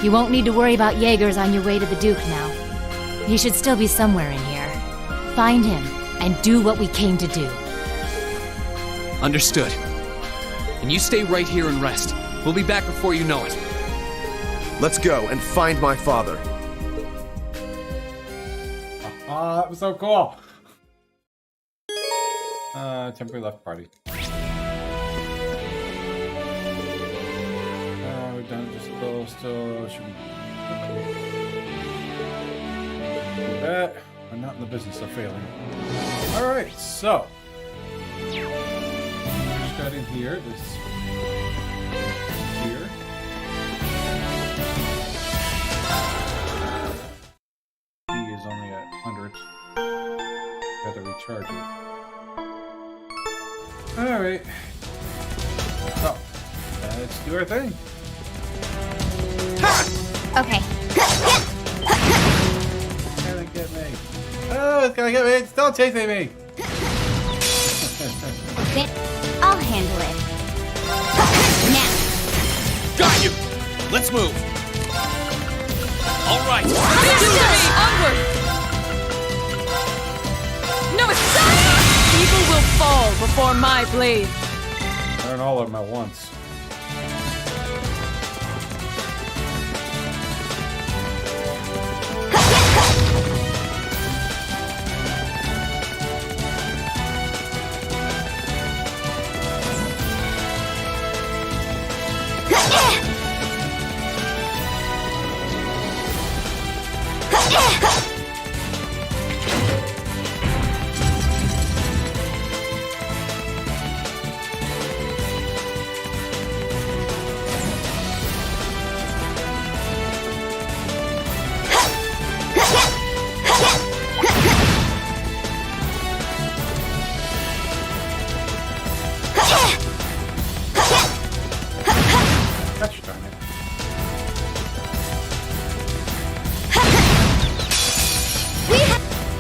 You won't need to worry about Jaegers on your way to the Duke now. He should still be somewhere in here. Find him, and do what we came to do. Understood. And you stay right here and rest. We'll be back before you know it. Let's go and find my father. Ah, that was so cool. Temporary left party. We're done just still should be. That I'm not in the business of failing. Alright, so just got in here. This here. He is only at 100. Got to recharge it. Alright. So, let's do our thing. Okay. It's gonna get me. Oh, it's gonna get me. It's still chasing me. I'll handle it. Now. Got you! Let's move! Alright! Onward! No, it's Evil will fall before my blade. learn all of them at once.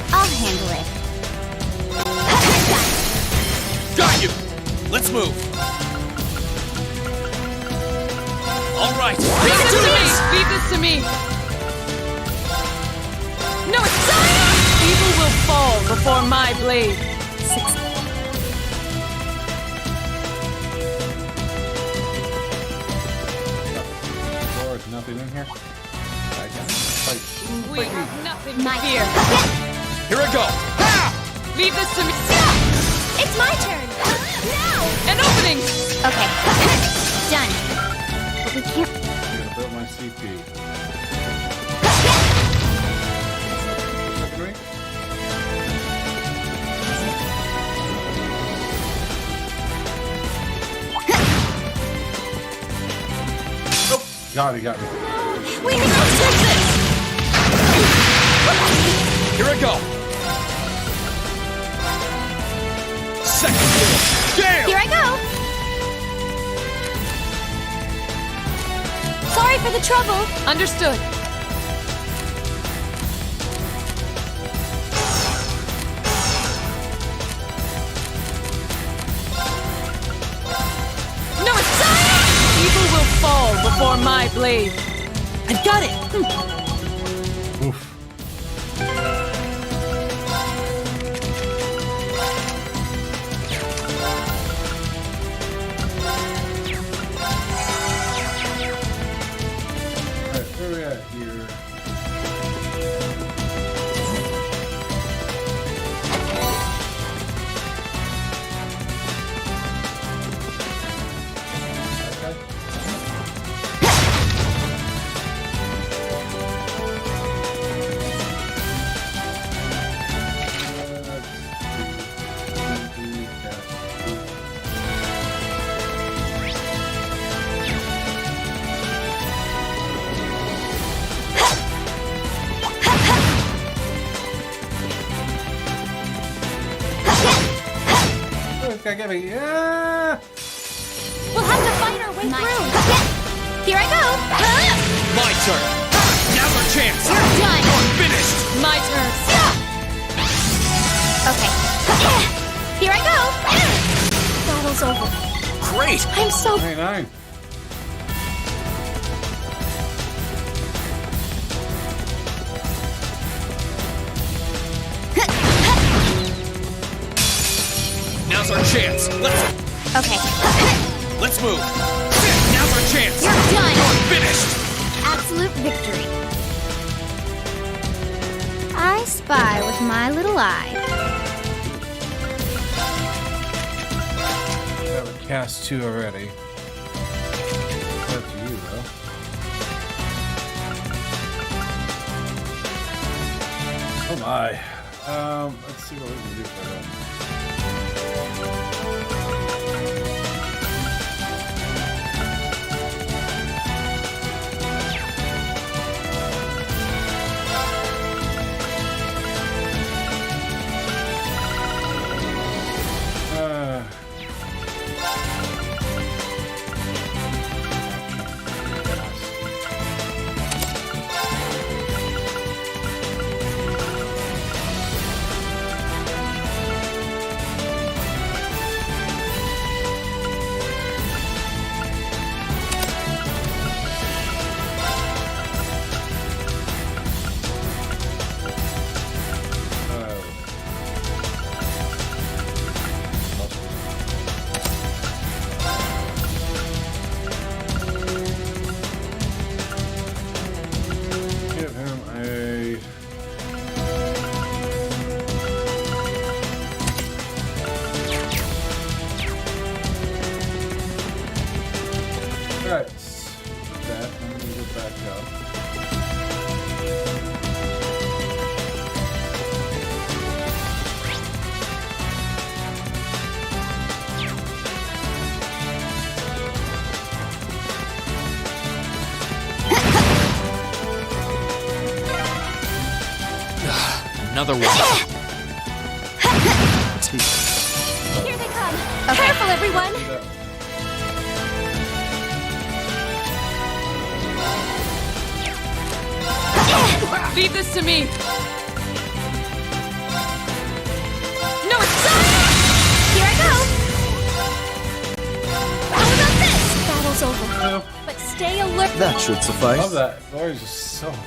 I'll handle it. Got you! Let's move! Alright! Leave this to me! Leave this to me! No, it's evil will fall before my blade. There's nothing in here. I can fight. We have nothing to fear. Here I go! Leave this to me. It's my turn. Now. An opening. Okay. Done. But we can't. I'm gonna build my CP. Second ring. Oh, God, he got me. We need to fix this. Here I go! Second floor! Damn! Here I go. Sorry for the trouble. Understood. No, it's evil will fall before my blade. I've got it. Oof. Alright, where are we at here? Get me. Yeah. We'll have to fight our way through. Here I go. My turn! Now's our chance! You're done. You're finished! My turn. Okay. Here I go. Battle's over. Great! I'm so... 99. Now's our chance! Okay. Let's move! Now's our chance! You're done. You're finished! Absolute victory. I spy with my little eye. I have a cast 2 already. That's you, though. Oh my. Let's see what we can do for them. Another one. Here they come. Careful, everyone. Leave this to me. No, it's time! Here I go! How about this? Battle's over. But stay alert. That should suffice. Love that. Laura's just so strong.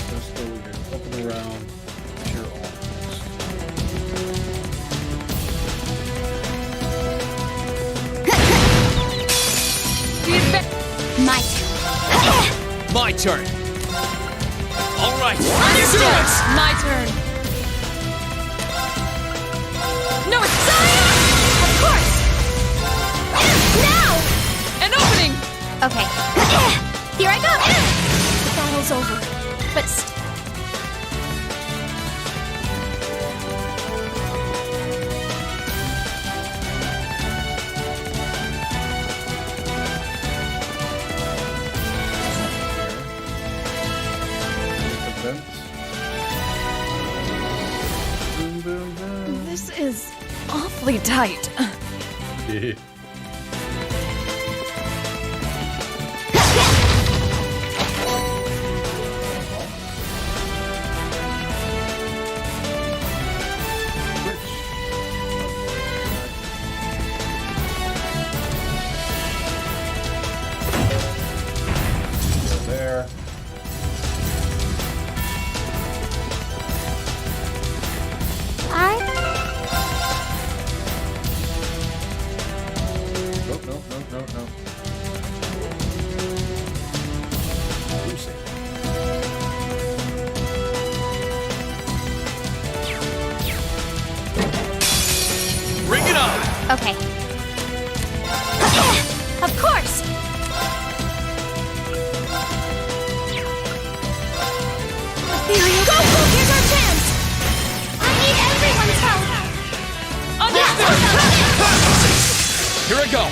Just go here, up and around. Your arms. My turn. My turn. All right. Understood. My turn. No, it's time. Of course. Now! An opening. Okay. Here I go. The battle's over. But This is awfully tight. Yeah. There. Nope. Bring it on. okay. Of course. Ethereal, go! Here's our chance. I need everyone's help. Here I go.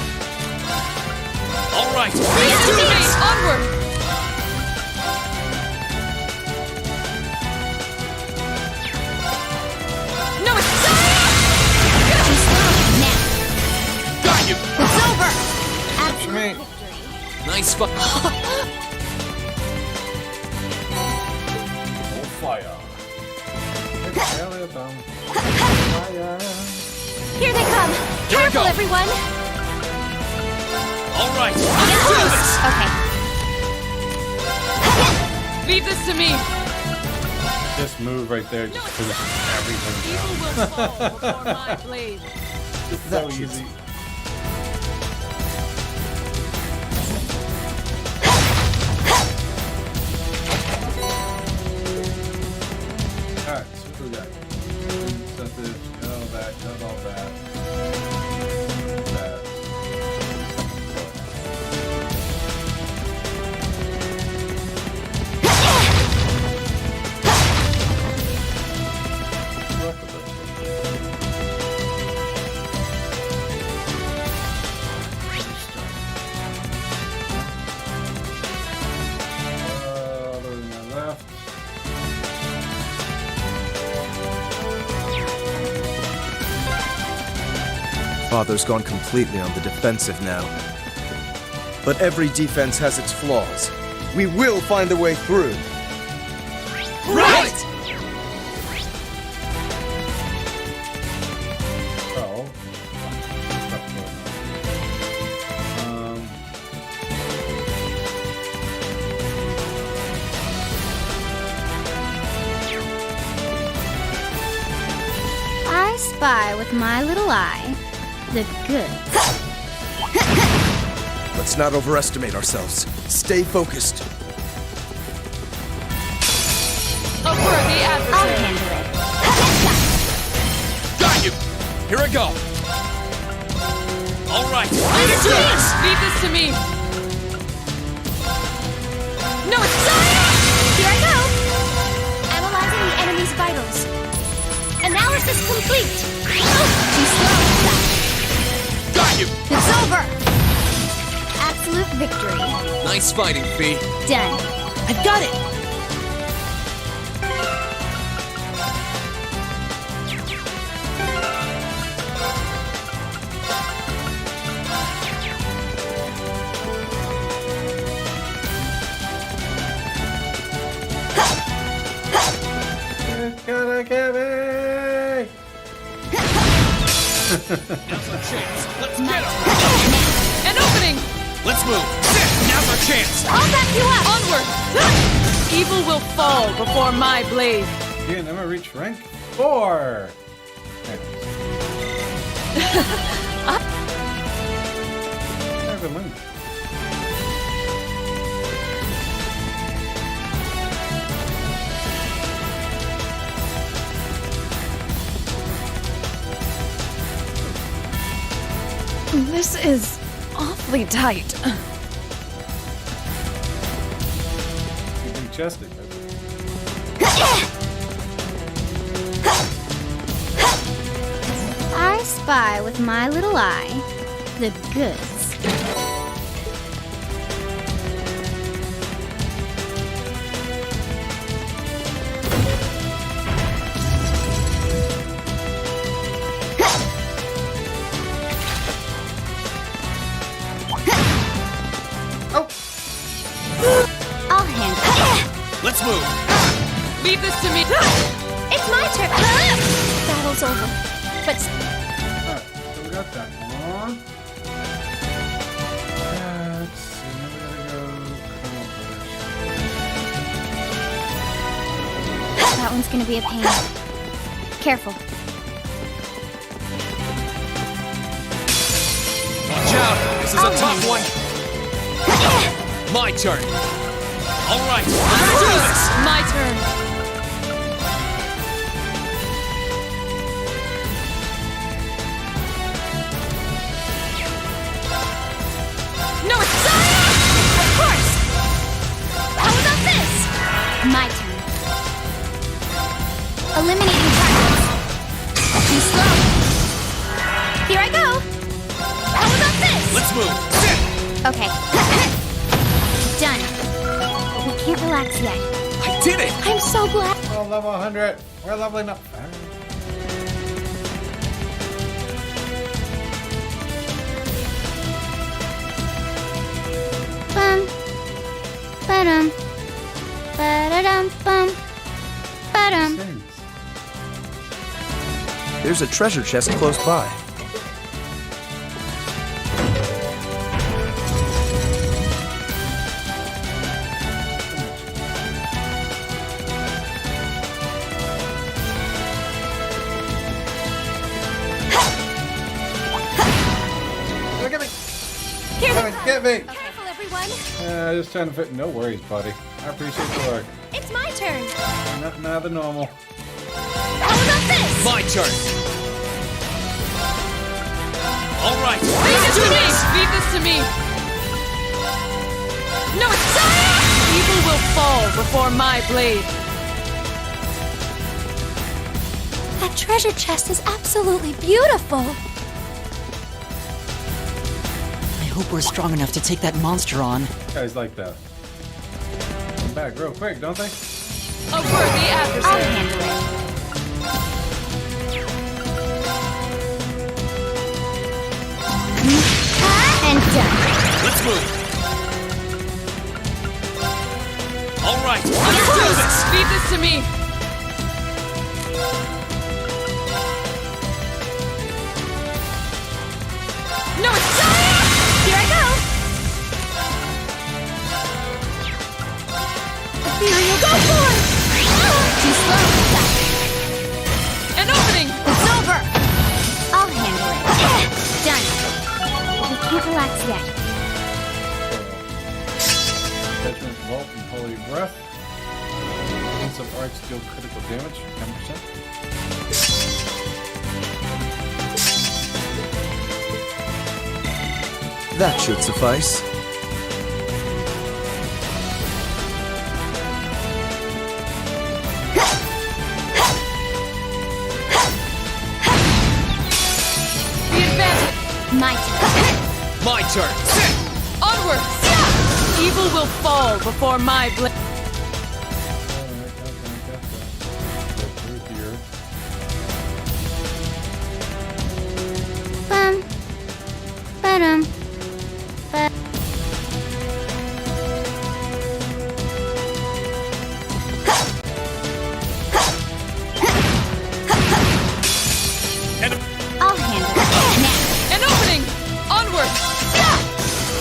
All right. Let's do this. Onward. No, it's Got you. It's over. Absolute Me. Nice fuck. Fire. Here they come. Here we Careful, go. everyone. All right. Get close. Okay. Leave this to me. This move right there just finishes everything. Evil will fall before my blade. So easy. Alright, so what do we got? Set this, got all that, got all that. That. Other than my left. Father's gone completely on the defensive now. But every defense has its flaws. We will find a way through. Right. Oh. I spy with my little eye the goods. Let's not overestimate ourselves. Stay focused. A worthy adversary. I'll handle it. Got you. Here I go. All right. Understood. Leave this to me. No, it's time. Here I go. complete! Too slow. Got you! It's over! Absolute victory. Nice fighting, Fee. Done. I've got it! Gonna get me! Now's our chance. Let's get him. An opening! Let's move. Now's our chance. I'll back you up! Onward! Evil will fall before my blade. Again, I'm gonna reach rank 4. Never mind. This is awfully tight. Keeping chested. I spy with my little eye the goods. I'll handle it. Let's move. Leave this to me. It's my turn. Battle's over. But Alright, so we got that one. Let's see, now we gotta go that one's gonna be a pain. Careful. Watch out! This is a tough one! My turn! Alright, let's do this! My turn. No, it's Of course! How about this? My turn. Eliminating targets. Too slow. Here I go. How about this? Let's move. Okay. Done. But we can't relax yet. I did it! I'm so glad. Oh, level 100. We're leveling up. Bum. Ba-dum. Ba-da-dum bum. Ba-dum. There's a treasure chest close by. Look at me! Here. Get me! Careful, everyone. Just trying to fit. No worries, buddy. I appreciate the work. It's my turn. Nothing out of the normal. How about this? My turn! Alright, Leave let's this do to me! this! Leave this to me! No, it's Evil will fall before my blade. That treasure chest is absolutely beautiful. I hope we're strong enough to take that monster on. Guys like that. Come back real quick, don't they? A worthy I'll adversary. handle it. And done. Let's move. Alright, Of let's do course! this! Leave this to me. No, it's Here I go. Ethereal go for it. Too slow. an opening. It's over. I'll handle it. Done. But we can't relax yet. Judgment, Vault, and Holy Breath. Sense of Arts deal critical damage, 10%. That should suffice. turn. Onward! Evil will fall before my blade. Ba-dum. I'll handle it. Now. An opening! Onward!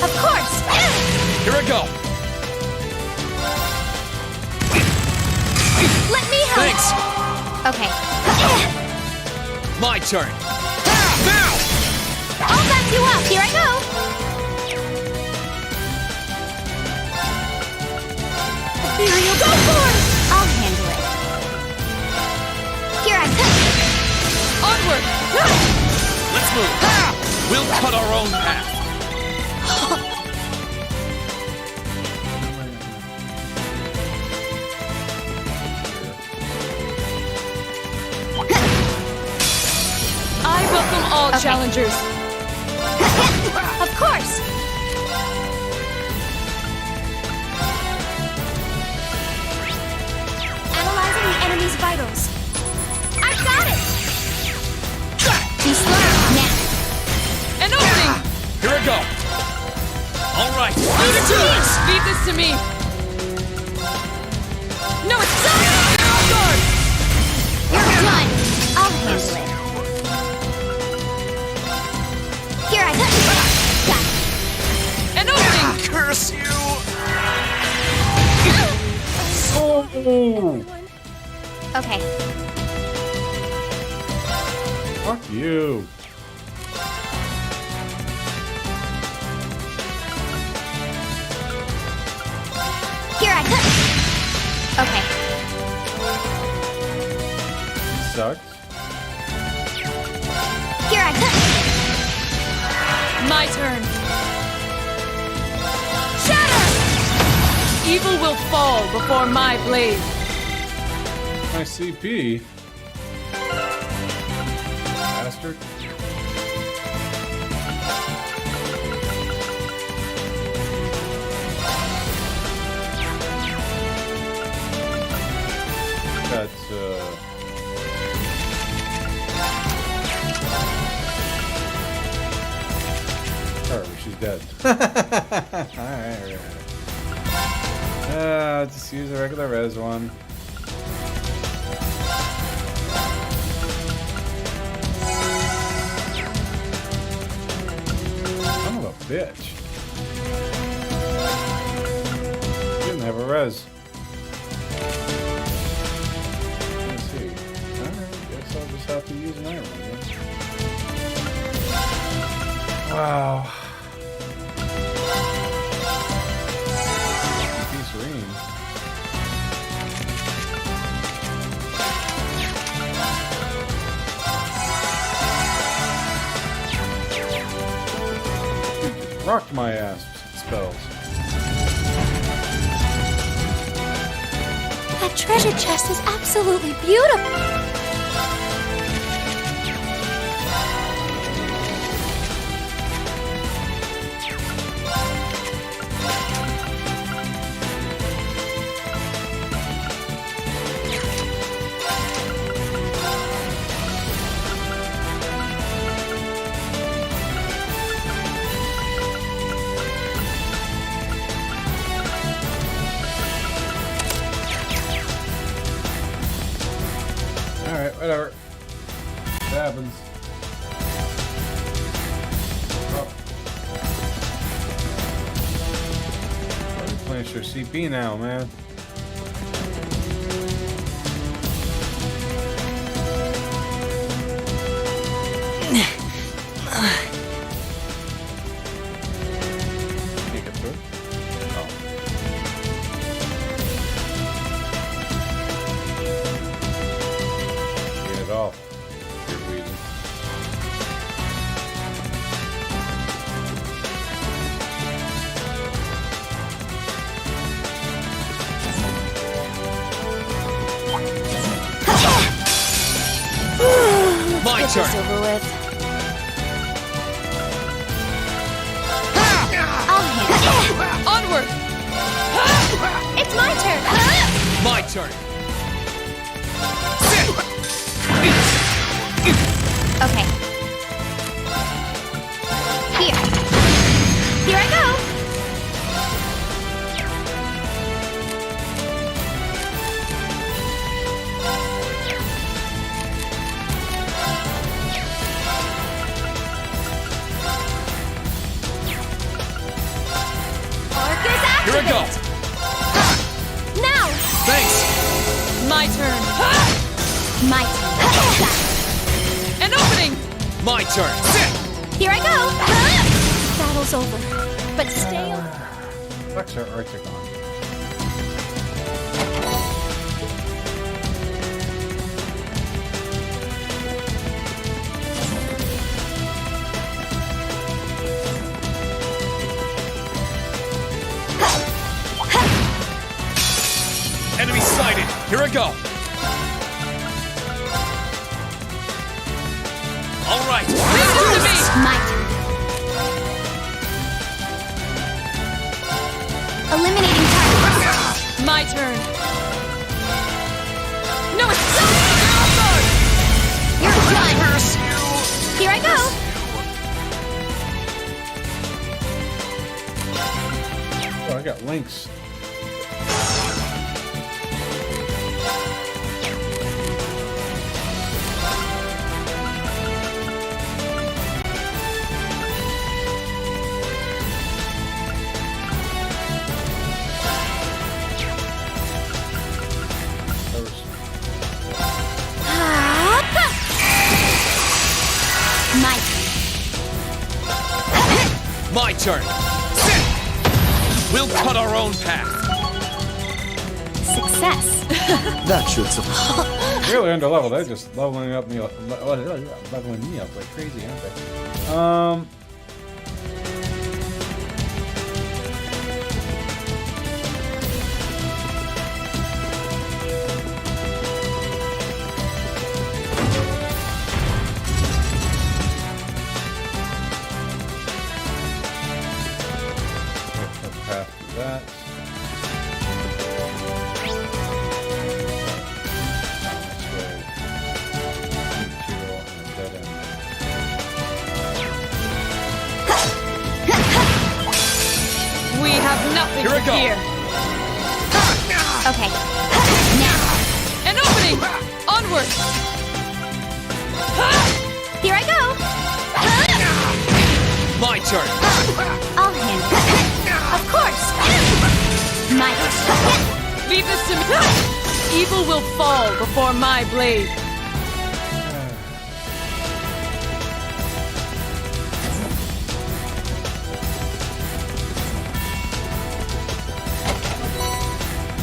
Of course! Here I go. Let me help! Thanks. Okay. My turn. I'll back you up. Here I go. Ethereal, go for it! I'll handle it. Here I come. Onward! Let's move. We'll cut our own path. I welcome all challengers. Of course. Analyzing the enemy's vitals. I got it. Be slow now. An opening! Here I go. All right. Leave it to me! Leave this to me! No, it's done! Guard! You're done. I'll handle it. Here I go. Got it. An opening! Curse you! Oh! Okay. Fuck you. Here I go. Okay. Sucks. Here I go. My turn. Shatter! Evil will fall before my blade. My CP. Bastard. That's her, she's dead. Alright. Just use a regular res one. Son of a bitch. Didn't have a res. Let's see. Alright, guess I'll just have to use an iron one. Wow. Serene. Just rocked my ass with spells. That treasure chest is absolutely beautiful. Alright, whatever. It happens. Oh. Replenish your CP now, man. Can't get through? Oh. Get it off. Good reason. My Get turn. this over with. Onward! It's my turn! My turn! Okay. Here I go! Here I go! Now! Thanks! My turn! My turn. An opening! My turn! Here I go! Battle's over, but stay alive. Flex our Arctic on. Enemy sighted! Here I go! All right! My turn. Eliminating target. My turn. No, it's You're done. Here I go. Oh, I got links. My turn. My turn! We'll cut our own path! Success. That should survive. Really under level. They're just leveling me up like crazy, aren't they? That. We have nothing Here I to go. fear. Okay. Now. An opening! Onward! Here I go. My turn! I'll handle it. Of course. My turn. Leave this to me. Evil will fall before my blade.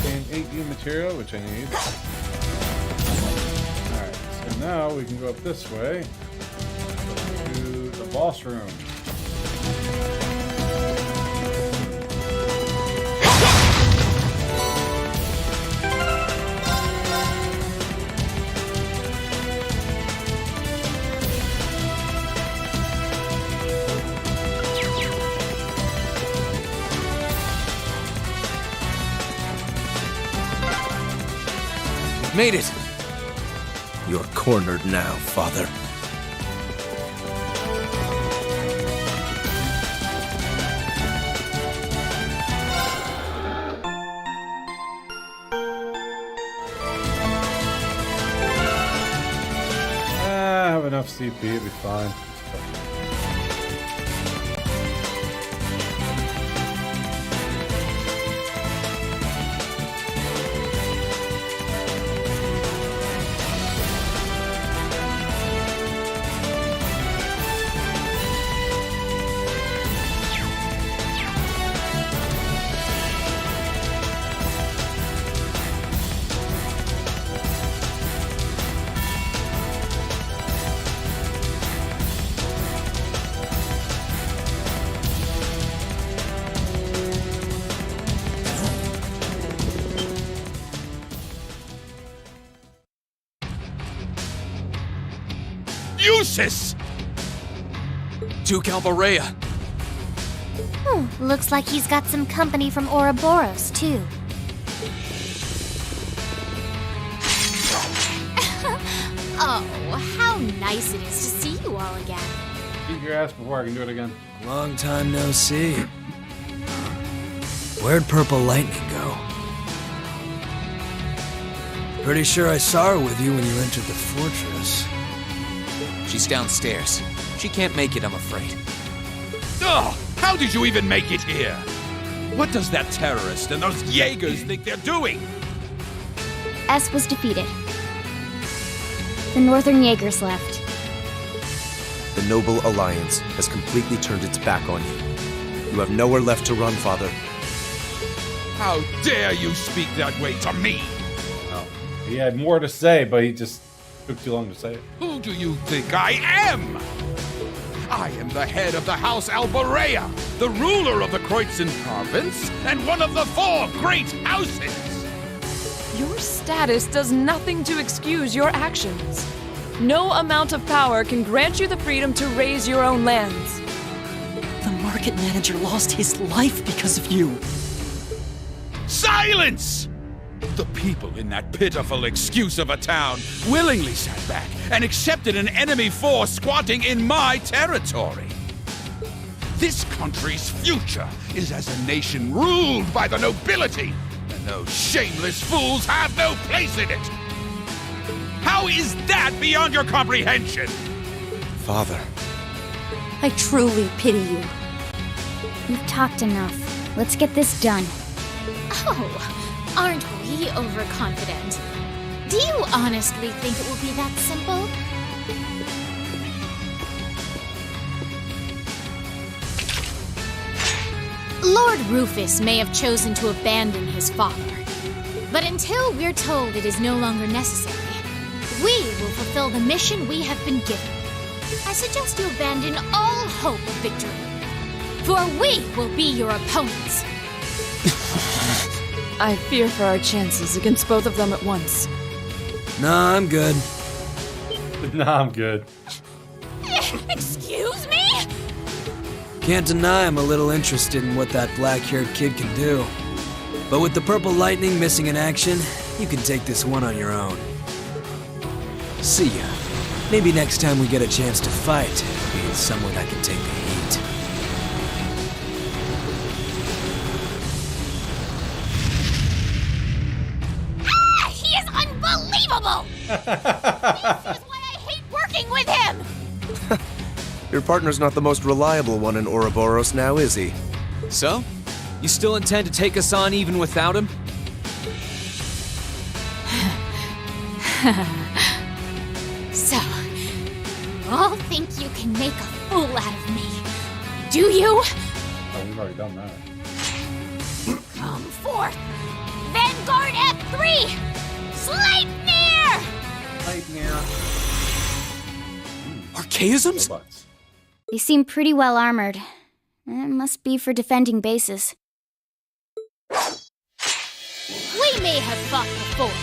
Gain 8U material, which I need. Alright, so now we can go up this way to the boss room. Made it! You're cornered now, Father. I have enough CP, it'll be fine. Useless! Duke Alvarea! Looks like he's got some company from Ouroboros, too. Oh, how nice it is to see you all again. Eat your ass before I can do it again. Long time no see. Where'd Purple Lightning go? Pretty sure I saw her with you when you entered the fortress. She's downstairs. She can't make it, I'm afraid. Ugh! How did you even make it here? What does that terrorist and those Jaegers think they're doing? S was defeated. The Northern Jaegers left. The Noble Alliance has completely turned its back on you. You have nowhere left to run, Father. How dare you speak that way to me? Oh, he had more to say, but he just took too long to say it. Who do you think I am? I am the head of the House Alborea, the ruler of the Kreutzen province, and one of the 4 great houses. Your status does nothing to excuse your actions. No amount of power can grant you the freedom to raise your own lands. The market manager lost his life because of you. Silence! The people in that pitiful excuse of a town willingly sat back and accepted an enemy force squatting in my territory. This country's future is as a nation ruled by the nobility, and those shameless fools have no place in it. How is that beyond your comprehension? Father. I truly pity you. We've talked enough. Let's get this done. Oh, aren't we overconfident? Do you honestly think it will be that simple? Lord Rufus may have chosen to abandon his father, but until we're told it is no longer necessary, we will fulfill the mission we have been given. I suggest you abandon all hope of victory, for we will be your opponents. I fear for our chances against both of them at once. Nah, I'm good. Nah, I'm good. Excuse me? Can't deny I'm a little interested in what that black-haired kid can do. But with the Purple Lightning missing in action, you can take this one on your own. See ya. Maybe next time we get a chance to fight, it'll be with someone I can take the heat. Ah, he is unbelievable! This is why I hate working with him! Your partner's not the most reliable one in Ouroboros now, is he? So? You still intend to take us on even without him? So, you all think you can make a fool out of me, do you? Oh, we've already done that. Come forth! Vanguard F3! Sleipnir! Sleipnir. Archaisms? They seem pretty well armored. It must be for defending bases. We may have fought before,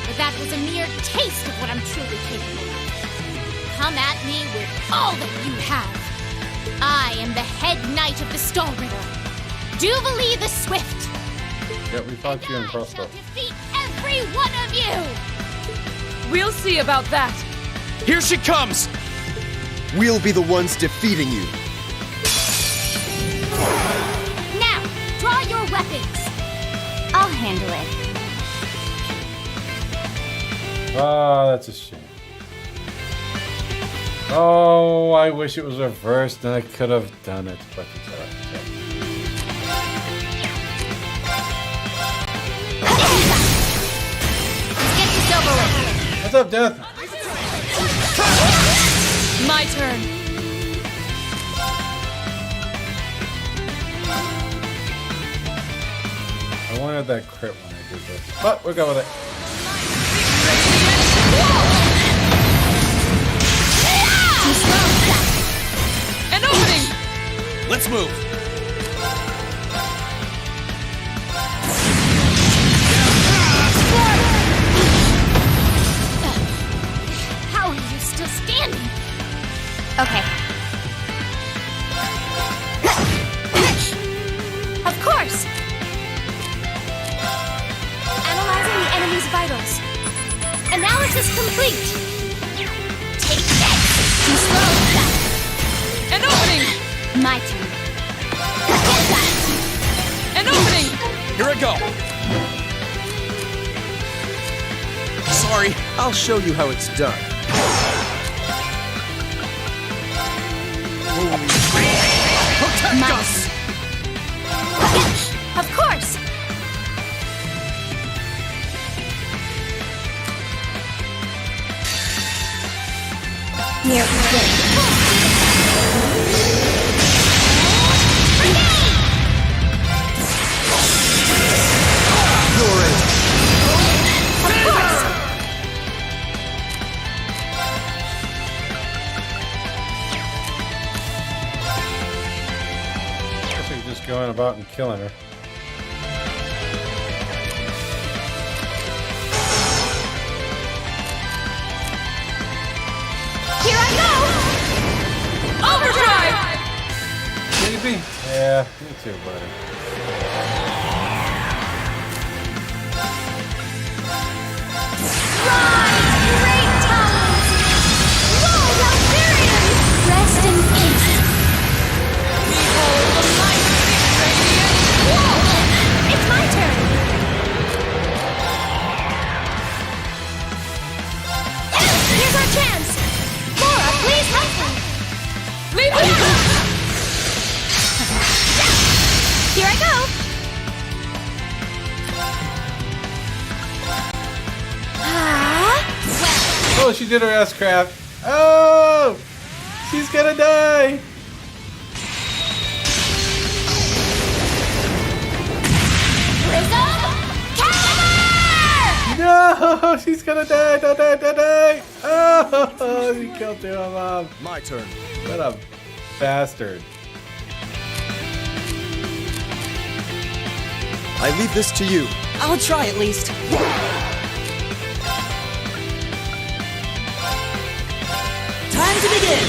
but that was a mere taste of what I'm truly capable of. Come at me with all that you have. I am the head knight of the Stall Ritter, Jubilee the Swift. Yeah, we fought you in crossbow. Defeat every one of you! We'll see about that. Here she comes! We'll be the ones defeating you. Now, draw your weapons. I'll handle it. Oh, that's a shame. Oh, I wish it was reversed and I could have done it, but it's alright. Get this over with. What's up, Death? My turn. I wanted that crit when I did this, but we'll go with it. An opening! Let's move! How are you still standing? Okay. Analysis complete! Take this! Too slow! An opening! My turn. Get that! An opening! Here I go. Sorry. I'll show you how it's done. Protect My- us! Of course! Here we go. You're it. Of course! I think just going about and killing her. Here I go! Overdrive! Maybe? Yeah, me too, buddy. Rise, great towers! Lord Altharian! Rest in peace! Behold the light of this radiant! Whoa! It's my turn! Yes! Here's our chance! Laura, please help me! Leave me out! Here I go! Oh, she did her ass crap. Oh! She's gonna die! Prism! Caliber! No! She's gonna die! Don't die! Don't die! Oh! She killed two of them. My turn. What a bastard. I leave this to you. I'll try at least. Time to begin!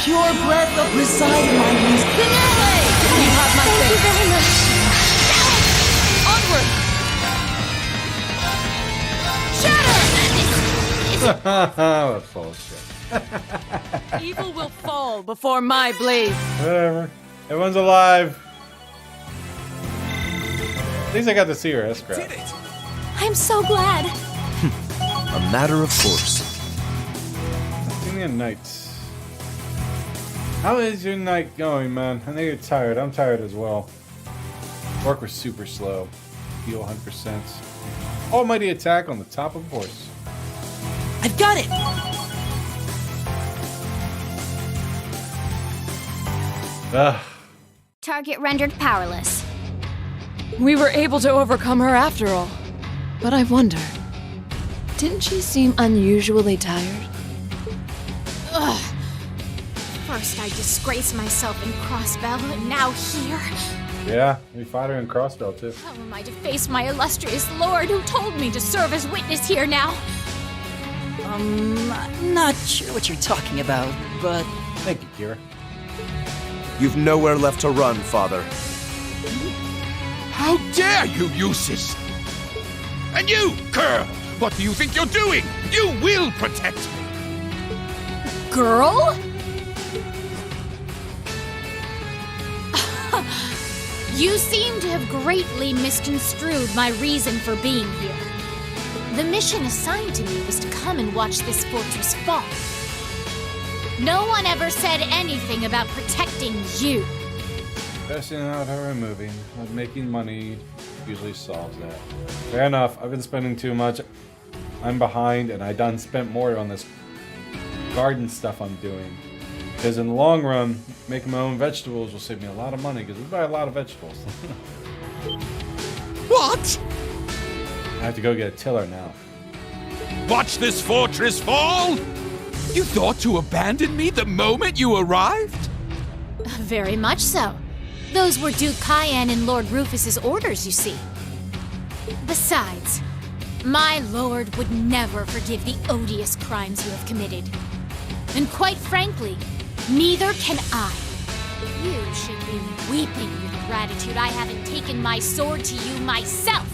Pure breath of reside in my wings. You have my Thank you very much. Onward! What bullshit. Evil will fall before my blade. Whatever. Everyone's alive. At least I got to see her ass crap. I'm so glad. A matter of course. Give me a night. How is your night going, man? I know you're tired. I'm tired as well. Work was super slow. Heal 100%. Almighty attack on the top of a horse. I've got it! Ugh. Target rendered powerless. We were able to overcome her after all. But I wonder, didn't she seem unusually tired? Ugh. First I disgrace myself in Crossbell, and now here. Yeah, we fought her in Crossbell too. How am I to face my illustrious lord who told me to serve as witness here now? Not sure what you're talking about, but... Thank you, Kira. You've nowhere left to run, Father. How dare you, Eustace! And you, girl! What do you think you're doing? You will protect me! Girl? You seem to have greatly misconstrued my reason for being here. The mission assigned to me was to come and watch this fortress fall. No one ever said anything about protecting you. Testing out her movie. Making money usually solves that. Fair enough. I've been spending too much. I'm behind, and I done spent more on this garden stuff I'm doing. Because in the long run, making my own vegetables will save me a lot of money, because we buy a lot of vegetables. What? I have to go get a tiller now. Watch this fortress fall? You thought to abandon me the moment you arrived? Very much so. Those were Duke Cayenne and Lord Rufus's orders, you see. Besides, my lord would never forgive the odious crimes you have committed. And quite frankly, neither can I. You should be weeping with gratitude I haven't taken my sword to you myself.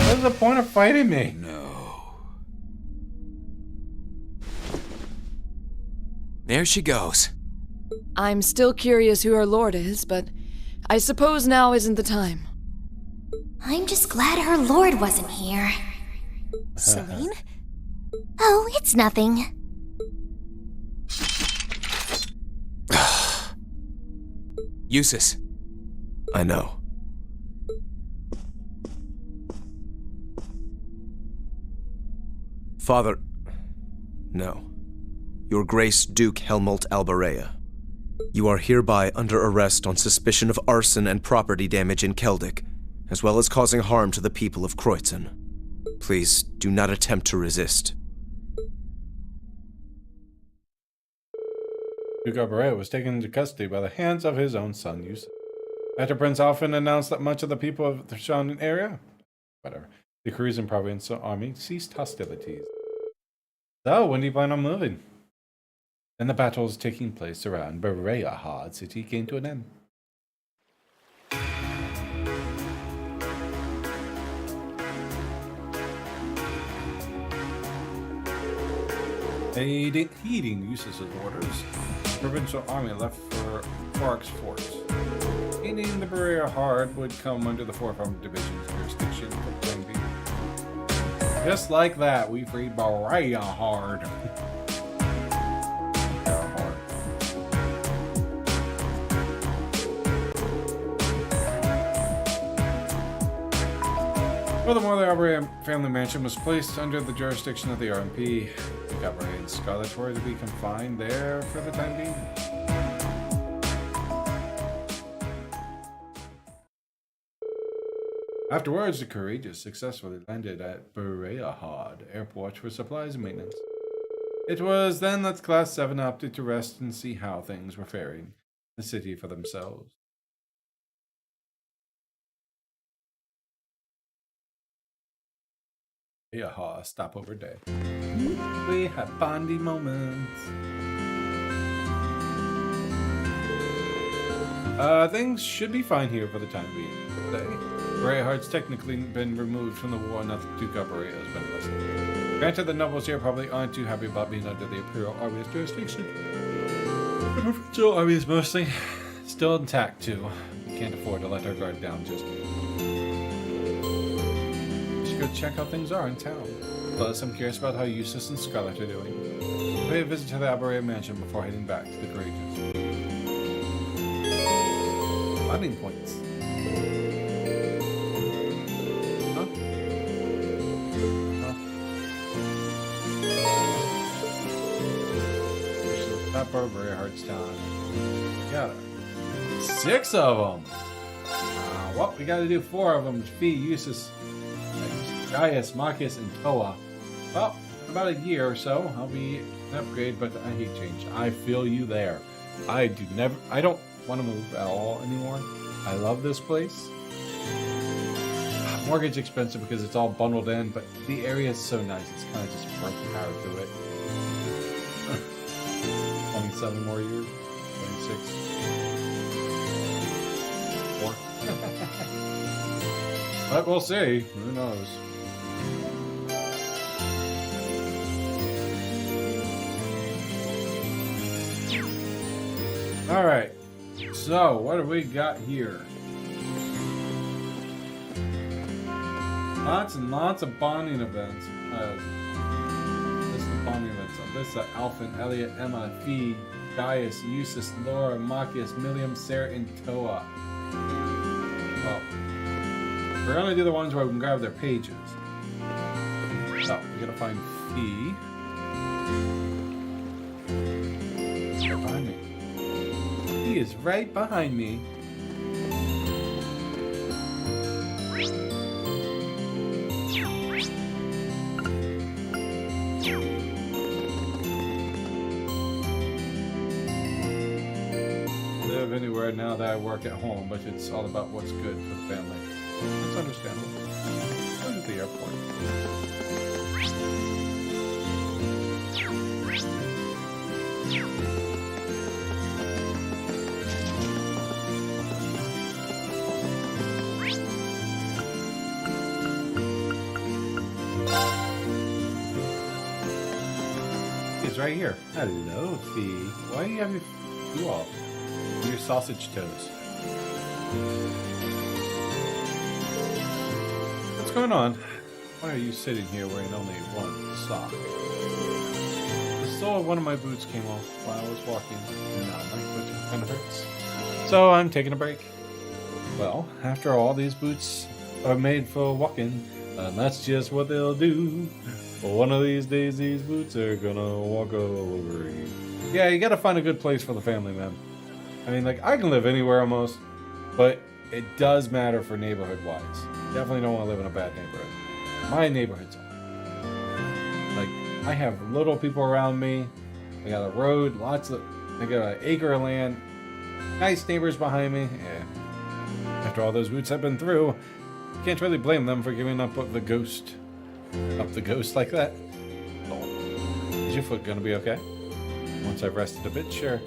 What's the point of fighting me? There she goes. I'm still curious who her lord is, but I suppose now isn't the time. I'm just glad her lord wasn't here. Celine? Oh, it's nothing. Eustace. I know. Father... No. Your Grace Duke Helmut Alberea. You are hereby under arrest on suspicion of arson and property damage in Keldic, as well as causing harm to the people of Kreutzen. Please, do not attempt to resist. Duke Alberea was taken into custody by the hands of his own son, Eustace. After Prince Alfin announced that much of the people of the surrounding area, the Kreutzen provincial army ceased hostilities. So, when do you plan on moving? Then the battles taking place around Berea city came to an end. Heeding Eustace's orders, the provincial army left for Quark's fort. Meaning the Berea Hard would come under the 4th Armored Division's jurisdiction for the time being. Just like that, we freed Berea Hard. Furthermore, the Alberea family mansion was placed under the jurisdiction of the RMP. The Alberea and Scarlet were to be confined there for the time being. Afterwards, the Courageous successfully landed at Berea Airport for supplies and maintenance. It was then that Class 7 opted to rest and see how things were faring, the city for themselves. Yaha, stopover day. We have bondy moments. Things should be fine here for the time being. Berea-Hard's technically been removed from the war, now that Duke Alberea has been arrested. Granted, the nobles here probably aren't too happy about being under the Imperial Army's jurisdiction. The provincial army is mostly still intact, too. We can't afford to let our guard down just yet. Go check how things are in town. Plus, I'm curious about how Eustace and Scarlet are doing. Pay a visit to the Alberea mansion before heading back to the Courageous. Bonding points. Huh? Top Alberea Heartstown. Got it. 6 of them. Well, we gotta do 4 of them to feed Eustace, Gaius, Marcus, and Toa. Well, in about a year or so, I'll be an upgrade, but I hate change. I feel you there. I don't want to move at all anymore. I love this place. Mortgage expensive because it's all bundled in, but the area is so nice. It's kind of just worth the power to it. 27 more years. 26. 4. But we'll see. Who knows? Alright, so what have we got here? Lots and lots of bonding events. This is the bonding events. Alyssa, Alphen, Elliot, Emma, Fee, Gaius, Eustace, Laura, Machias, Milliam, Sarah, and Toa. Well, we're gonna do the ones where we can grab their pages. So, we gotta find Fee. Right behind me. He is right behind me. Live anywhere now that I work at home, but it's all about what's good for the family. That's understandable. Go to the airport. It's right here. Hello, Fee. Why do you have you all? Your sausage toes. What's going on? Why are you sitting here wearing only one sock? The sole of one of my boots came off while I was walking, and now my foot kind of hurts. So I'm taking a break. Well, after all, these boots are made for walking, and that's just what they'll do. Well, one of these days, these boots are gonna walk all over you. Yeah, you gotta find a good place for the family, man. I mean, like, I can live anywhere almost, but it does matter for neighborhood-wise. Definitely don't want to live in a bad neighborhood. My neighborhood's like, I have little people around me. I got a road, I got an acre of land, nice neighbors behind me. Yeah. After all those boots I've been through, can't really blame them for giving up the ghost. Up the ghost like that. Oh. Is your foot gonna be okay? Once I've rested a bit, sure.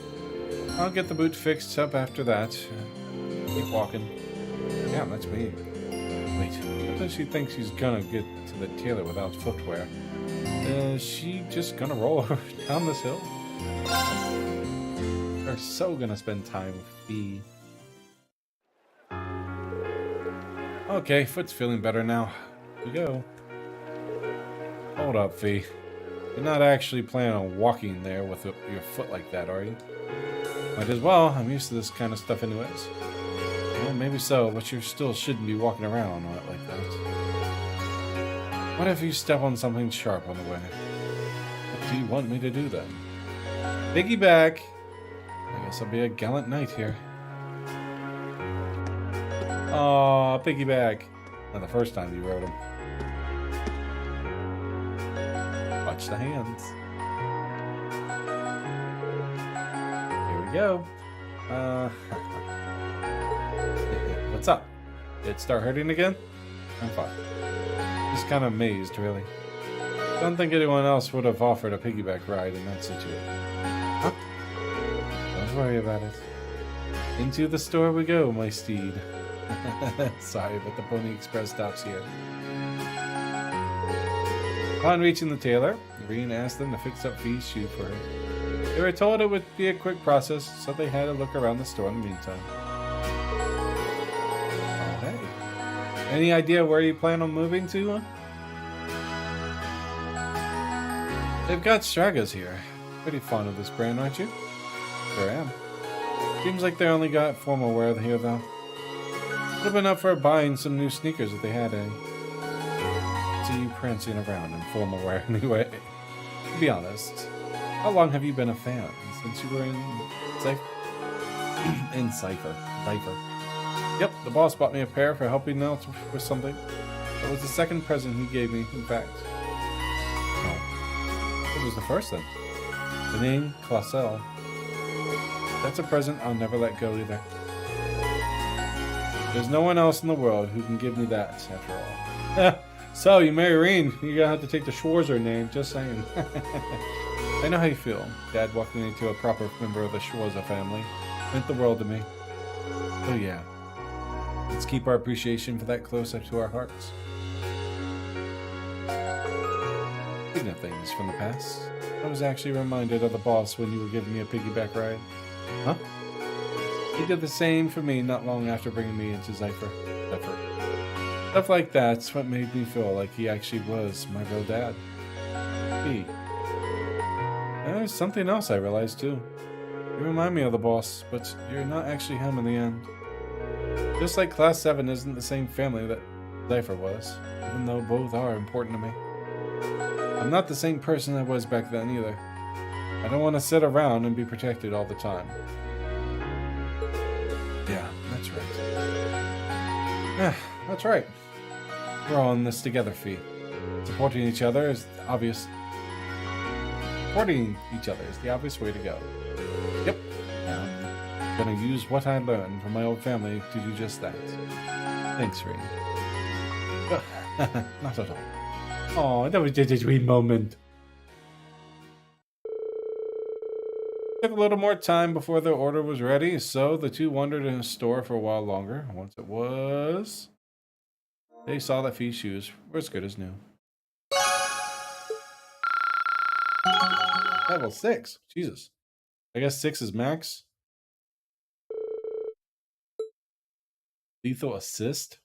I'll get the boot fixed up after that. Keep walking. Yeah, that's me. Wait, what does she think she's gonna get to the tailor without footwear? Is she just gonna roll over down this hill? We're so gonna spend time with Fee. Okay, foot's feeling better now. Here we go. Hold up, Fee. You're not actually planning on walking there with your foot like that, are you? Might as well. I'm used to this kind of stuff anyways. Well, maybe so, but you still shouldn't be walking around on it like that. What if you step on something sharp on the way? What do you want me to do then? Piggyback! I guess I'll be a gallant knight here. Aw, piggyback. Not the first time you rode him. Watch the hands. Here we go. What's up? Did it start hurting again? I'm fine. Just kind of amazed, really. Don't think anyone else would have offered a piggyback ride in that situation. Huh? Don't worry about it. Into the store we go, my steed. Sorry, but the Pony Express stops here. Upon reaching the tailor, Reen asked them to fix up Fee's shoe for her. They were told it would be a quick process, so they had a look around the store in the meantime. Oh, hey. Any idea where you plan on moving to, huh? They've got Stragas here. Pretty fond of this brand, aren't you? Sure am. Seems like they only got formal wear here, though. Would have been up for buying some new sneakers if they had any. See you prancing around in formal wear anyway. To be honest, how long have you been a fan? Since you were in Cypher? In Cypher. Yep, the boss bought me a pair for helping out with something. That was the second present he gave me, in fact. Oh. What was the first then? The name, Clausel. That's a present I'll never let go either. There's no one else in the world who can give me that, after all. So, you marry Reen, you're gonna have to take the Schwarzer name, just saying. I know how you feel. Dad walking into a proper member of the Schwarzer family meant the world to me. Oh yeah. Let's keep our appreciation for that close up to our hearts. Speaking of things from the past, I was actually reminded of the boss when you were giving me a piggyback ride. Huh? He did the same for me not long after bringing me into Cypher. Stuff like that's what made me feel like he actually was my real dad. He. There's something else I realized too. You remind me of the boss, but you're not actually him in the end. Just like Class 7 isn't the same family that Cypher was, even though both are important to me. I'm not the same person I was back then either. I don't want to sit around and be protected all the time. Yeah, that's right. That's right. We're all in this together, Fee. Supporting each other is obvious. Supporting each other is the obvious way to go. Yep. I'm gonna use what I learned from my old family to do just that. Thanks, Reen. Not at all. Oh, that was just a sweet moment. Took a little more time before the order was ready, so the two wandered in a store for a while longer. Once it was, they saw that Fee's shoes were as good as new. Level 6. Jesus. I guess 6 is max. Lethal assist.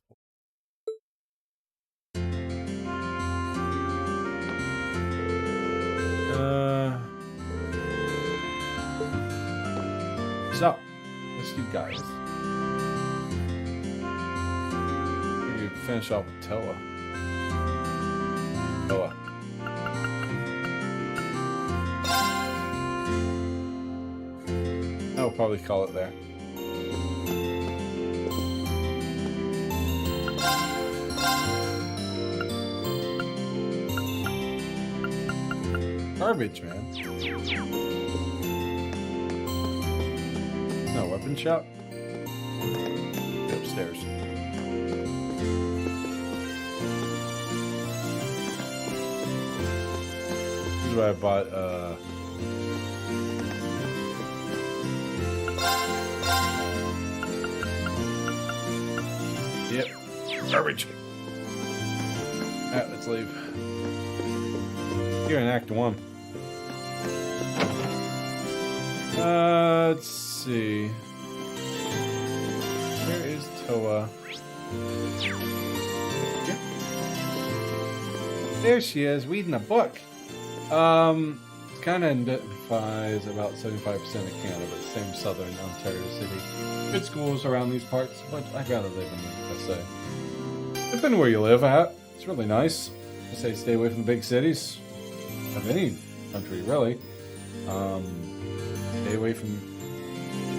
So, let's do guys. Maybe finish off with Toa. Toa. I'll probably call it there. Garbage, man. No weapon shop. Get upstairs. This is where I bought yep. Garbage. Alright, let's leave. Here in Act 1. Let's see. Where is Toa? There she is, reading a book. Kind of identifies about 75% of Canada, but same southern Ontario city. Good schools around these parts, but I'd rather live in the USA. Depending where you live at, it's really nice. I say stay away from the big cities of any country, really. Stay away from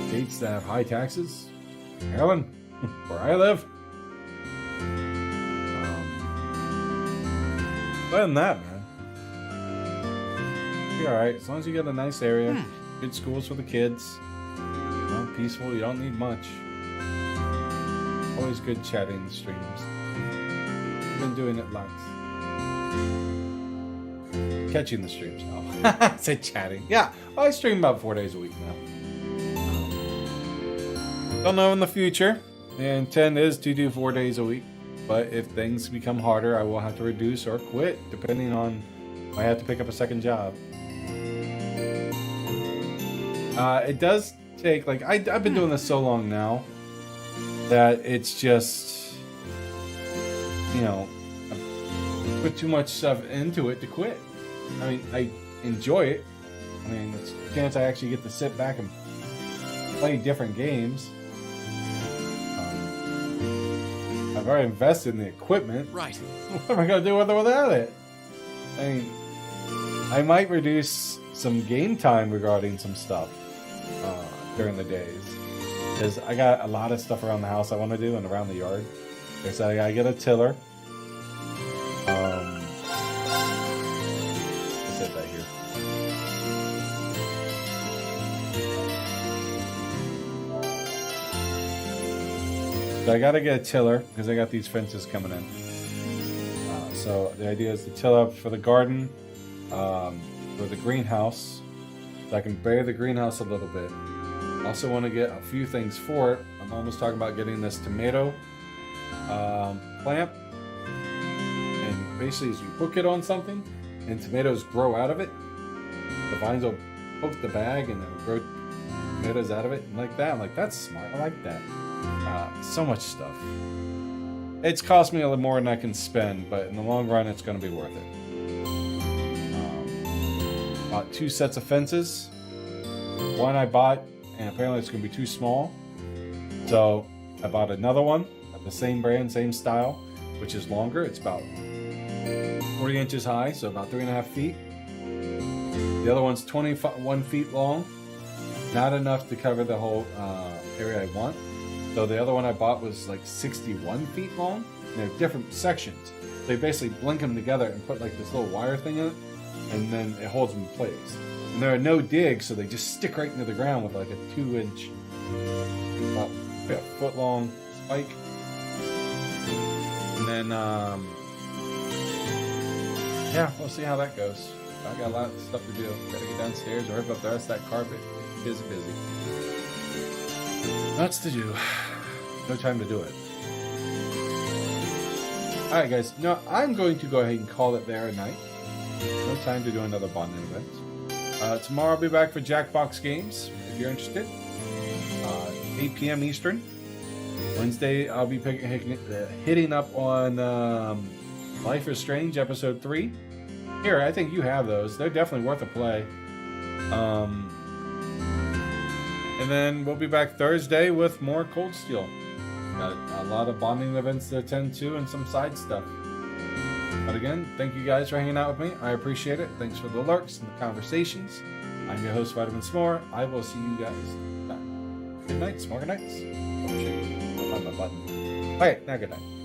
states that have high taxes. Maryland, where I live. Other than that, man, be alright. As long as you get a nice area, good schools for the kids, peaceful, you don't need much. Always good chatting in the streams. I've been doing it lots. Catching the streams now. I said chatting. Yeah, I stream about 4 days a week now. Don't know in the future. The intent is to do 4 days a week. But if things become harder, I will have to reduce or quit, depending on if I have to pick up a second job. It does take, like, I've been doing this so long now that it's just, you know, I put too much stuff into it to quit. I mean, I enjoy it. I mean, it's a chance I actually get to sit back and play different games. I've already invested in the equipment. Right. What am I going to do without it? I mean, I might reduce some game time regarding some stuff during the days. Because I got a lot of stuff around the house I want to do and around the yard. I said I got to get a tiller. I said that here. So I got to get a tiller because I got these fences coming in. So the idea is to till up for the garden, for the greenhouse, so I can bury the greenhouse a little bit. I also want to get a few things for it. I'm almost talking about getting this tomato plant. And basically, as you hook it on something, and tomatoes grow out of it, the vines will poke the bag and it'll grow tomatoes out of it. And like that, I'm like, that's smart. I like that. So much stuff. It's cost me a little more than I can spend, but in the long run, it's going to be worth it. Bought 2 sets of fences. One I bought, and apparently it's going to be too small. So I bought another one of the same brand, same style, which is longer. It's about 40 inches high, so about 3.5 feet. The other one's 21 feet long. Not enough to cover the whole area I want. So the other one I bought was like 61 feet long. And they're different sections. They basically blink them together and put like this little wire thing in it, and then it holds them in place. And there are no digs, so they just stick right into the ground with like a 2-inch, about a foot long spike. And then, yeah, we'll see how that goes. I got a lot of stuff to do. Gotta get downstairs or rip up the rest of that carpet. Busy. Lots to do. No time to do it. Alright guys, no, I'm going to go ahead and call it there at night. No time to do another bonding event. Tomorrow I'll be back for Jackbox Games, if you're interested. 8 p.m. Eastern. Wednesday I'll be hitting up on Life is Strange Episode 3. Here, I think you have those. They're definitely worth a play. And then we'll be back Thursday with more Cold Steel. Got a lot of bonding events to attend to and some side stuff. But again, thank you guys for hanging out with me. I appreciate it. Thanks for the lurks and the conversations. I'm your host, Vitamin S'more. I will see you guys next time. Good night, S'more nights. Oh shit, I'll find my button. Alright, now good night.